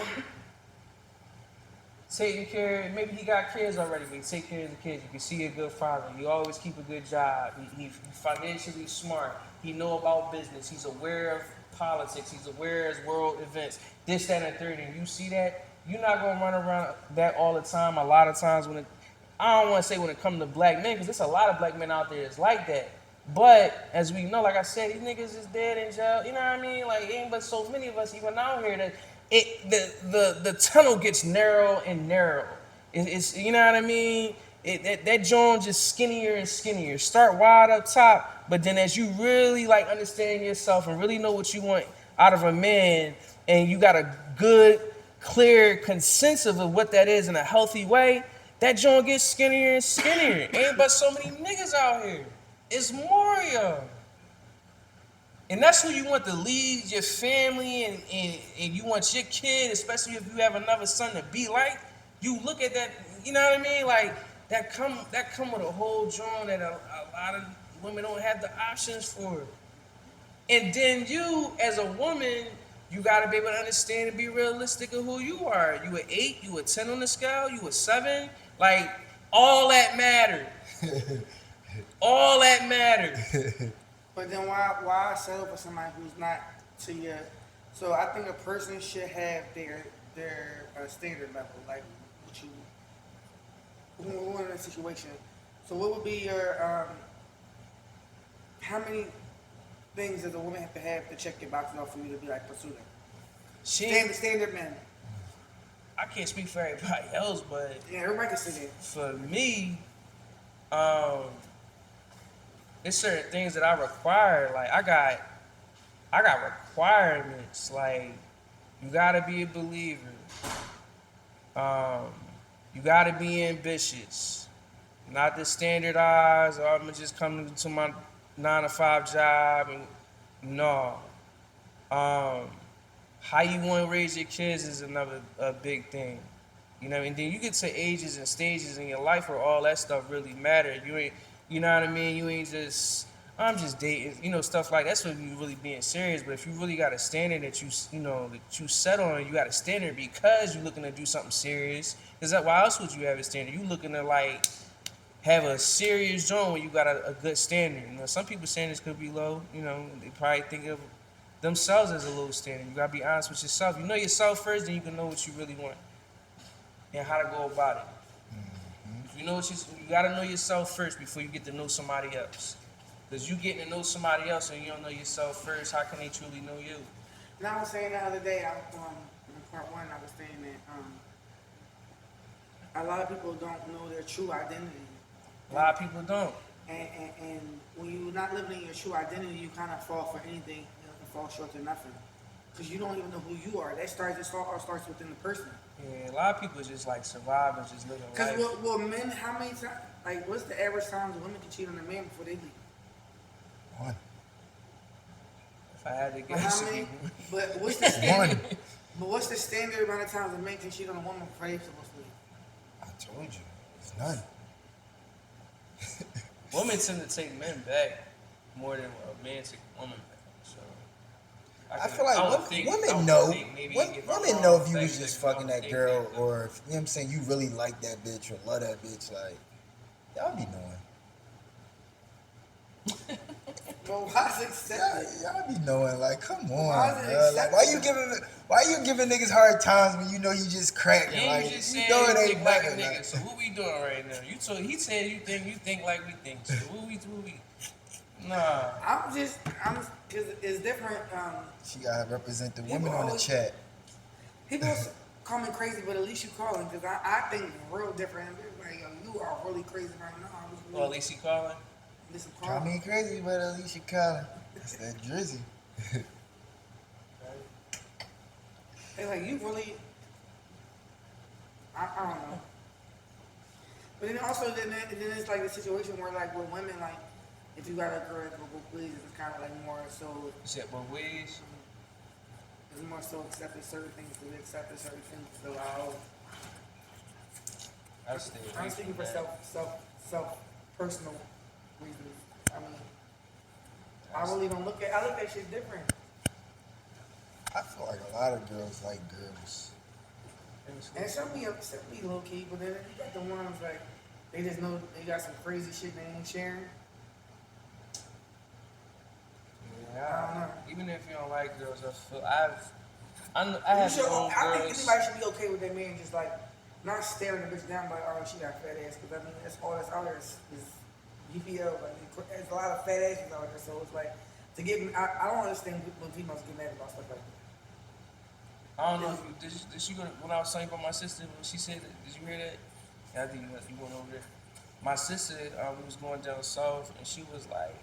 Speaker 3: taking care, maybe he got kids already, but he take care of the kids. You can see a good father. He always keep a good job. He financially smart. He know about business. He's aware of politics. He's aware of world events. This, that, and the third. And you see that, you're not gonna run around that all the time. A lot of times I don't want to say when it comes to black men, because there's a lot of black men out there that's like that. But as we know, like I said, these niggas is dead in jail. You know what I mean? Like, ain't but so many of us even out here that the tunnel gets narrow and narrow. It's you know what I mean? That joint just skinnier and skinnier. Start wide up top, but then as you really like understand yourself and really know what you want out of a man, and you got a good, clear consensus of what that is in a healthy way, that joint gets skinnier and skinnier. Ain't but so many niggas out here. It's more of y'all. And that's who you want to lead your family and you want your kid, especially if you have another son, to be like. You look at that, you know what I mean? Like, that come with a whole joint that a lot of women don't have the options for. And then you, as a woman, you gotta be able to understand and be realistic of who you are. You an 8, you a 10 on the scale, you a 7. Like, all that mattered. All that mattered.
Speaker 2: But then why settle for somebody who's not to your? So I think a person should have their standard level, like what you when we're in a situation. So what would be your how many things does a woman have to check your boxes off for you to be like pursue them? Standard men.
Speaker 3: I can't speak for everybody else, but
Speaker 2: Yeah, everybody can say that.
Speaker 3: for me, there's certain things that I require. Like I got requirements. Like you gotta be a believer. You gotta be ambitious. Not the standardized, or I'm gonna just come to my 9 to 5 job and no. How you want to raise your kids is another big thing. You know, and then you get to ages and stages in your life where all that stuff really matter. You ain't, you know what I mean? You ain't just, I'm just dating, you know, stuff like that's when you really being serious. But if you really got a standard that you know, that you set on, you got a standard because you're looking to do something serious. Because why else would you have a standard? You looking to like have a serious joint when you got a good standard. You know, some people's standards could be low. You know, they probably think of themselves as a low standard. You gotta be honest with yourself. You know yourself first, then you can know what you really want and how to go about it. If you know what you gotta know yourself first before you get to know somebody else. Because you getting to know somebody else and you don't know yourself first, how can they truly know you?
Speaker 2: And I was saying the other day, in part one, I was saying that a lot of people don't know their true identity.
Speaker 3: A lot of people don't.
Speaker 2: And when you're not living in your true identity, you kind of fall for anything, and fall short to nothing. Because you don't even know who you are. That starts within the person.
Speaker 3: Yeah, a lot of people just like survive and just live a life.
Speaker 2: Because well, men, how many times, like, what's the average times women can cheat on a man before they leave?
Speaker 1: One.
Speaker 3: If I had to
Speaker 2: Like,
Speaker 3: guess,
Speaker 2: how many? But what's the standard? But what's the standard amount of times a man can cheat on a woman before they're supposed to leave?
Speaker 1: I told you, it's none.
Speaker 3: women tend to take men back more than a man take a woman back. So
Speaker 1: I feel like women know. Women know if you was just fucking that girl, or if, you know what I'm saying, you really like that bitch or love that bitch. Like, y'all be knowing.
Speaker 2: Well, why is it accepted?
Speaker 1: Y'all be knowing. Like, come on,
Speaker 2: Why is it
Speaker 1: bro. Like,
Speaker 2: accepted?
Speaker 1: why you giving niggas hard times when you know you just cracking?
Speaker 3: Yeah,
Speaker 1: Like,
Speaker 3: you just
Speaker 1: you
Speaker 3: said
Speaker 1: know
Speaker 3: you
Speaker 1: it ain't
Speaker 3: think like a
Speaker 1: nothing.
Speaker 3: nigga.
Speaker 1: Like,
Speaker 3: So what we doing right now? He said you think like we think. So what we nah.
Speaker 2: Cause it's different.
Speaker 1: she gotta represent the
Speaker 2: People
Speaker 1: women on the
Speaker 2: always-
Speaker 1: chat.
Speaker 2: People call me crazy, but at least you calling, cause I think real different. Like, yo, you are really crazy right now. I was
Speaker 3: Well, at least he calling.
Speaker 2: listen,
Speaker 1: Call me crazy, but at least you calling. That's that drizzy.
Speaker 2: They like, you really, I don't know. But then also, then it's like a situation where, like, with women, like, if you got a girl that go please, it's kind of like more so,
Speaker 3: You said both ways.
Speaker 2: it's more so accepting certain things to be accepted, certain things to allow.
Speaker 3: I stay away
Speaker 2: I'm
Speaker 3: from
Speaker 2: speaking for
Speaker 3: that.
Speaker 2: self personal reasons. I mean, I really don't I look at shit different.
Speaker 1: I feel like a lot of girls like girls.
Speaker 2: And some be low key, but then you got the ones like they just know they got some crazy shit they ain't sharing. I don't know.
Speaker 3: Even if you don't like girls, I have known
Speaker 2: I think
Speaker 3: girls.
Speaker 2: anybody should be okay with that man just like not staring the bitch down like, oh, she got a fat ass. Because I mean, that's all that's out there is UPL. Like, there's a lot of fat asses out there, so it's like to get. I don't understand when females get mad about stuff like that.
Speaker 3: I don't know if you, did she go when I was saying about my sister when she said that, did you hear that? Yeah, I think you went over there. My sister we was going down south and she was like,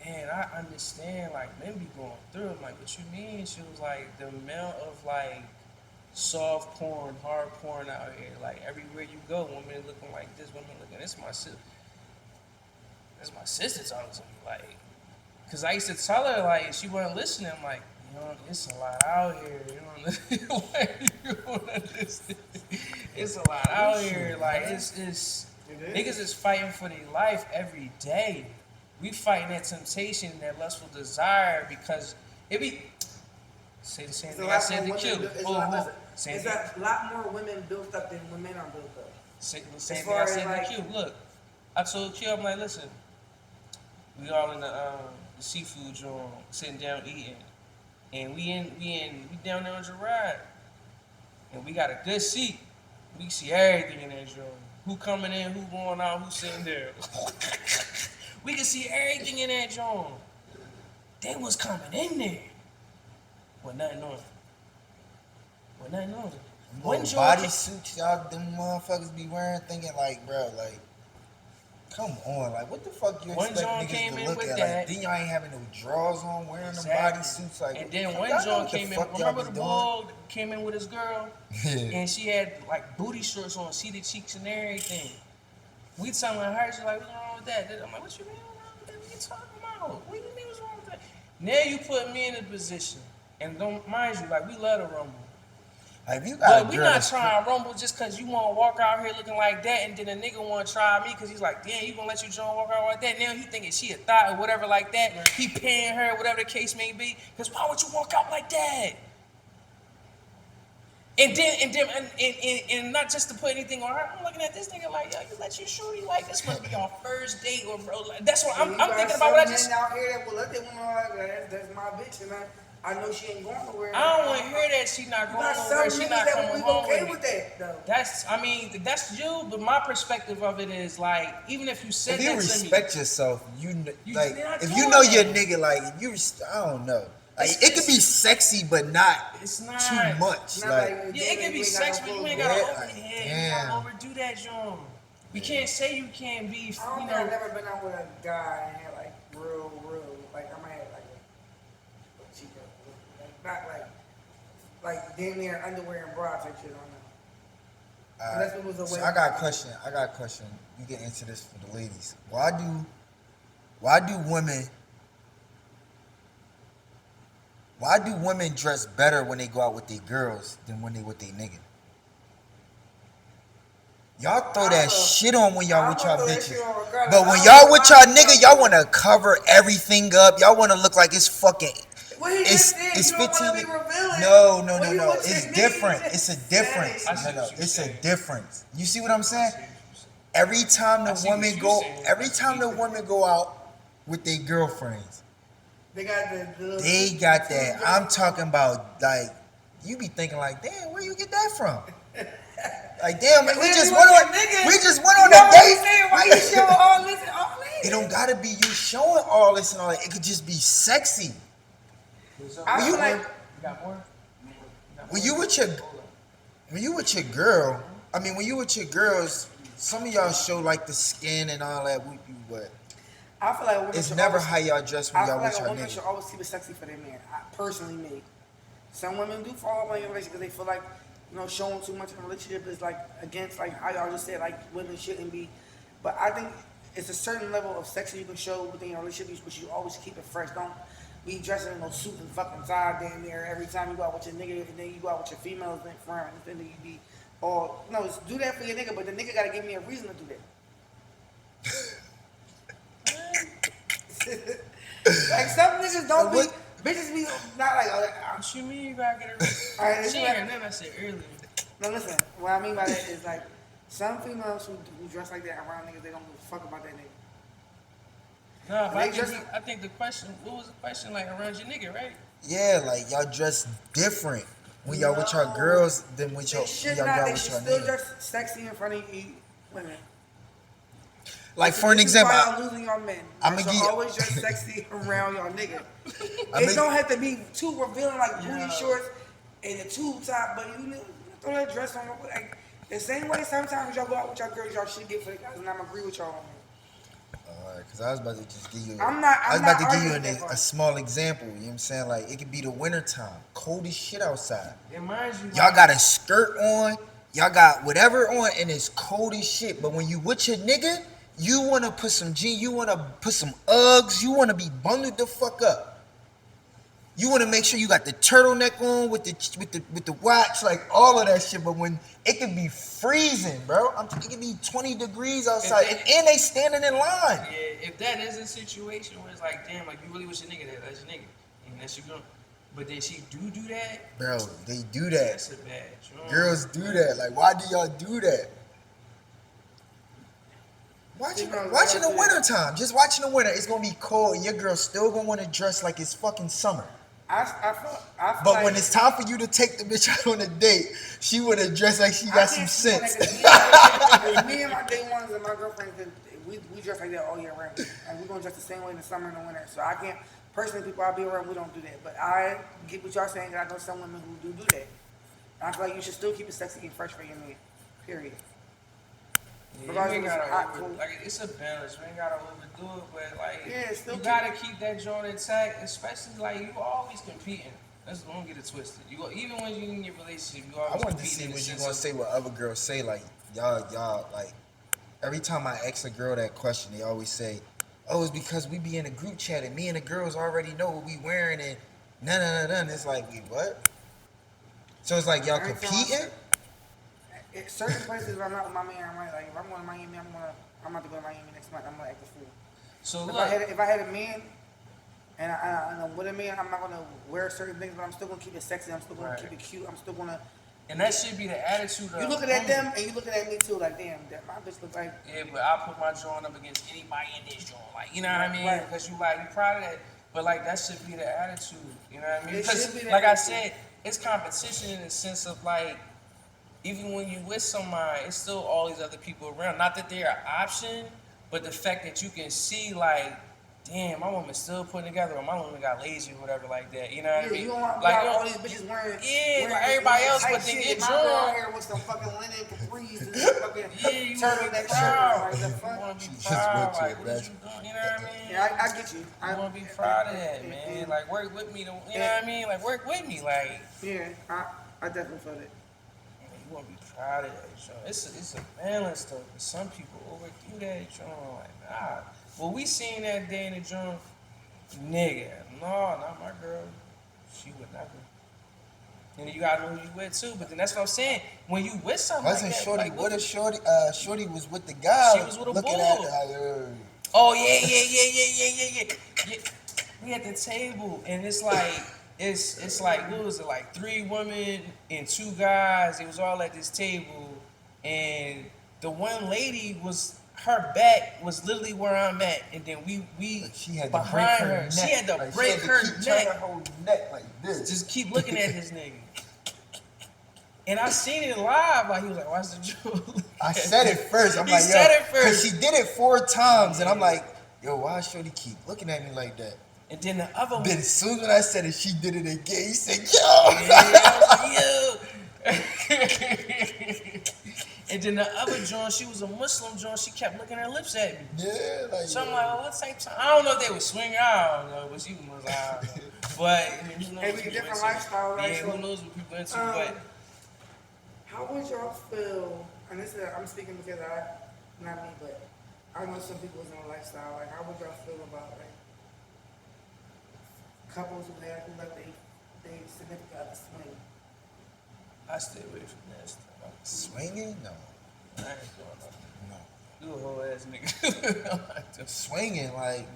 Speaker 3: man, I understand like men be going through it. I'm like, what you mean? She was like, the amount of like soft porn, hard porn out here, like everywhere you go, women looking like this, women looking, this my sister. That's my sister talking to me, like, cause I used to tell her like she wasn't listening. I'm like, you know, it's a lot out here. You don't understand. It's a lot out here. Like it's niggas is fighting for their life every day. We fighting that temptation, that lustful desire because it be. Say the same thing I said to Q.
Speaker 2: It's a lot more women built up than when men are built up.
Speaker 3: Same thing I said to Q. Look, I told Q, I'm like, listen, we all in the the seafood joint, sitting down eating, and we down there on Gerard, and we got a good seat. We see everything in that joint. Who coming in, who going out, who sitting there. We can see everything in that joint. They was coming in there with nothing on. With nothing on.
Speaker 1: One body suits y'all them motherfuckers be wearing, thinking like, bro, like, come on, like, what the fuck you expect niggas to look at? Like, then y'all ain't having no drawers on, wearing them body suits, like.
Speaker 3: And then one John came in. Remember the boy came in with his girl, and she had like booty shorts on, seated cheeks and everything. We telling her, she's like, what's wrong with that? I'm like, what you mean what's wrong with that? What you talking about? What do you mean what's wrong with that? Now you put me in a position, and don't mind you, like we love to rumble.
Speaker 1: Like, you got
Speaker 3: but we not trying to rumble just because you want to walk out here looking like that, and then a nigga want to try me because he's like, damn, you gonna let your John walk out like that? Now he thinking she a thought or whatever like that. Right. He paying her, whatever the case may be. Because why would you walk out like that? And not just to put anything on her. I'm looking at this nigga like, yo, you let your shorty like this must be your first date or bro. Like, that's what I'm thinking about. What I just
Speaker 2: out here that will let that woman like that. That's my bitch, and I know she ain't going nowhere.
Speaker 3: I don't want to hear that she not going nowhere. She not coming home.
Speaker 2: Okay with that, though.
Speaker 3: That's you. But my perspective of it is like, even if you said that to me,
Speaker 1: if you respect yourself, you like, if you know your nigga, like you, I don't know. Like, it could be sexy, but not too much. Like,
Speaker 3: yeah, it could be sexy, but you ain't gotta overdo that, John. We can't say you can't be.
Speaker 2: I don't think I've never been out with a guy and had like real, like I might have like a cheaper, like not like damn near underwear and bra type shit on them. Unless it was a
Speaker 1: so I got a question. You can answer this for the ladies. Why do women dress better when they go out with their girls than when they with their nigga? Y'all throw that shit on when y'all with y'all bitches. But when y'all with y'all nigga, y'all want to cover everything up. Y'all want to look like it's fucking... It's 15... No. It's different. It's a difference. No. It's a difference. You see what I'm saying? Every time the women go out with their girlfriends,
Speaker 2: they
Speaker 1: got that. I'm talking about, like, you be thinking like, damn, where you get that from? Like, damn, we just went on a date.
Speaker 2: Why you showing all this and all that?
Speaker 1: It don't gotta be you showing all this and all that. It could just be sexy. When you with your girl, when you with your girls, some of y'all show like the skin and all that, but
Speaker 2: I feel like
Speaker 1: it's never how y'all dress when y'all with your nigga. I feel like a woman should
Speaker 2: always keep it sexy for their man. Personally, me. Some women do fall off on your relationship because they feel like, showing too much in a relationship is like against like how y'all just said, like women shouldn't be. But I think it's a certain level of sex you can show within your relationship, but you always keep it fresh. Don't be dressing in no suit and fucking tie damn near every time you go out with your nigga, and then you go out with your females in front, and then you be all do that for your nigga, but the nigga gotta give me a reason to do that. Like some niggas don't be bitches be not like
Speaker 3: what you mean you gotta get a reason?
Speaker 2: Alright,
Speaker 3: then I said earlier.
Speaker 2: No, listen, what I mean by that is like some females who dress like that around niggas, they don't give a fuck about that nigga.
Speaker 3: No, but I think the question, what was the question, like around your nigga, right?
Speaker 1: Yeah, like y'all dress different when y'all with your girls than with y'all with your nigga.
Speaker 2: They should still dress sexy in front of you women.
Speaker 1: Like for an example,
Speaker 2: y'all losing your men. I'm gonna always dress sexy around y'all nigga. It don't have to be too revealing like booty shorts and the tube top, but you throw that dress on. Like, the same way sometimes y'all go out with y'all girls, y'all should get for the guys, and I'm agree with y'all on that.
Speaker 1: Because I was about to just give you a small example. You know what I'm saying? Like, it could be the winter time, cold as shit outside. Y'all got a skirt on, y'all got whatever on, and it's cold as shit. But when you with your nigga, you want to put some jeans, you want to put some Uggs, you want to be bundled the fuck up. You want to make sure you got the turtleneck on with the watch, like all of that shit. But when it could be freezing, bro, it could be 20 degrees outside, and they standing in line.
Speaker 3: Yeah, if that is a situation where it's like, damn, like you really with your nigga, that's your nigga, and that's your girl. But then she do that,
Speaker 1: bro. They do that.
Speaker 3: That's a bad job.
Speaker 1: Girls do that. Like, why do y'all do that? Watch in
Speaker 2: Females
Speaker 1: the
Speaker 2: love
Speaker 1: winter
Speaker 2: that.
Speaker 1: time. Just watch in the winter. It's gonna be cold, and your girl's still gonna want to dress like it's fucking summer.
Speaker 2: I feel
Speaker 1: But
Speaker 2: like
Speaker 1: when it's time for you to take the bitch out on a date, she wanna dress like she
Speaker 2: I
Speaker 1: got some
Speaker 2: can't speak on that
Speaker 1: sense.
Speaker 2: because me and my day ones and my girlfriends, we dress like that all year round. And we're going to dress the same way in the summer and the winter. So I can't, personally, people I be around, we don't do that. But I get what y'all saying, and I know some women who do that. And I feel like you should still keep it sexy and fresh for your man, period.
Speaker 3: Yeah,
Speaker 2: Regardless
Speaker 3: you ain't
Speaker 2: if it's
Speaker 3: gotta
Speaker 2: hot,
Speaker 3: over,
Speaker 2: cold.
Speaker 3: like it's a balance. You ain't gotta overdo it, but like
Speaker 2: Yeah, still
Speaker 3: you
Speaker 2: keep
Speaker 3: gotta keep that joint intact, especially like you always competing. Let's don't get it twisted. You go, even when you in your relationship, you
Speaker 1: I
Speaker 3: always
Speaker 1: wanted to
Speaker 3: competing
Speaker 1: see
Speaker 3: in the
Speaker 1: what you
Speaker 3: sense
Speaker 1: gonna
Speaker 3: of
Speaker 1: say. What other girls say, like y'all, like every time I ask a girl that question, they always say, "Oh, it's because we be in a group chat and me and the girls already know what we wearing and none." It's like, wait, what? So it's like y'all
Speaker 2: Every time I
Speaker 1: competing?
Speaker 2: say, at certain places where I'm out with my man, I'm like if I'm going to Miami, I'm about to go to Miami next month. I'm gonna act the fool.
Speaker 3: so
Speaker 2: If
Speaker 3: look.
Speaker 2: if I had a man and I'm with a man, I'm not gonna wear certain things, but I'm still gonna keep it sexy. I'm still gonna
Speaker 3: Right.
Speaker 2: keep it cute. I'm still gonna.
Speaker 3: And that should be the attitude of
Speaker 2: You looking at
Speaker 3: women.
Speaker 2: them and you looking at me too, like damn, that my bitch look like.
Speaker 3: Yeah, but I put my joint up against anybody in this joint. Like, you know what I mean?
Speaker 2: Right.
Speaker 3: Because you proud of that. But like that should be the attitude. You know what I mean?
Speaker 2: It
Speaker 3: Because
Speaker 2: should be that
Speaker 3: like I
Speaker 2: attitude.
Speaker 3: said, it's competition in the sense of like even when you with somebody, it's still all these other people around. Not that they're an option, but the fact that you can see like, damn, my woman's still putting together, or my woman got lazy or whatever like that. You know what
Speaker 2: Yeah,
Speaker 3: I mean?
Speaker 2: you don't want to be
Speaker 3: Like,
Speaker 2: out
Speaker 3: you
Speaker 2: all
Speaker 3: don't-
Speaker 2: these bitches wearing.
Speaker 3: Yeah,
Speaker 2: wearing
Speaker 3: like everybody else,
Speaker 2: tight
Speaker 3: but they
Speaker 2: shit,
Speaker 3: get
Speaker 2: and my girl out
Speaker 3: drunk.
Speaker 2: here with some fucking linen capris and some fucking
Speaker 3: Yeah, you wanna be
Speaker 2: turtleneck shirt
Speaker 3: proud.
Speaker 2: on, like the
Speaker 3: You
Speaker 2: fuck.
Speaker 3: wanna be
Speaker 1: She just
Speaker 3: proud.
Speaker 1: went to
Speaker 3: Like,
Speaker 1: a
Speaker 3: what is
Speaker 1: bachelor.
Speaker 3: you doing? You know what I mean?
Speaker 2: Yeah, I get you.
Speaker 3: You wanna be proud of that, man.
Speaker 2: and-
Speaker 3: Like, work with me. You know what I mean? Like, work with me. Like,
Speaker 2: Yeah, I definitely feel it.
Speaker 3: you wanna be proud of that, John. It's a balance though. 'Cause some people overdo that, John. Like, nah. Well, we seen that day in the John. Nigga, no, not my girl. She would never. And then you gotta know who you with too. But then that's what I'm saying. When you with something
Speaker 1: Wasn't
Speaker 3: like that,
Speaker 1: Shorty?
Speaker 3: like,
Speaker 1: What if Shorty? Shorty was with the guy.
Speaker 3: She was with a
Speaker 1: looking
Speaker 3: bull.
Speaker 1: at
Speaker 3: Oh yeah. We at the table and it's like what was it, like 3 women and 2 guys. It was all at this table, and the one lady was her back was literally where I'm at, and then we
Speaker 1: Like she had to
Speaker 3: behind
Speaker 1: break her
Speaker 3: her.
Speaker 1: neck.
Speaker 3: She had to
Speaker 1: Like,
Speaker 3: break
Speaker 1: she had to
Speaker 3: her
Speaker 1: keep turning
Speaker 3: neck.
Speaker 1: her whole neck like this.
Speaker 3: Just keep looking at this nigga. And I seen it live. Like he was like, "Watch the joke."
Speaker 1: I said it first. I'm
Speaker 3: He
Speaker 1: like, yo,
Speaker 3: said it first.
Speaker 1: because she did it 4 times, and I'm like, yo, why Shorty keep looking at me like that?
Speaker 3: And then the other one.
Speaker 1: Then as soon as I said it, she did it again. He said, yo.
Speaker 3: I was like, yo. And then the other John, she was a Muslim John. She kept licking her lips at me.
Speaker 1: Yeah, like.
Speaker 3: So I'm like, oh, what type of, I don't know if they were swinging. I don't know, but she was, I don't know. But I mean, who knows?
Speaker 2: Maybe
Speaker 3: what
Speaker 2: a
Speaker 3: people
Speaker 2: different
Speaker 3: into.
Speaker 2: lifestyle, right?
Speaker 3: Yeah,
Speaker 2: So,
Speaker 3: who knows what people into?
Speaker 2: Um, How would y'all feel? And this is I'm speaking because not me, but I know some people is in a lifestyle. Like, how would y'all feel about like couples who let they significant other swing?
Speaker 3: I stay away from that stuff.
Speaker 1: Swinging? No.
Speaker 3: I ain't doing nothing.
Speaker 1: No.
Speaker 3: You a whole ass nigga.
Speaker 1: Swinging, like,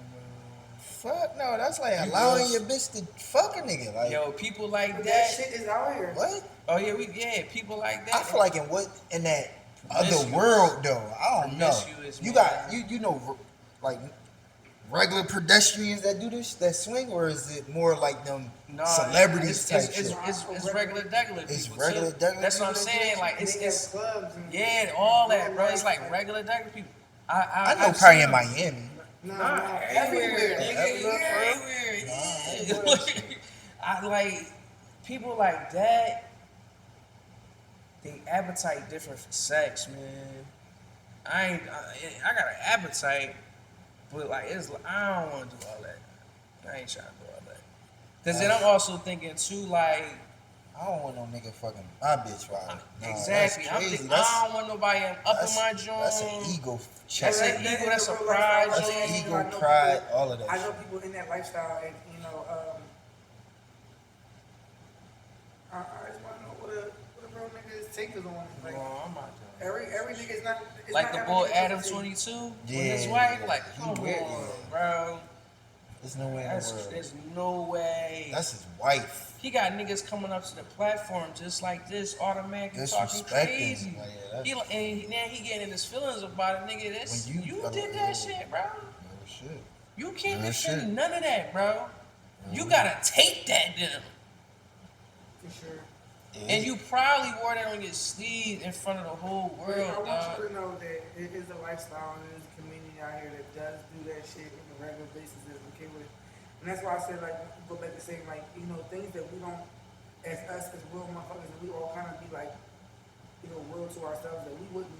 Speaker 1: fuck no. That's like allowing your bitch to fuck a nigga. Like,
Speaker 3: Yo, people like
Speaker 2: But
Speaker 3: that.
Speaker 2: that shit is out here.
Speaker 1: what?
Speaker 3: Oh yeah, people like that.
Speaker 1: I feel like in that other
Speaker 3: Promiscuous.
Speaker 1: world though. I don't know.
Speaker 3: Promiscuous,
Speaker 1: You
Speaker 3: man.
Speaker 1: got you know like regular pedestrians that do this that swing, or is it more like them celebrities type
Speaker 3: it's,
Speaker 1: shit?
Speaker 3: It's regular degular
Speaker 1: It's
Speaker 3: people
Speaker 1: regular
Speaker 3: too.
Speaker 1: degular
Speaker 3: That's what I'm
Speaker 1: people
Speaker 3: saying. Like
Speaker 2: They have
Speaker 3: it's
Speaker 2: clubs and
Speaker 3: yeah, all that, bro. It's like regular degular people.
Speaker 1: I know
Speaker 3: I've
Speaker 1: probably
Speaker 3: seen
Speaker 1: in Miami.
Speaker 2: nah,
Speaker 3: everywhere.
Speaker 2: everywhere.
Speaker 3: Everywhere. I like people like that. They appetite different for sex, man. I got an appetite, but like I don't want to do all that. I ain't trying to do all that. Cause then I'm also thinking too, like
Speaker 1: I don't want no nigga fucking my bitch while
Speaker 3: exactly.
Speaker 1: That's
Speaker 3: I'm
Speaker 1: crazy.
Speaker 3: thinking I don't want nobody up in my joint.
Speaker 1: That's an ego check.
Speaker 3: That's an ego. That's a pride
Speaker 1: That's
Speaker 3: joint.
Speaker 1: ego, pride, all of that.
Speaker 2: I know people in that lifestyle, and I just want to know what a real nigga's take is on. Like,
Speaker 3: Oh, I'm not doing
Speaker 2: every nigga is not. It's
Speaker 3: like
Speaker 2: not
Speaker 3: the
Speaker 2: every
Speaker 3: boy
Speaker 2: nigga
Speaker 3: Adam
Speaker 2: take.
Speaker 3: 22 with
Speaker 1: Yeah,
Speaker 3: his wife. Like,
Speaker 1: he
Speaker 3: come
Speaker 1: weird,
Speaker 3: on,
Speaker 1: yeah.
Speaker 3: bro.
Speaker 1: There's no way in the world.
Speaker 3: There's no way.
Speaker 1: That's his wife.
Speaker 3: He got niggas coming up to the platform just like this, automatically talking crazy.
Speaker 1: Like, yeah,
Speaker 3: And now he getting in his feelings about it, nigga. That's, you did that shit, bro.
Speaker 1: No shit.
Speaker 3: You can't defend none of that, bro. You gotta take that down.
Speaker 2: For sure.
Speaker 1: Yeah.
Speaker 3: And you probably wore that on your sleeve in front of the whole world,
Speaker 2: I want
Speaker 3: dog.
Speaker 2: you to know that it is a lifestyle and there's a community out here that does do that shit on a regular basis that's okay with it. And that's why I said, like, go back to saying, like, you know, things that we don't, as us, as real motherfuckers, and we all kind of be like, you know, real to ourselves, that we wouldn't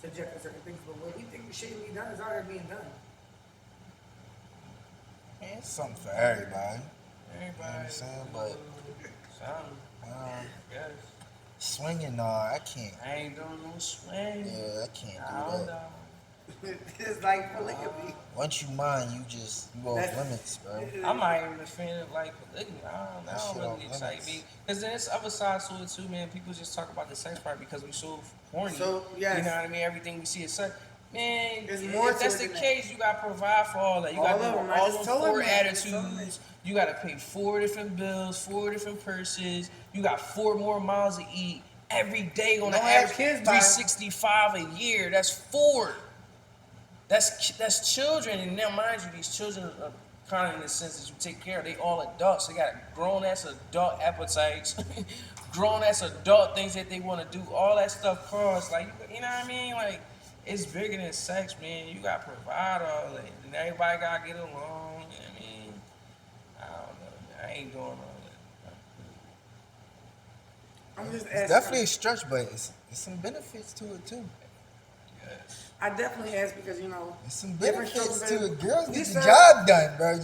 Speaker 2: subject to certain things. But what we think shouldn't be done is out here being done.
Speaker 1: Man, it's something for everybody.
Speaker 3: Everybody.
Speaker 1: You know what I'm saying? But
Speaker 3: Yes.
Speaker 1: swinging, nah, I can't.
Speaker 3: I ain't doing no swing.
Speaker 1: Yeah, I can't
Speaker 3: I
Speaker 1: do
Speaker 3: don't
Speaker 1: that.
Speaker 3: know.
Speaker 2: It's like polygamy.
Speaker 1: Once you mind, you off limits, bro.
Speaker 3: I'm not even a fan of like polygamy. I
Speaker 1: That
Speaker 3: don't
Speaker 1: shit
Speaker 3: really
Speaker 1: off
Speaker 3: excite
Speaker 1: limits.
Speaker 3: me. Because then it's other sides to it too, man. People just talk about the sex part because we so horny.
Speaker 2: So, yes.
Speaker 3: You know what I mean? Everything we see is sex. Man,
Speaker 2: There's more
Speaker 3: if
Speaker 2: to
Speaker 3: that's
Speaker 2: it
Speaker 3: the
Speaker 2: than that.
Speaker 3: case, you got to provide for all that. You
Speaker 2: All
Speaker 3: got
Speaker 2: of
Speaker 3: to do
Speaker 2: them. I
Speaker 3: all
Speaker 2: just
Speaker 3: those
Speaker 2: told him
Speaker 3: four
Speaker 2: that. I just told him
Speaker 3: attitudes. You got to pay 4 different bills, 4 different purses. You got 4 more miles to eat every day on the
Speaker 2: Don't have
Speaker 3: average.
Speaker 2: kids by
Speaker 3: 365 a year. That's 4. That's children, and now mind you, these children are kind of in the sense that you take care of. They all adults. They got grown ass adult appetites, grown ass adult things that they want to do. All that stuff costs. Like, you know what I mean? Like, it's bigger than sex, man. You got to provide all that, and everybody got to get along. You know what I mean? I don't know. I ain't doing all that.
Speaker 2: I'm just
Speaker 1: It's
Speaker 2: asking.
Speaker 1: definitely a stretch, but it's some benefits to it too.
Speaker 3: Yes.
Speaker 2: I definitely ask because, you know,
Speaker 1: There's some
Speaker 2: different
Speaker 1: benefits
Speaker 2: strokes,
Speaker 1: to it. Girls get the
Speaker 2: Lisa-
Speaker 1: job done, bro.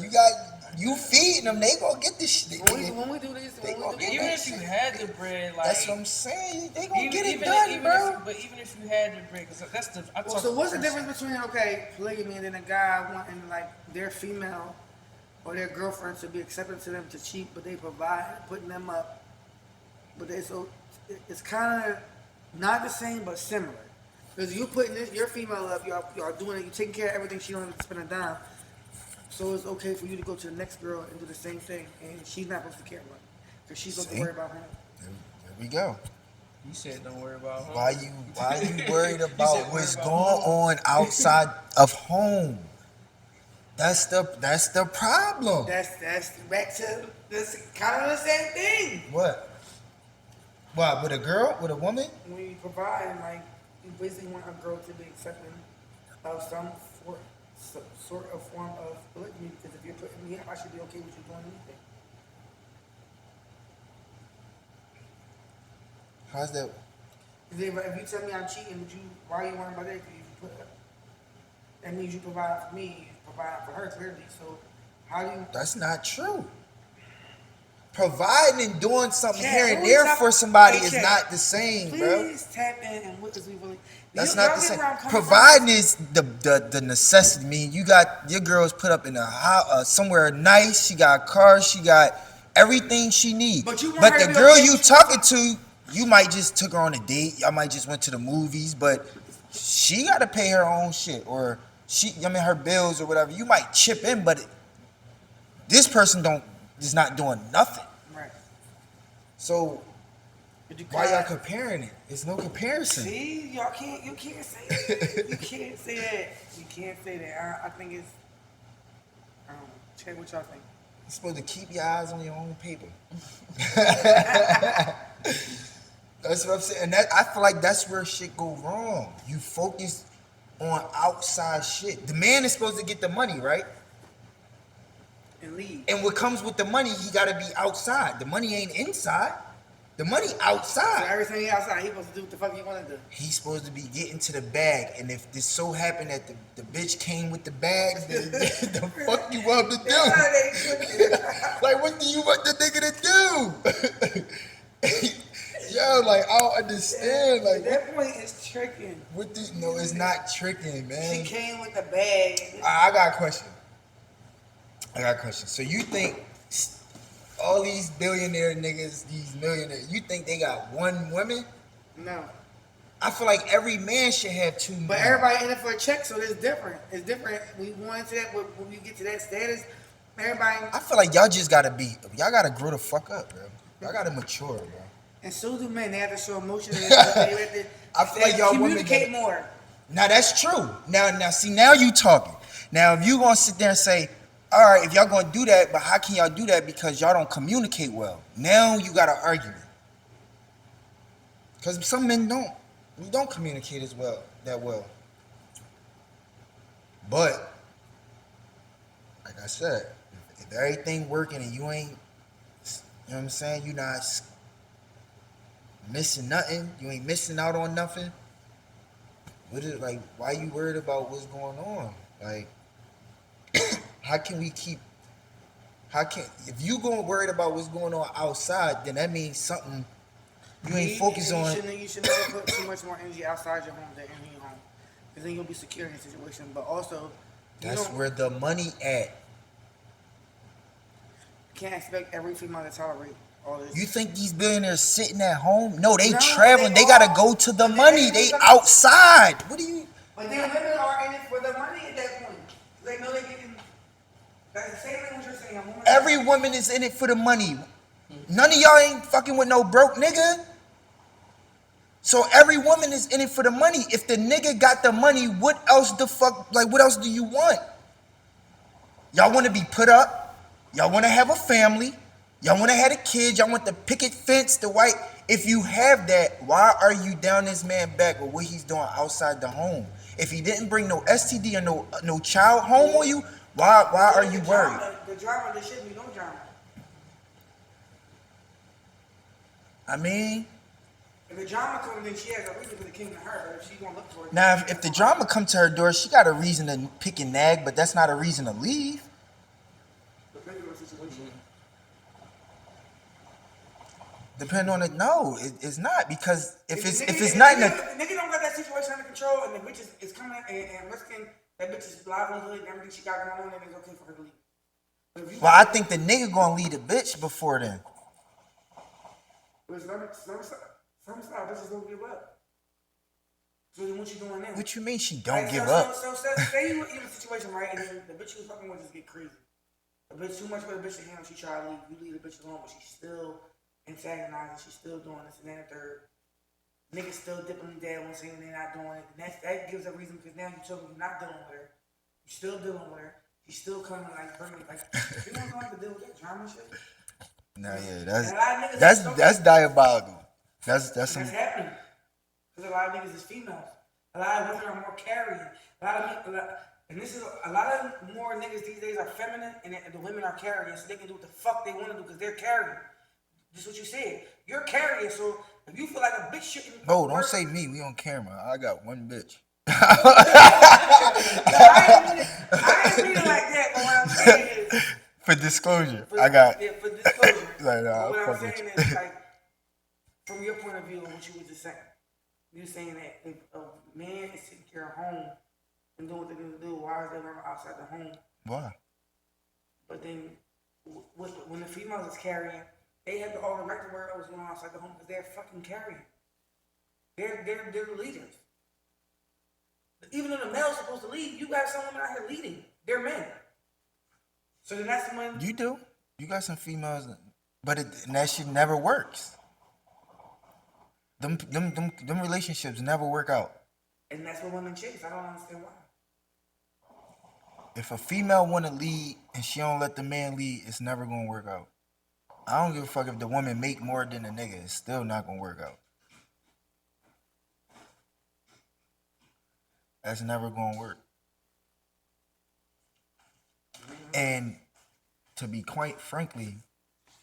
Speaker 1: You feeding them, they gonna get this shit.
Speaker 2: when we do this,
Speaker 1: They gonna get
Speaker 3: Even
Speaker 1: that
Speaker 3: if you
Speaker 1: shit.
Speaker 3: had the bread, like
Speaker 1: That's what I'm saying. They gonna get it
Speaker 3: even
Speaker 1: done,
Speaker 3: even
Speaker 1: bro.
Speaker 3: but even if you had the bread, because that's the. I
Speaker 2: Well,
Speaker 3: talk
Speaker 2: so
Speaker 3: to
Speaker 2: what's the
Speaker 3: person.
Speaker 2: difference between, okay, polygamy and then a guy wanting, like, their female or their girlfriend to be accepted to them to cheat, but they provide, putting them up, but it's kind of not the same, but similar. Because you putting your female up, y'all doing it, you taking care of everything, she don't have to spend a dime. So it's okay for you to go to the next girl and do the same thing, and she's not supposed to care about it, because she's supposed to
Speaker 1: See?
Speaker 2: worry about him.
Speaker 1: There we go.
Speaker 3: You said don't worry about him.
Speaker 1: Why you worried
Speaker 3: said
Speaker 1: about
Speaker 3: worry
Speaker 1: what's
Speaker 3: about
Speaker 1: going on outside of home? That's the problem.
Speaker 2: That's back to this kind of the same thing.
Speaker 1: What? What, with a girl? With a woman?
Speaker 2: When you provide, like, you basically want a girl to be accepting of some sort of form of polygamy, because if you're putting me up, I should be okay with you doing anything.
Speaker 1: How's that?
Speaker 2: If you tell me I'm cheating, why are you worrying about that? Because you put up, that means you provide for me, you provide for her clearly. So how do you?
Speaker 1: That's not true. Providing and doing something
Speaker 2: Cat,
Speaker 1: here and
Speaker 2: who
Speaker 1: there
Speaker 2: tap-
Speaker 1: for somebody
Speaker 2: Hey,
Speaker 1: is
Speaker 2: Cat,
Speaker 1: not the same, bro.
Speaker 2: Please tap in and what is we really?
Speaker 1: That's
Speaker 2: Y'all
Speaker 1: not the
Speaker 2: get
Speaker 1: same.
Speaker 2: where I'm coming
Speaker 1: Providing is the necessity. I mean, you got your girl's put up in a house, somewhere nice. She got a car. She got everything she needs.
Speaker 2: But you want
Speaker 1: But
Speaker 2: her
Speaker 1: the
Speaker 2: to be
Speaker 1: girl
Speaker 2: okay
Speaker 1: you
Speaker 2: with
Speaker 1: talking to, you might just took her on a date. Y'all might just went to the movies, but she got to pay her own shit, or her bills or whatever. You might chip in, but this person is not doing nothing.
Speaker 2: Right.
Speaker 1: So
Speaker 2: But you
Speaker 1: why y'all
Speaker 2: can't-
Speaker 1: comparing it? It's no comparison.
Speaker 2: See, you can't say that. You can't say that. You can't say that. I think it's, I don't know. Check what y'all think.
Speaker 1: You're supposed to keep your eyes on your own paper. That's what I'm saying. And I feel like that's where shit go wrong. You focus on outside shit. The man is supposed to get the money, right?
Speaker 2: And leave.
Speaker 1: And what comes with the money, he gotta be outside. The money ain't inside. The money
Speaker 2: So
Speaker 1: outside.
Speaker 2: every time he outside, he supposed to do what the fuck he want to do.
Speaker 1: He's supposed to be getting to the bag. And if this so happened that the bitch came with the bags, then the fuck you want to do? Like, what do you want the nigga to do? Yo, like, I don't understand. Like,
Speaker 2: At that point, it's tricking.
Speaker 1: no, it's not tricking, man.
Speaker 2: She came with the bag.
Speaker 1: I got a question. So you think all these billionaire niggas, these millionaires, you think they got one woman?
Speaker 2: No.
Speaker 1: I feel like every man should have two.
Speaker 2: But everybody in it for a check, so it's different. It's different. We want into that when we get to that status. Everybody.
Speaker 1: I feel like y'all just gotta y'all gotta grow the fuck up, bro. Y'all gotta mature, bro.
Speaker 2: And so do men. They have to show emotion. They have to,
Speaker 1: I feel like y'all
Speaker 2: communicate more.
Speaker 1: Now that's true. Now you talking. Now if you gonna sit there and say, all right, if y'all gonna do that, but how can y'all do that because y'all don't communicate well? Now you got an argument. Because some men don't. We don't communicate that well. But like I said, if everything working and you ain't, you know what I'm saying, you not missing nothing, you ain't missing out on nothing. What is like? Why you worried about what's going on? Like, if you going worried about what's going on outside, then that means something you ain't focused on.
Speaker 2: You should never put too much more energy outside your home than in your home, because then you'll be secure in the situation. But also,
Speaker 1: that's where the money at.
Speaker 2: You can't expect every female to tolerate all this.
Speaker 1: You think these billionaires sitting at home? No, they traveling. They gotta go to the money. They outside. What do you?
Speaker 2: But then women are in it for the money at that point. They know they getting. That's the same thing what you're saying.
Speaker 1: Every woman is in it for the money. None of y'all ain't fucking with no broke nigga. So every woman is in it for the money. If the nigga got the money, what else the fuck? Like, what else do you want? Y'all want to be put up. Y'all want to have a family. Y'all want to have a kid. Y'all want the picket fence, the white. If you have that, why are you down this man back with what he's doing outside the home? If he didn't bring no STD or no child home on you, why are you worried?
Speaker 2: The drama, there shouldn't be no drama.
Speaker 1: I mean,
Speaker 2: if the drama comes, then she has a reason for the king to her. If she gonna look for it.
Speaker 1: Now, if the drama comes to her door, she got a reason to pick and nag, but that's not a reason to leave. Depending on it, no, it's not, because if it's not in a
Speaker 2: nigga don't got that situation under control, and the bitch is coming and risking that bitch's livelihood and everything she got going on, and it's okay for her to leave.
Speaker 1: Well, I think the nigga gonna leave the bitch before then.
Speaker 2: Some bitches don't give up. So then what you doing now?
Speaker 1: What you mean she don't give up?
Speaker 2: So say you in a situation, right, and then the bitch you was fucking with just get crazy. The bitch too much for the bitch to handle. She try to leave. You leave the bitch alone, but she's still antagonizing. She's still doing this and that and third. Niggas still dipping dead when saying they're not doing it. And that gives a reason, because now you told me you're not dealing with her. You're still dealing with her. She's still coming like bringing like you don't have to deal with that drama shit.
Speaker 1: Nah, yeah, that's diabolical. That's
Speaker 2: happening. Because a lot of niggas is females. A lot of women are more carrying. And this is a lot of more niggas these days are feminine, and the women are carrying, so they can do what the fuck they want to do because they're carrying. Just what you said. You're carrying, so if you feel like a bitch shouldn't.
Speaker 1: Bro, don't say me. We on camera. I got one bitch.
Speaker 2: I ain't mean it like that, but what I'm saying is.
Speaker 1: For disclosure, I got.
Speaker 2: Yeah, for disclosure.
Speaker 1: Like, nah,
Speaker 2: what I'm saying is, like, from your point of view of what you were just saying, you're saying that if a man is taking care of home and doing what they're going to do, why is they running outside the home?
Speaker 1: Why?
Speaker 2: But then, when the females is carrying, they have all the right to worry about what's going on outside the home because they're fucking carrying. They're the leaders. Even though the male's supposed to lead, you got some women out here leading. They're men. So then that's when
Speaker 1: you do. You got some females, but that shit never works. Them relationships never work out.
Speaker 2: And that's what women chase. I don't understand why.
Speaker 1: If a female want to lead and she don't let the man lead, it's never gonna work out. I don't give a fuck if the woman make more than the nigga. It's still not gonna work out. That's never gonna work. And to be quite frankly,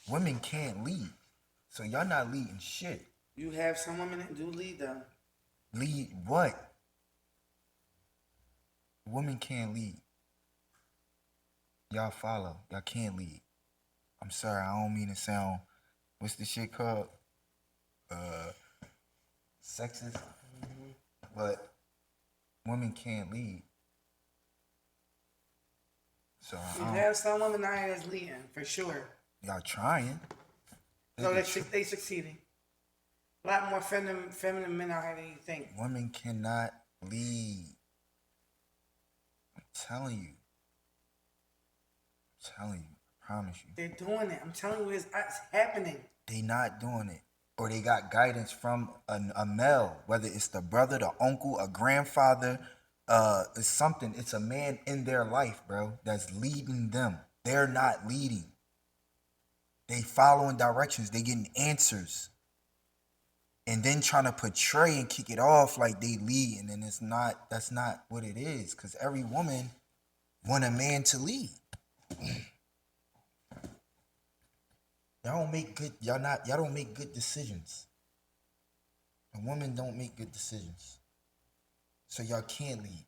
Speaker 1: women can't lead. So y'all not leading shit.
Speaker 2: You have some women that do lead them.
Speaker 1: Lead what? Women can't lead. Y'all follow. Y'all can't lead. I'm sorry, I don't mean to sound, what's the shit called? Sexist. But women can't lead. So
Speaker 2: you have some women out here that's leading, for sure.
Speaker 1: Y'all trying.
Speaker 2: So they succeeding. A lot more feminine men out here than you think.
Speaker 1: Women cannot lead. I'm telling you. I promise you.
Speaker 2: They're doing it. I'm telling you, it's happening.
Speaker 1: They not doing it. Or they got guidance from a male, whether it's the brother, the uncle, a grandfather, it's something. It's a man in their life, bro, that's leading them. They're not leading. They following directions. They getting answers. And then trying to portray and kick it off like they lead, and then that's not what it is. Cause every woman want a man to lead. Y'all don't make good decisions. A woman don't make good decisions. So y'all can't lead.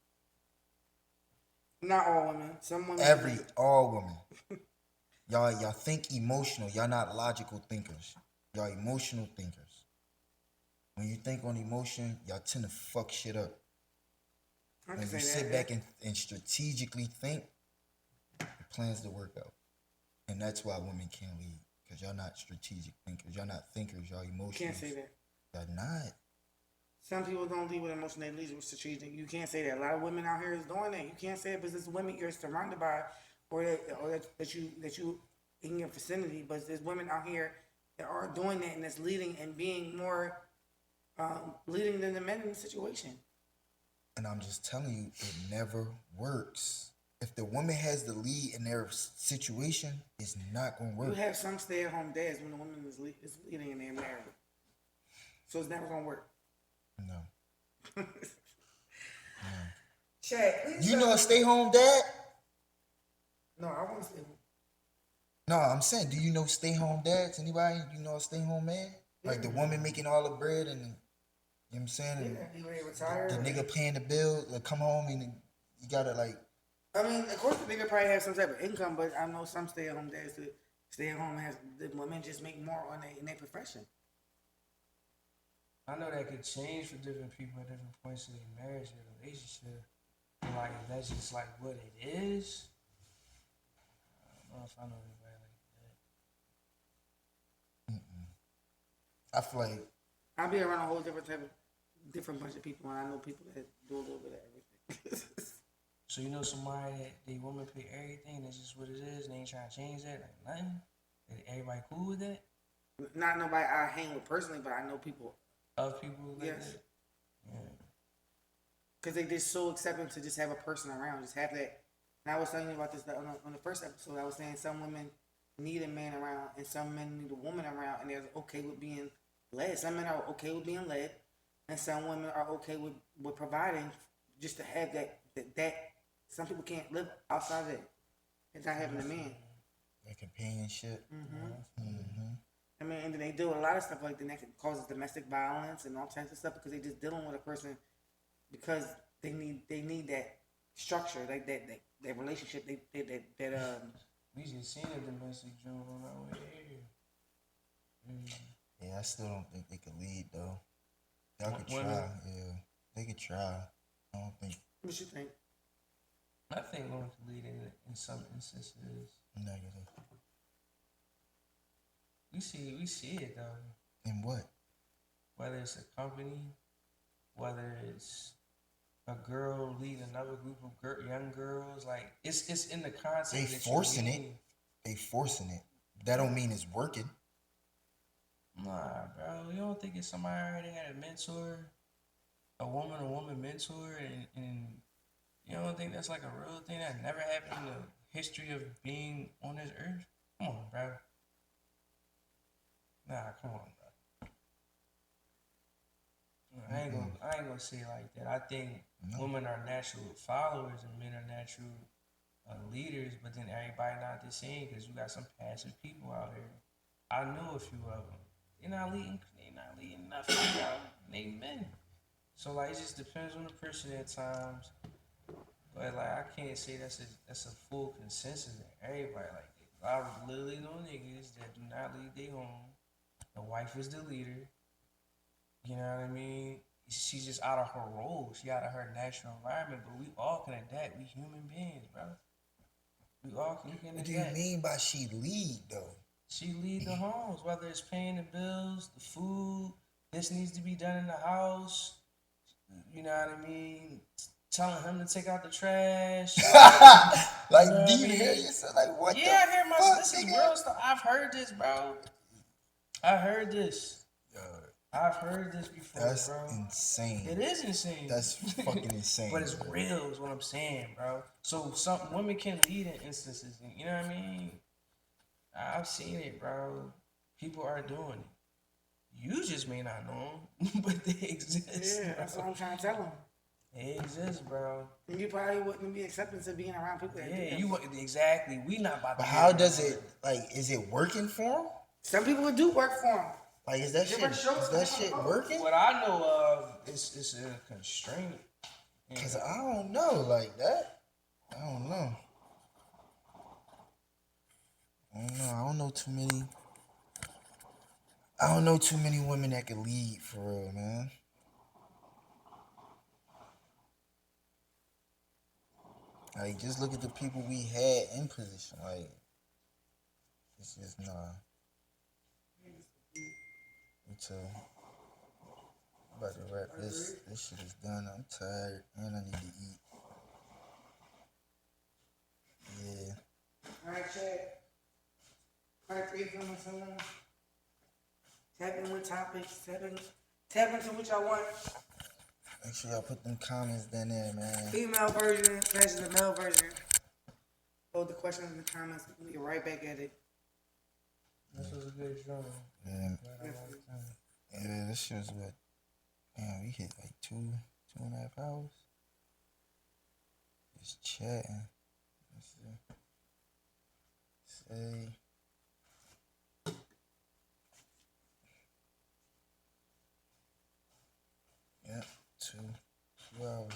Speaker 2: Not all women. Some women.
Speaker 1: All women. Y'all think emotional. Y'all not logical thinkers. Y'all emotional thinkers. When you think on emotion, y'all tend to fuck shit up. When you sit back and strategically think, it plans to work out. And that's why women can't lead. Because y'all not strategic thinkers. Y'all not thinkers. Y'all emotional.
Speaker 2: Can't say that.
Speaker 1: Y'all not.
Speaker 2: Some people don't lead with emotion, they lead with strategic. You can't say that. A lot of women out here is doing that. You can't say it because it's women you're surrounded by or that you in your vicinity, but there's women out here that are doing that and that's leading and being more leading than the men in the situation.
Speaker 1: And I'm just telling you, it never works. If the woman has the lead in their situation, it's not going to work.
Speaker 2: You have some stay-at-home dads when the woman is leading and they're married. So it's never going to work.
Speaker 1: No.
Speaker 2: Chad, please.
Speaker 1: You know a stay-home dad?
Speaker 2: No, I want to stay home.
Speaker 1: No, I'm saying, do you know stay-home dads? Anybody? You know a stay-home man? Like the woman making all the bread and, you know what I'm saying? And
Speaker 2: he ready to retire.
Speaker 1: the nigga paying the bill, like come home and you gotta like.
Speaker 2: I mean, of course the nigga probably have some type of income, but I know some stay-at-home dads that stay at home has the women just make more in their profession.
Speaker 3: I know that could change for different people at different points in their marriage or relationship. But like, if that's just like what it is, I don't know if I know anybody like that.
Speaker 1: I feel like
Speaker 2: I'll be around a whole different bunch of people, and I know people that do a little bit of everything.
Speaker 3: So you know somebody that they woman pay everything, that's just what it is, they ain't trying to change that, like nothing? Everybody cool with that?
Speaker 2: Not nobody I hang with personally, but I know people.
Speaker 3: Other people like
Speaker 2: yes.
Speaker 3: that? Yeah.
Speaker 2: Because they just so accepting to just have a person around, just have that. And I was telling you about this on the first episode. I was saying some women need a man around, and some men need a woman around, and they're okay with being led. Some men are okay with being led, and some women are okay with providing, just to have that. Some people can't live outside of it. It's not having a man.
Speaker 1: That companionship.
Speaker 2: I mean, and then they do a lot of stuff like that causes domestic violence and all types of stuff because they just dealing with a person because they need that structure, like that relationship.
Speaker 3: We just seen a domestic joint on our way here.
Speaker 1: Yeah, I still don't think they could lead though. Y'all could
Speaker 3: Women?
Speaker 1: try. Yeah, they could try. I don't think.
Speaker 2: What you think?
Speaker 3: I think women can lead in some instances.
Speaker 1: Negative.
Speaker 3: We see it though.
Speaker 1: In what?
Speaker 3: Whether it's a company, whether it's a girl leading another group of young girls, like it's in the concept.
Speaker 1: They forcing it. They forcing it. That don't mean it's working.
Speaker 3: Nah, bro. You don't think it's somebody already had a mentor, a woman mentor, and you don't think that's like a real thing that never happened in the history of being on this earth? Come on, bro. Nah, come on, bro. I ain't gonna say it like that. I think women are natural followers and men are natural leaders, but then everybody not the same because you got some passive people out here. I know a few of them. They're not leading nothing, bro. They men. So like it just depends on the person at times. But like I can't say that's a full consensus in everybody. Like I literally know niggas that do not lead their home. The wife is the leader. You know what I mean? She's just out of her role. She out of her natural environment. But we all can adapt. We human beings, bro. We all can adapt.
Speaker 1: What do you mean by she lead though?
Speaker 3: She lead the homes, whether it's paying the bills, the food, this needs to be done in the house. You know what I mean? Telling him to take out the trash.
Speaker 1: Like,
Speaker 3: You know
Speaker 1: do
Speaker 3: what
Speaker 1: you
Speaker 3: I mean?
Speaker 1: hear yourself? Like, what
Speaker 3: Yeah, I
Speaker 1: the
Speaker 3: hear my.
Speaker 1: fuck,
Speaker 3: This is
Speaker 1: nigga?
Speaker 3: real stuff. I've heard this, bro. I heard this.
Speaker 1: Yo,
Speaker 3: I've heard this before,
Speaker 1: that's
Speaker 3: bro.
Speaker 1: insane.
Speaker 3: It is insane.
Speaker 1: That's fucking insane.
Speaker 3: But it's
Speaker 1: bro.
Speaker 3: real, is what I'm saying, bro. So some women can lead in instances. You know what I mean? I've seen it, bro. People are doing it. You just may not know them, but they exist.
Speaker 2: Yeah, that's what I'm trying to tell them.
Speaker 3: They exist, bro.
Speaker 2: And you probably wouldn't be accepting to being around people that do
Speaker 3: Yeah,
Speaker 2: that.
Speaker 3: you exactly. We not about to.
Speaker 1: But how does it, like, is it working for him?
Speaker 2: Some people do work for them.
Speaker 1: Like, is that shit working?
Speaker 3: What I know of is a constraint.
Speaker 1: Cause I don't know, like that. I don't know. I don't know too many. I don't know too many women that can lead for real, man. Like, just look at the people we had in position. Like, it's just nah. Me too. About to wrap this. This shit is done. I'm tired and I need to eat. Yeah.
Speaker 2: Alright, chat. Part 3 coming soon. Tap in with topics. Tap into what y'all want.
Speaker 1: Make sure y'all put them comments down there, man.
Speaker 2: Female version versus the male version. Hold the questions in the comments. We can get right back at it.
Speaker 3: This was a good show.
Speaker 1: Yeah, this shit was what? Damn, we hit like 2.5 hours. Just chatting. Let's see. Say. Yep, 2 hours.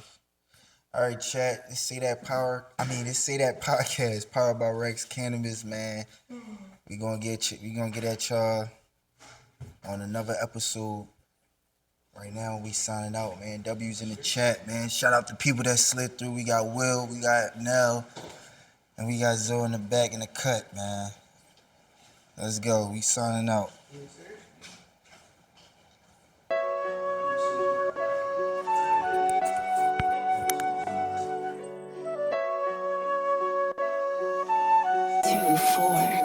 Speaker 1: All right, chat. Let's say that podcast powered by Racxx Cannabis, man. We gonna get at y'all on another episode. Right now, we signing out, man. W's in the chat, man. Shout out to people that slid through. We got Will, we got Nell, and we got Zoe in the back in the cut, man. Let's go. We signing out.
Speaker 5: Two, four.